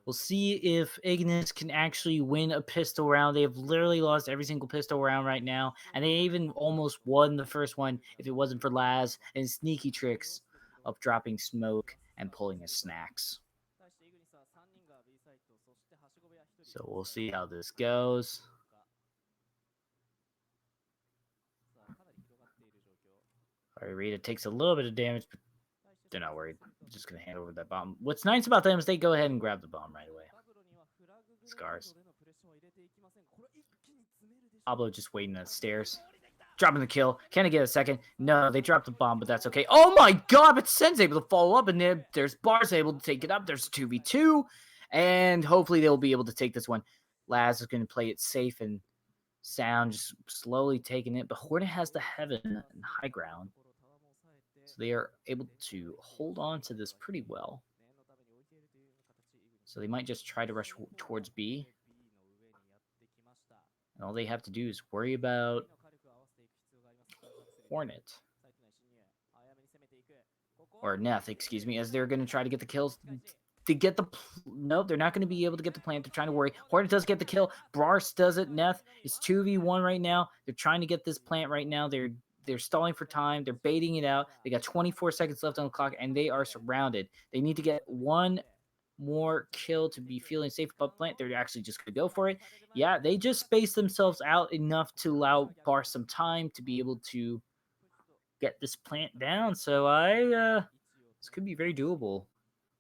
We'll see if Ignis can actually win a pistol round. They have literally lost every single pistol round right now, and they even almost won the first one if it wasn't for Laz and sneaky tricks of dropping smoke and pulling his snacks. So we'll see how this goes. All right, Rita takes a little bit of damage, but they're not worried. Just going to hand over that bomb. What's nice about them is they go ahead and grab the bomb right away. SCARZ. Pablo just waiting on the stairs. Dropping the kill. Can I get a second? No, they dropped the bomb, but that's okay. Oh my god, but Sen's able to follow up, and there's Bars able to take it up. There's 2v2, and hopefully they'll be able to take this one. Laz is going to play it safe and sound, just slowly taking it, but Hornet has the heaven and high ground. So they are able to hold on to this pretty well. So they might just try to rush towards B. And all they have to do is worry about Hornet. Or Neth, excuse me, as they're going to try to get the kills. To get the... Nope, they're not going to be able to get the plant. They're trying to worry. Hornet does get the kill. Brars does it. Neth is 2v1 right now. They're trying to get this plant right now. They're stalling for time. They're baiting it out. They got 24 seconds left on the clock, and they are surrounded. They need to get one more kill to be feeling safe about plant. They're actually just going to go for it. Yeah, they just spaced themselves out enough to allow Bar some time to be able to get this plant down. So this could be very doable.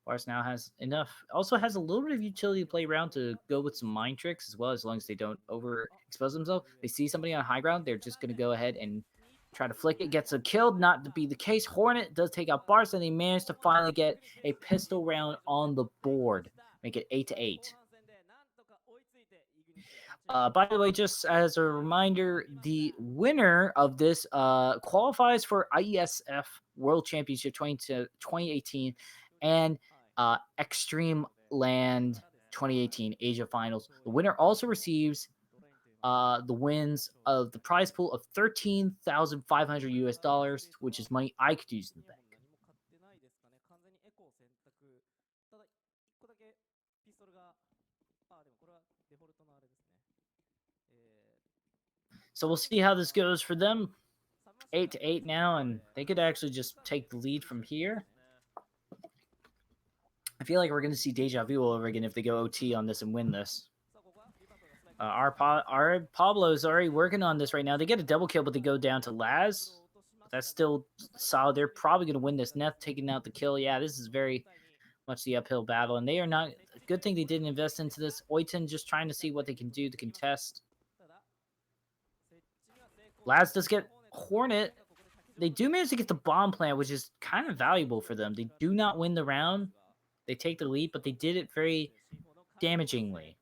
Bars now has enough. Also has a little bit of utility to play around to go with some mind tricks as well, as long as they don't overexpose themselves. They see somebody on high ground, they're just going to go ahead and try to flick it. Gets a kill, not to be the case. Hornet does take out Bars, and they manage to finally get a pistol round on the board. Make it 8-8. By the way, just as a reminder, the winner of this qualifies for IESF World Championship 2018 and Extreme Land 2018 Asia Finals. The winner also receives the wins of the prize pool of $13,500 US, which is money I could use in the bank. So we'll see how this goes for them. 8-8 now, and they could actually just take the lead from here. I feel like we're going to see deja vu all over again if they go OT on this and win this. Our Pablo is already working on this right now. They get a double kill, but they go down to Laz. That's still solid. They're probably going to win this. Neth taking out the kill. Yeah, this is very much the uphill battle, and they are not Good thing they didn't invest into this. Oiten just trying to see what they can do to contest. Laz does get Hornet. They do manage to get the bomb plant, which is kind of valuable for them. They do not win the round. They take the lead, but they did it very damagingly.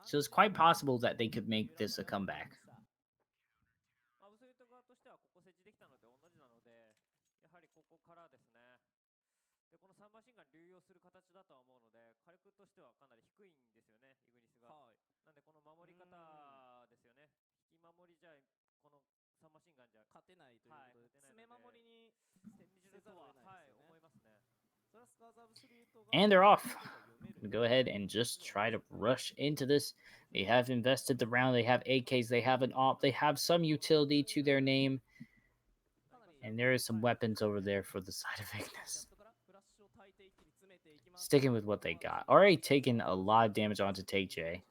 So it's quite possible that they could make this a comeback. And they're off. Go ahead and just try to rush into this. They have invested the round. They have AKs. They have an AWP. They have some utility to their name. And there is some weapons over there for the side of Ignis. Sticking with what they got. Already taken a lot of damage onto Take J.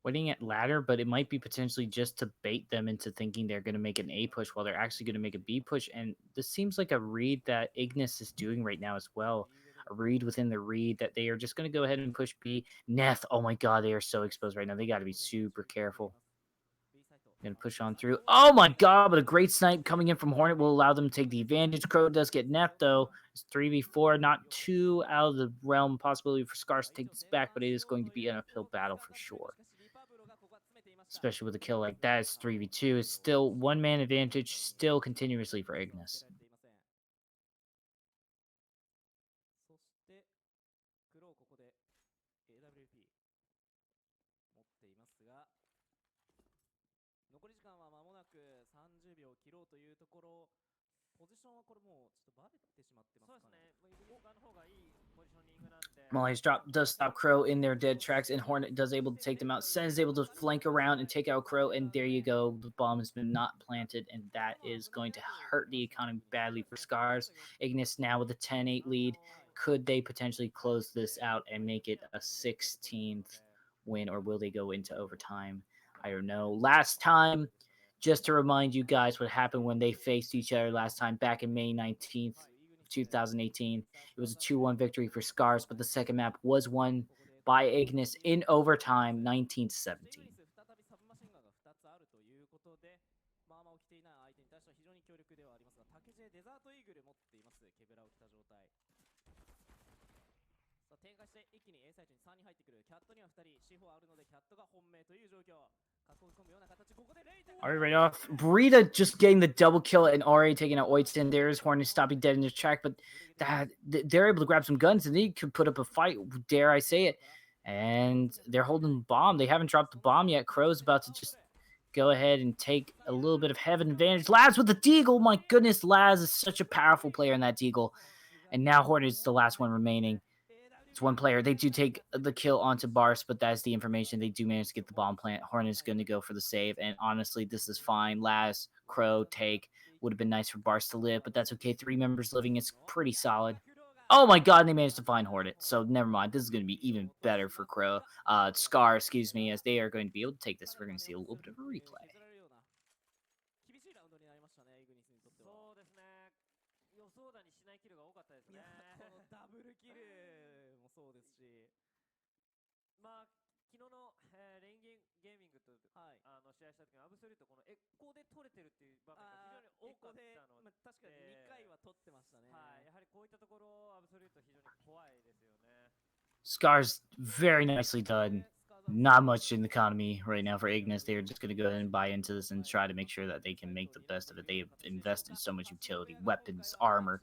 Waiting at ladder, but it might be potentially just to bait them into thinking they're going to make an A push while they're actually going to make a B push. And this seems like a read that Ignis is doing right now as well. A read within the read that they are just going to go ahead and push B. Neth, oh my god, they are so exposed right now. They got to be super careful. Going to push on through. Oh my god, but a great snipe coming in from Hornet will allow them to take the advantage. Crow does get Neth, though. It's 3v4, not too out of the realm possibility for SCARZ to take this back, but it is going to be an uphill battle for sure. Especially with a kill like that, it's 3v2. It's still one-man advantage, still continuously for Ignis. Molly's drop does stop Crow in their dead tracks, and Hornet does able to take them out. Sen is able to flank around and take out Crow, and there you go. The bomb has been not planted, and that is going to hurt the economy badly for SCARZ. Ignis now with a 10-8 lead. Could they potentially close this out and make it a 16th win, or will they go into overtime? I don't know. Last time, just to remind you guys what happened when they faced each other last time back in May 19th, 2018. It was a 2-1 victory for SCARZ, but the second map was won by Ignis in overtime, 19-17. Alright, right off. Burita just getting the double kill and already taking out Oiten. There's Hornet stopping dead in his track, but they're able to grab some guns and they could put up a fight, dare I say it. And they're holding the bomb. They haven't dropped the bomb yet. Crow's about to just go ahead and take a little bit of heaven advantage. Laz with the deagle. My goodness, Laz is such a powerful player in that deagle. And now Hornet's the last one remaining. It's one player. They do take the kill onto Bars, but that's the information. They do manage to get the bomb plant. Hornet's going to go for the save, and honestly, this is fine. Laz, Crow, take. Would have been nice for Bars to live, but that's okay. 3 members living is pretty solid. Oh my god, they managed to find Hornet, so never mind. This is going to be even better for Crow. SCAR, excuse me, as they are going to be able to take this. We're going to see a little bit of a replay. SCAR's very nicely done. Not much in the economy right now for Ignis. They're just going to go ahead and buy into this and try to make sure that they can make the best of it. They have invested in so much utility, weapons, armor,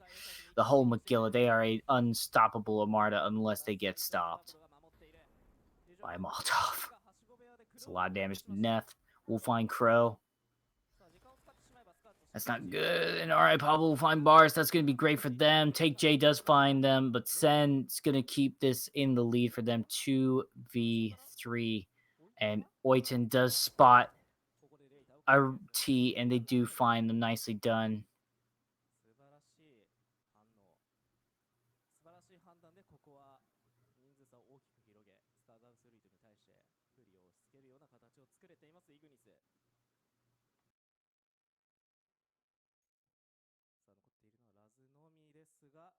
the whole Magilla. They are an unstoppable Armada unless they get stopped by a Molotov. It's a lot of damage to Neth. We'll find Crow. That's not good. And all right, Pablo will find Bars. That's going to be great for them. Take J does find them, but Sen's going to keep this in the lead for them. 2v3. And Oiten does spot a T, and they do find them. Nicely done. 差を大きく広げ、スターズアブソリュートに対して不利を押し付けるような形を作れていますイグニス。さあ残っているのはラズのみですが、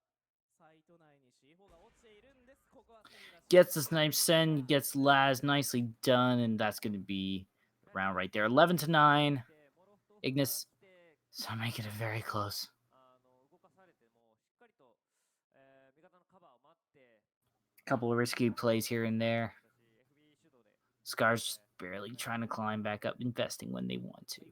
サイト内に C4 が落ちているんです。ここはGets the snipe send, gets Laz, nicely done, and that's going to be the round right there. 11 to 9. Ignis, so making it very close. Couple of risky plays here and there. SCARZ just barely trying to climb back up, investing when they want to.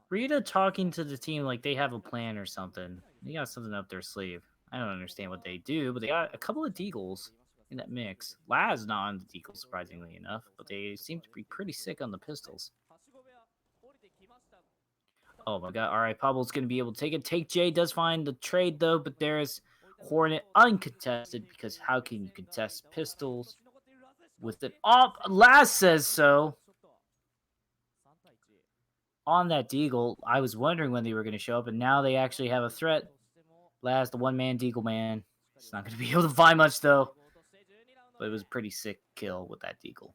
Rita talking to the team like they have a plan or something. They got something up their sleeve. I don't understand what they do, but they got a couple of deagles in that mix. Laz not on the deagle, surprisingly enough, but they seem to be pretty sick on the pistols. Oh my god, alright, Pablo's going to be able to take it. Take J does find the trade, though, but there's Hornet uncontested, because how can you contest pistols with it? Oh, Laz says so. On that deagle, I was wondering when they were going to show up, and now they actually have a threat. Laz, the one-man deagle man. It's not going to be able to find much, though. But it was a pretty sick kill with that deagle.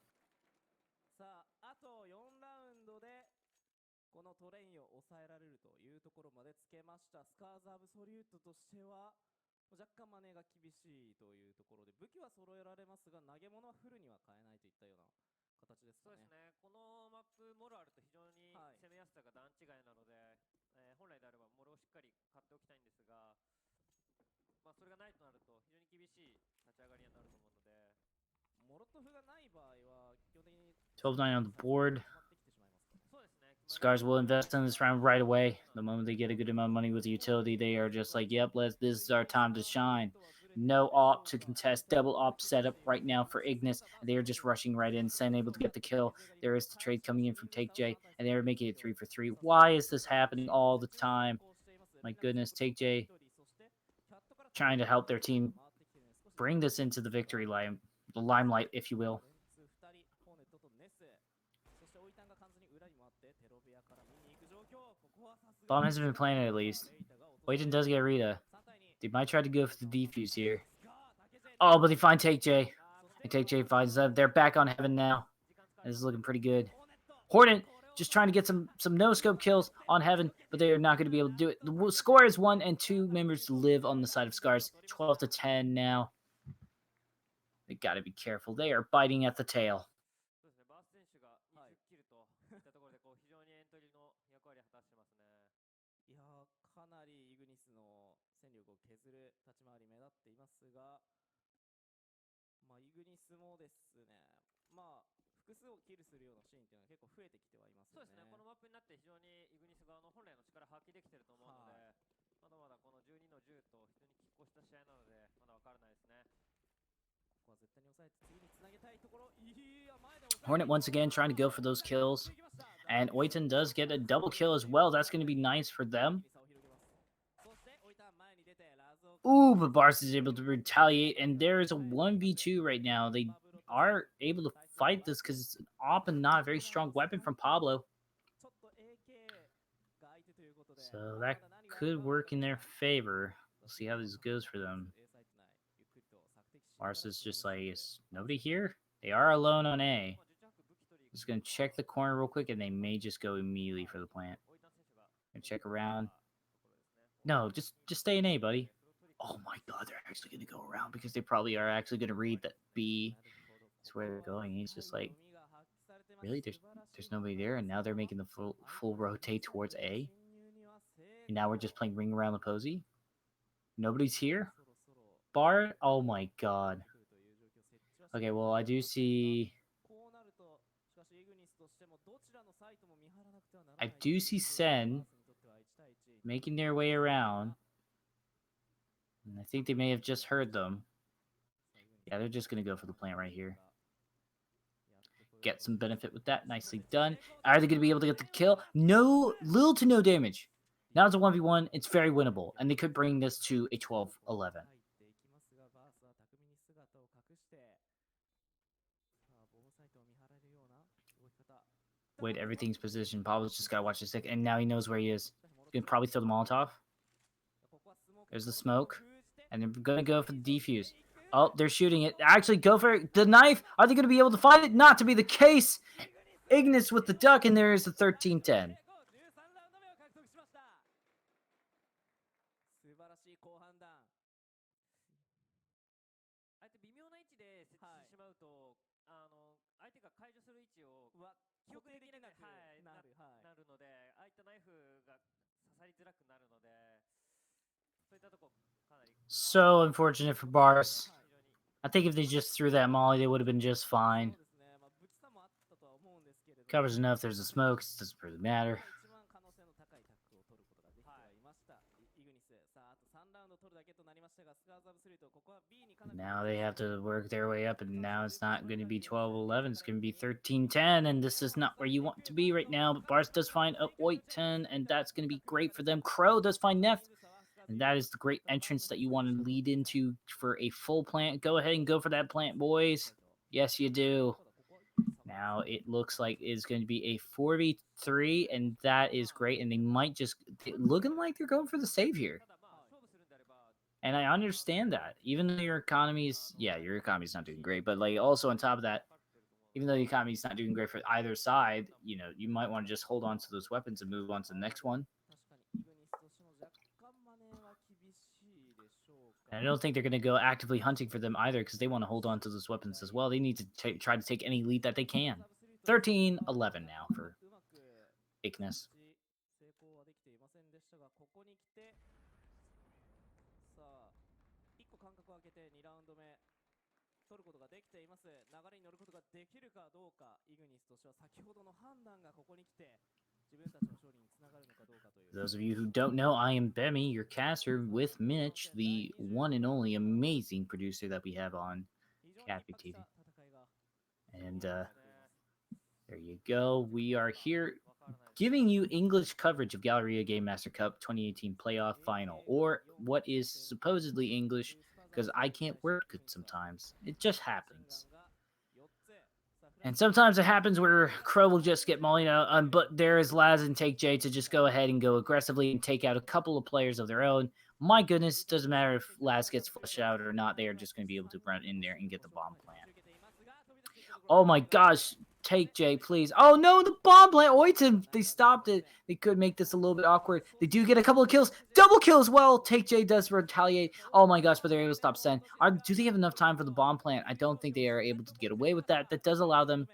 このトレインを抑えられるというところまでつけましたスカーズアブソリュートとしては若干マネが厳しいというところで武器は揃えられますが投げ物はフルには変えないといったような形ですかね。そうですね。このマップモロあると非常に攻めやすさが段違いなので、本来であればモロをしっかり買っておきたいんですが、まあそれがないとなると非常に厳しい立ち上がりになると思うので、モロトフがない場合は基本的に 12-9 on the board. SCARZ will invest in this round right away. The moment they get a good amount of money with the utility, they are just like, yep, this is our time to shine. No op to contest. Double op setup right now for Ignis. And they are just rushing right in. Sen able to get the kill. There is the trade coming in from Take J. And they are making it 3 for 3. Why is this happening all the time? My goodness, Take J trying to help their team bring this into the victory line, the limelight, if you will. Bomb hasn't been planted at least. Waiting does get Rita. They might try to go for the defuse here. Oh, but they find Take J. And Take J finds them. They're back on Heaven now. This is looking pretty good. Hornet just trying to get some no-scope kills on Heaven, but they are not going to be able to do it. The score is 1 and 2 members live on the side of SCARZ. 12 to 10 now. They got to be careful. They are biting at the tail. Hornet once again trying to go for those kills. And Oiten does get a double kill as well. That's going to be nice for them. Ooh, but Bars is able to retaliate. And there is a 1v2 right now. They are able to fight this because it's an op and not a very strong weapon from Pablo. So that could work in their favor. We'll see how this goes for them. Mars is just like, is nobody here? They are alone on A. Just going to check the corner real quick, and they may just go immediately for the plant. And check around. No, just stay in A, buddy. Oh my god, they're actually going to go around because they probably are actually going to read that B is where they're going. He's just like, really? There's nobody there, and now they're making the full rotate towards A? And now we're just playing Ring Around the Posy? Nobody's here? Bar? Oh my god. Okay, well, I do see Sen making their way around. And I think they may have just heard them. Yeah, they're just going to go for the plant right here. Get some benefit with that. Nicely done. Are they going to be able to get the kill? No, little to no damage. Now it's a 1v1. It's very winnable. And they could bring this to a 12-11. Wait, everything's positioned. Pablo's just gotta watch the stick, and now he knows where he is. He's gonna probably throw the Molotov. There's the smoke, and they're gonna go for the defuse. Oh, they're shooting it. Actually, go for it. The knife. Are they gonna be able to find it? Not to be the case. Ignis with the duck, and there is the 13-10. 素晴らしい好判断。あえて微妙な位置で設置してしまうと、相手が解除する位置を記憶できなくなるので、ああいったナイフが刺さりづらくなるので、そういったとこかなり。So unfortunate for Bars. I think if they just threw that molly, they would have been just fine. Covers enough. There's a smoke. It doesn't really matter. Now they have to work their way up, and now it's not going to be 12-11. It's going to be 13-10, and this is not where you want to be right now. But Bars does find a white 10, and that's going to be great for them. Crow does find Neff, and that is the great entrance that you want to lead into for a full plant. Go ahead and go for that plant, boys. Yes, you do. Now it looks like it's going to be a 4v3, and that is great. And they might just looking like they're going for the save here. And I understand that, even though your economy's not doing great, but like also on top of that, even though the economy's not doing great for either side, you know, you might want to just hold on to those weapons and move on to the next one. And I don't think they're going to go actively hunting for them either, because they want to hold on to those weapons as well. They need to try to take any lead that they can. 13-11 now for Ignis. 取ることができています。流れに乗ることができるかどうか、イグニスとしては先ほどの判断がここに来て自分たちの勝利につながるのかどうかという。 Those of you who don't know, I am Bemi, your caster, with Mitch, the one and only amazing producer that we have on CappingTV. And there you go. We are here giving you English coverage of Galleria Game Master Cup 2018 Playoff Final, or what is supposedly English, because I can't word good sometimes. It just happens. And sometimes it happens where Crow will just get mullied out, but there is Laz and Take J to just go ahead and go aggressively and take out a couple of players of their own. My goodness, doesn't matter if Laz gets flushed out or not, they are just going to be able to run in there and get the bomb plant. Oh my gosh, Take J, please. Oh no, the bomb plant. Oiton, they stopped it. They could make this a little bit awkward. They do get a couple of kills. Double kill as well. Take J does retaliate. Oh my gosh, but they're able to stop Sen. Do they have enough time for the bomb plant? I don't think they are able to get away with that. That does allow them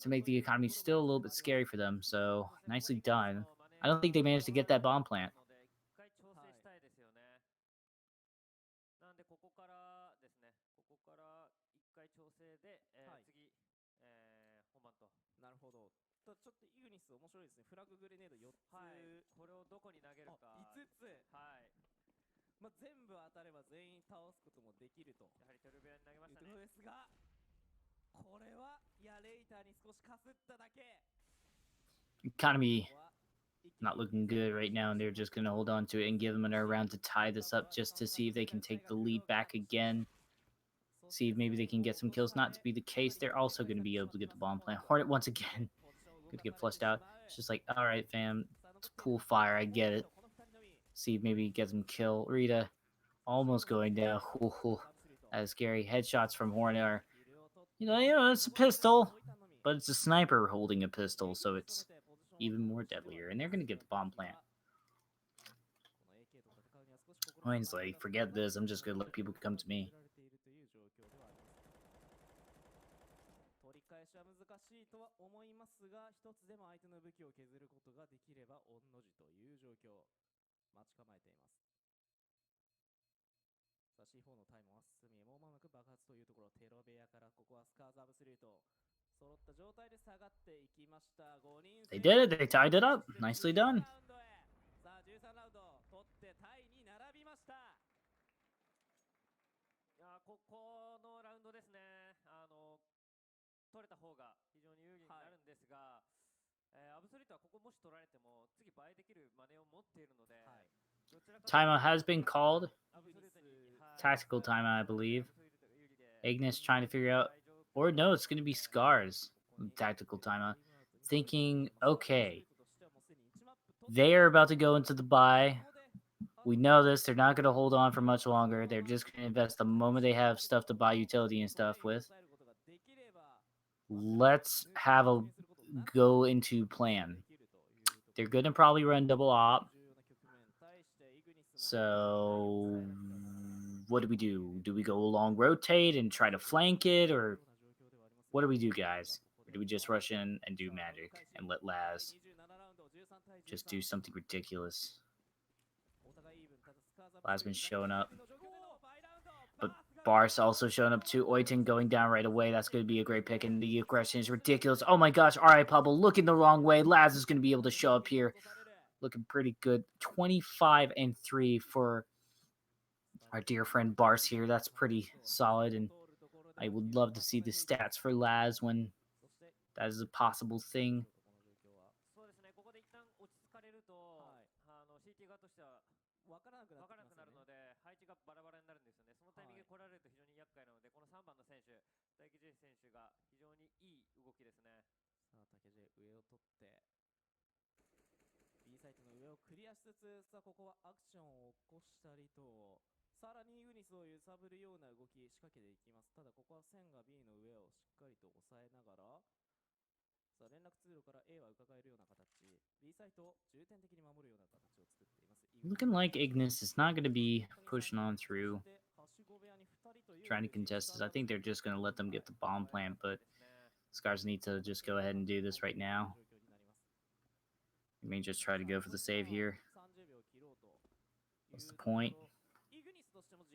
to make the economy still a little bit scary for them. So nicely done. I don't think they managed to get that bomb plant. Economy not looking good right now, and they're just going to hold on to it and give them another round to tie this up just to see if they can take the lead back again. See if maybe they can get some kills. Not to be the case. They're also going to be able to get the bomb plant. Hornet once again going to get flushed out. It's just like, all right, fam, it's pool fire. I get it. See if maybe get them kill. Rita almost going down. That is scary. Headshots from Hornet are, you know, it's a pistol, but it's a sniper holding a pistol, so it's even more deadlier. And they're going to get the bomb plant. Wayne's like, forget this. I'm just going to let people come to me. They did it. They tied it up. Nicely done. Timeout has been called. Tactical timeout, I believe. Ignis trying to figure out, or no, it's going to be SCARZ. Tactical timeout. thinking, okay, they are about to go into the buy. We know this. They're not going to hold on for much longer. They're just going to invest the moment they have stuff to buy utility and stuff with. Let's have a go into plan. They're going to probably run double op. So what do we do? Do we go long rotate and try to flank it, or what do we do, guys? Or do we just rush in and do magic and let Laz just do something ridiculous? Laz been showing up. But Bars also showing up too. Oyton going down right away. That's going to be a great pick, and the aggression is ridiculous. Oh my gosh. All right, Pablo, looking the wrong way. Laz is going to be able to show up here. Looking pretty good. 25-3 for our dear friend Bars here. That's pretty solid, and I would love to see the stats for Laz when that is a possible thing. B サイトの上をクリアしつつ、さあここはアクションを起こしたりと、さらにイグニスを揺さぶるような動き仕掛けていきます。ただここは線が B の上をしっかりと押さえながら、さあ連絡通路から A は伺えるような形、B サイトを重点的に守るような形を作っています。Looking like Ignis is not going to be pushing on through, trying to contest this. I think they're just going to let them get the bomb plant, but SCARZ need to just go ahead and do this right now. You may just try to go for the save here. What's the point?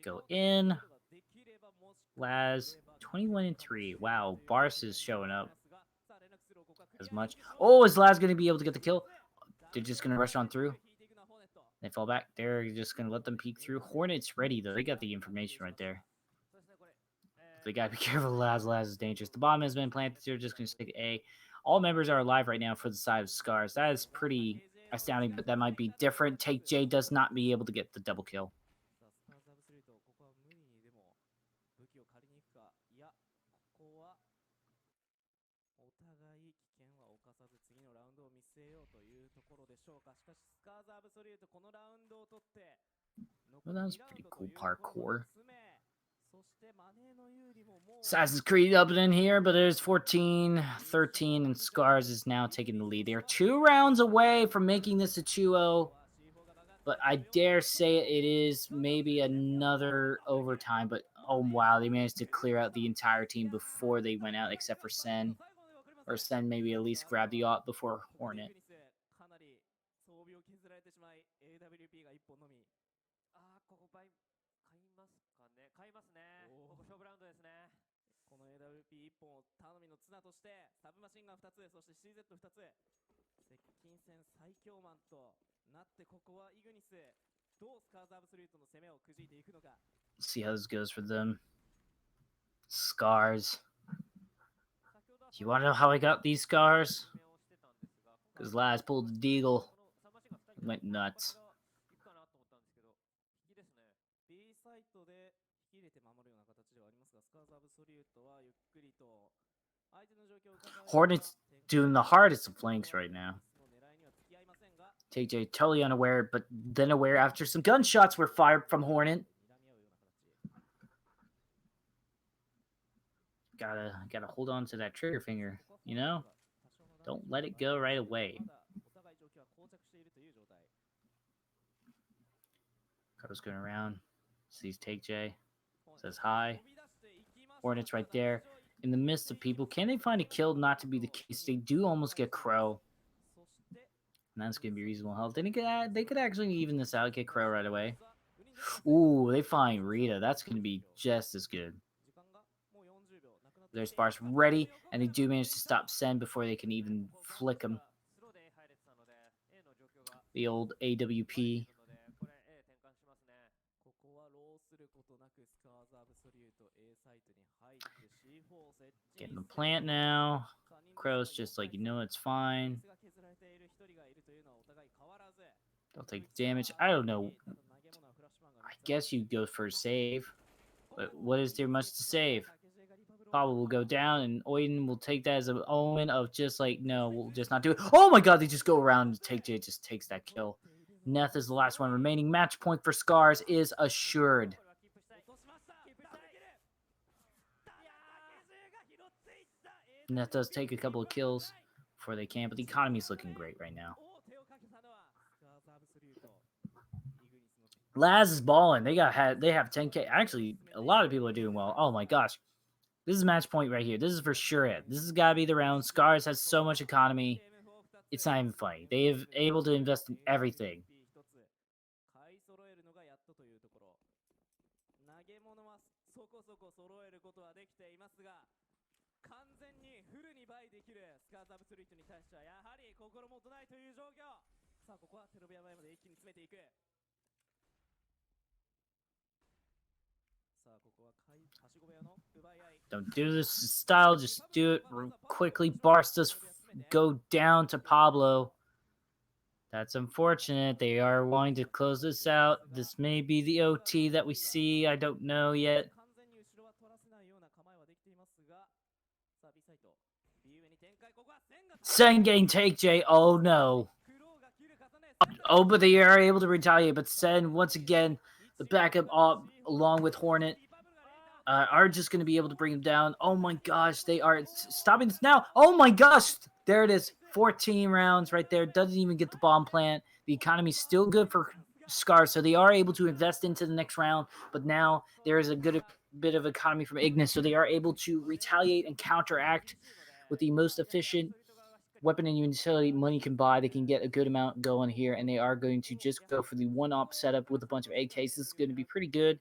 Go in. Laz, 21-3. Wow, Bars is showing up as much. Oh, is Laz going to be able to get the kill? They're just going to rush on through. They fall back. They're just going to let them peek through. Hornet's ready, though. They got the information right there. They got to be careful. Laz is dangerous. The bomb has been planted. They're just going to stick A. All members are alive right now for the side of SCARZ. That is pretty astounding, but that might be different. Take J does not be able to get the double kill. Well, that was pretty cool parkour. Assassin's Creed up in here, but there's 14-13, and SCARZ is now taking the lead. They're 2 rounds away from making this a 2-0, but I dare say it is maybe another overtime. But oh wow, they managed to clear out the entire team before they went out, except for Sen. Or Sen maybe at least grabbed the AWP before Hornet. AWP 1本を頼みの綱としてサブマシンガン2つ、そして CZ2 つ、接近戦最強マンとなって、ここはイグニスどうスカーズアブソリュートの攻めをくじいていくのか。 See how this goes for them. SCARZ. You want to know how I got these scars? Because Laz pulled the deagle and went nuts. Hornet's doing the hardest of flanks right now. TJ totally unaware, but then aware after some gunshots were fired from Hornet. Gotta hold on to that trigger finger, you know? Don't let it go right away. Carter's going around. Sees Take J. Says hi. Hornet's right there. In the midst of people. Can they find a kill? Not to be the case. They do almost get Crow. And that's going to be reasonable health. They could actually even this out. Get Crow right away. Ooh, they find Rita. That's going to be just as good. There's Bars ready. And they do manage to stop Sen before they can even flick him. The old AWP. Getting the plant now. Crow's just like, you know, it's fine. They'll take damage. I don't know. I guess you go for a save. But what is there much to save? Pablo will go down, and Oiden will take that as an omen of just like, no, we'll just not do it. Oh my god, they just go around and TJ just takes that kill. Neth is the last one remaining. Match point for SCARZ is assured. Neth does take a couple of kills before they can, but the economy's looking great right now. Laz is balling. They have 10K. Actually, a lot of people are doing well. Oh my gosh. This is match point right here. This is for sure it. This has got to be the round. SCARZ has so much economy. It's not even funny. They have able to invest in everything. Don't do this style, just do it quickly. Barst does go down to Pablo. That's unfortunate. They are wanting to close this out. This may be the OT that we see. I don't know yet. Sen getting take J. Oh no. Oh, but they are able to retaliate. But Sen, once again, the backup along with Hornet are just going to be able to bring him down. Oh my gosh, they are stopping this now. Oh my gosh, there it is. 14 rounds right there. Doesn't even get the bomb plant. The economy's still good for SCARZ, so they are able to invest into the next round. But now there is a good bit of economy from Ignis, so they are able to retaliate and counteract with the most efficient weapon and utility money can buy. They can get a good amount going here, and they are going to just go for the one-op setup with a bunch of AKs. This is going to be pretty good.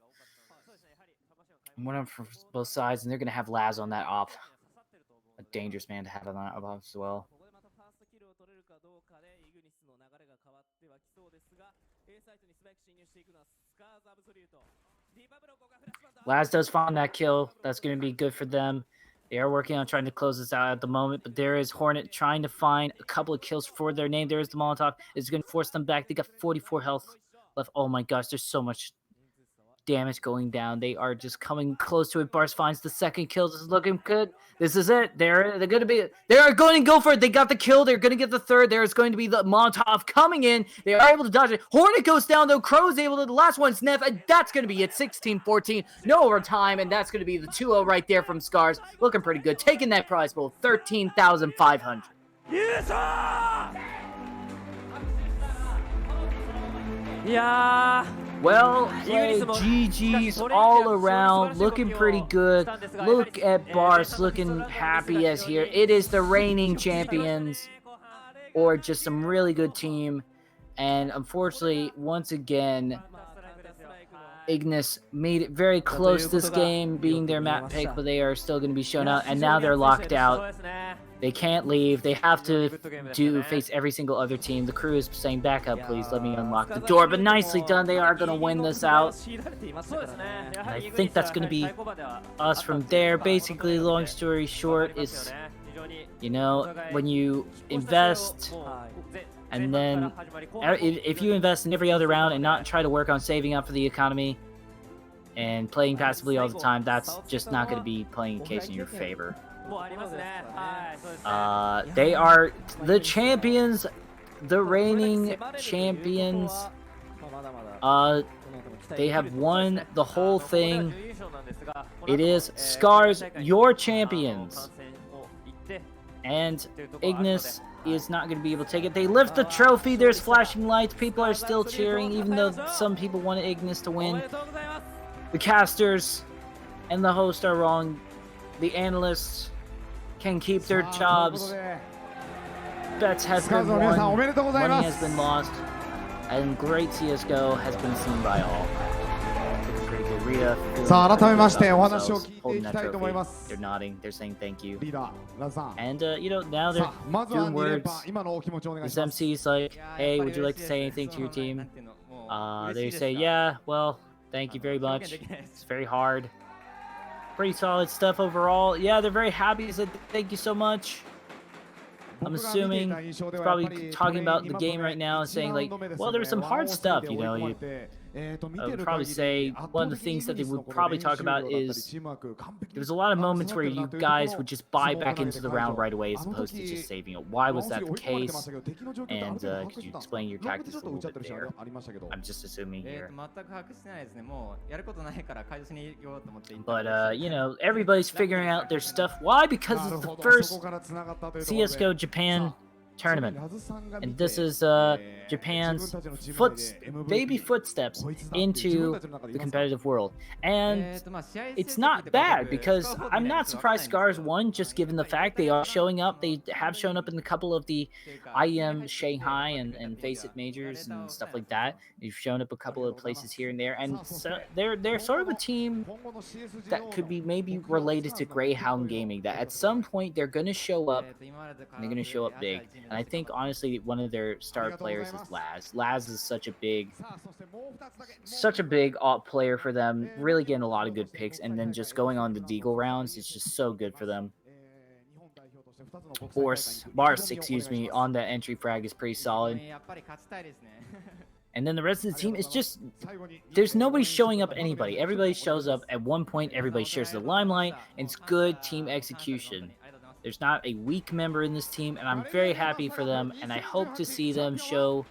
One up for both sides, and they're going to have Laz on that op. A dangerous man to have on that op as well. Laz does find that kill. That's going to be good for them. They are working on trying to close this out at the moment, but there is Hornet trying to find a couple of kills for their name. There is the Molotov. It's going to force them back. They got 44 health left. Oh my gosh, there's so much damage going down. They are just coming close to it. Bars finds the second kill. This is looking good. This is it. They are going to go for it. They got the kill. They're going to get the third. There is going to be the Molotov coming in. They are able to dodge it. Hornet goes down though. Crow's able to. The last one's Neff. And that's going to be it. 16-14. No overtime. And that's going to be the 2-0 right there from SCARZ. Looking pretty good. Taking that prize pool. 13,500. Yes! Yeah. Well played, GG's all around, looking pretty good. Look at Bars looking happy as here. It is the reigning champions, or just some really good team. And unfortunately, once again, Ignis made it very close this game, being their map pick, but they are still going to be shown out. And now they're locked out. They can't leave. They have to face every single other team. The crew is saying, back up, please. Let me unlock the door. But nicely done. They are going to win this out. And I think that's going to be us from there. Basically, long story short, is, you know, when you invest, and then if you invest in every other round and not try to work on saving up for the economy and playing passively all the time, that's just not going to be playing a case in your favor. They are the champions, the reigning champions. They have won the whole thing. It is SCARZ, your champions. And Ignis is not going to be able to take it. They lift the trophy. There's flashing lights. People are still cheering, even though some people wanted Ignis to win. The casters and the host are wrong. The analysts can keep their jobs. Bets have been won. Money has been lost. And great CSGO has been seen by all. Looking pretty good. Rita, holding that trophy. They're nodding. They're saying thank you. And, you know, now they're doing words. This MC's like, hey, would you like to say anything to your team? They say, yeah, well, thank you very much. It's very hard. Pretty solid stuff overall. Yeah, they're very happy. Said thank you so much. I'm assuming it's probably talking about the game right now and saying like, well, there was some hard stuff, you know. I would probably say one of the things that they would probably talk about is there was a lot of moments where you guys would just buy back into the round right away as opposed to just saving it. Why was that the case? And could you explain your tactics a little bit there? I'm just assuming here. But you know, everybody's figuring out their stuff. Why? Because it's the first CSGO Japan tournament, and this is Japan's baby footsteps into the competitive world, and it's not bad because I'm not surprised SCARZ won, just given the fact they are showing up. They have shown up in a couple of the IEM Shanghai and Face It majors and stuff like that. They've shown up a couple of places here and there, and so they're sort of a team that could be maybe related to Greyhound Gaming, that at some point they're going to show up and they're going to show up big. And I think honestly one of their star players is Laz. Laz is such a big alt player for them, really getting a lot of good picks, and then just going on the Deagle rounds, it's just so good for them. Bars, excuse me, on that entry frag is pretty solid. And then the rest of the team is just, there's nobody showing up anybody. Everybody shows up at one point, everybody shares the limelight, and it's good team execution. There's not a weak member in this team, and I'm very happy for them, and I hope to see them show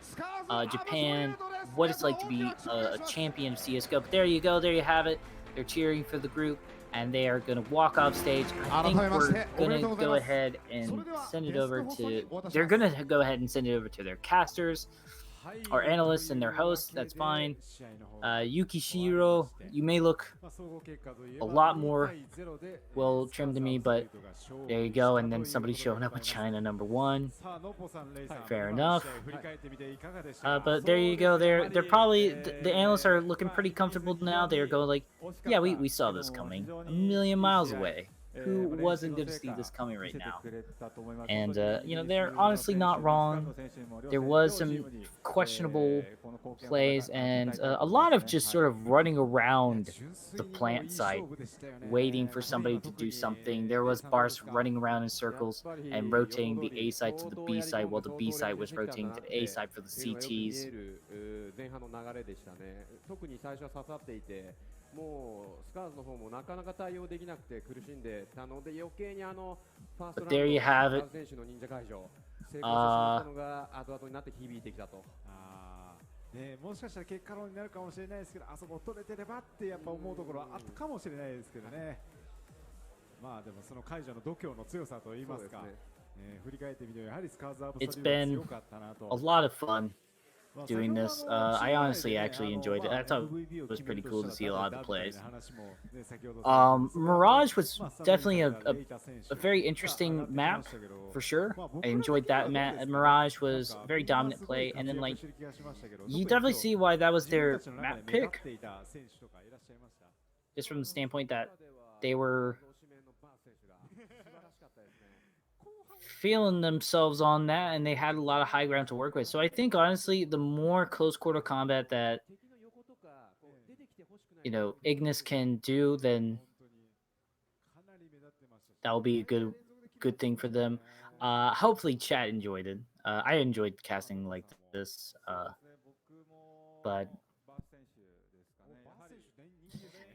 Japan what it's like to be a champion of CSGO. But there you go, there you have it. They're cheering for the group, and they are going to walk off stage. I think we're going to go ahead and send it over to, they're going to go ahead and send it over to their casters, our analysts and their hosts. That's fine. Yukishiro, you may look a lot more well trimmed to me, but there you go. And then somebody showing up with China #1. Fair enough. But there you go. They're probably, the analysts are looking pretty comfortable now. They're going like, yeah, we saw this coming a million miles away. Who wasn't going to see this coming right now? And, you know, they're honestly not wrong. There was some questionable plays and a lot of just sort of running around the plant site, waiting for somebody to do something. There was Bars running around in circles and rotating the A site to the B site while the B site was rotating to the A site for the CTs. もうスカーズの方もなかなか対応できなくて苦しんでたので余計にファーストラウンド there you have it. 選手の忍者解除成功してしまったのが後々になって響いてきたと。ね、もしかしたら結果論になるかもしれないですけど、あそこ取れてればってやっぱ思うところはあったかもしれないですけどね。まあでもその解除の度胸の強さといいますか、振り返ってみるとやはりスカーズアブソリュートが強かったなと。 A lot of fun doing this. I honestly actually enjoyed it. I thought it was pretty cool to see a lot of the plays. Mirage was definitely a very interesting map for sure. I enjoyed that map. Mirage was a very dominant play, and then like you definitely see why that was their map pick. Just from the standpoint that they were feeling themselves on that, and they had a lot of high ground to work with. So I think honestly, the more close quarter combat that, you know, Ignis can do, then that will be a good thing for them. Hopefully chat enjoyed it. I enjoyed casting like this, but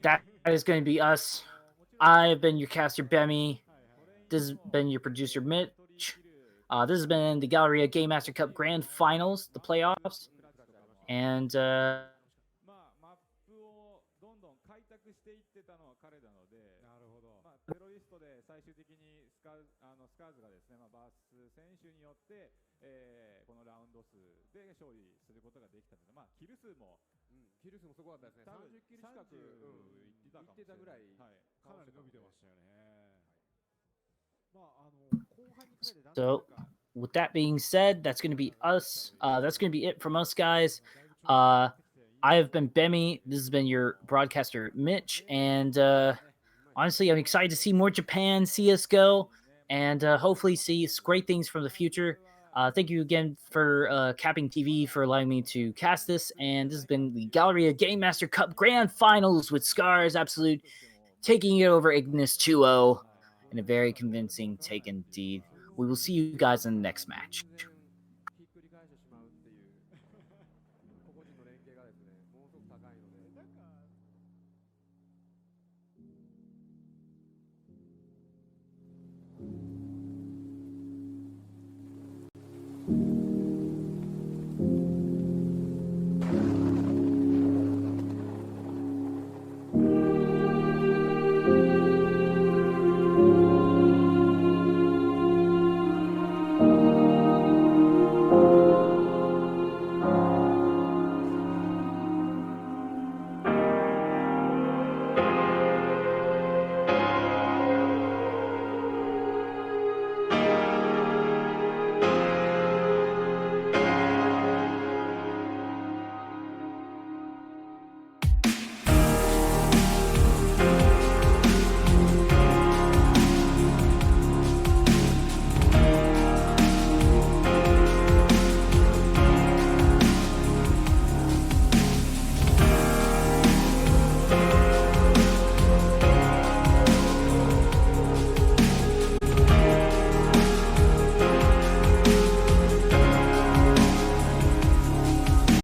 that is going to be us. I've been your caster Bemi. This has been your producer Mitch. This has been the Galleria Game Master Cup Grand Finals, the playoffs, and テロリストで最終的にスカーズがですね、バース選手によって、このラウンド数で勝利することができたので、まあキル数もすごかったですね。30キル近くいってたぐらい、はい、かなり伸びてましたよね。So, with that being said, that's going to be us. That's going to be it from us, guys. I have been Bemi. This has been your broadcaster, Mitch. And honestly, I'm excited to see more Japan CSGO and hopefully see great things from the future. Thank you again for CappingTV for allowing me to cast this. And this has been the Galleria Game Master Cup Grand Finals with SCARZ Absolute taking it over Ignis 2-0. In a very convincing take indeed. We will see you guys in the next match.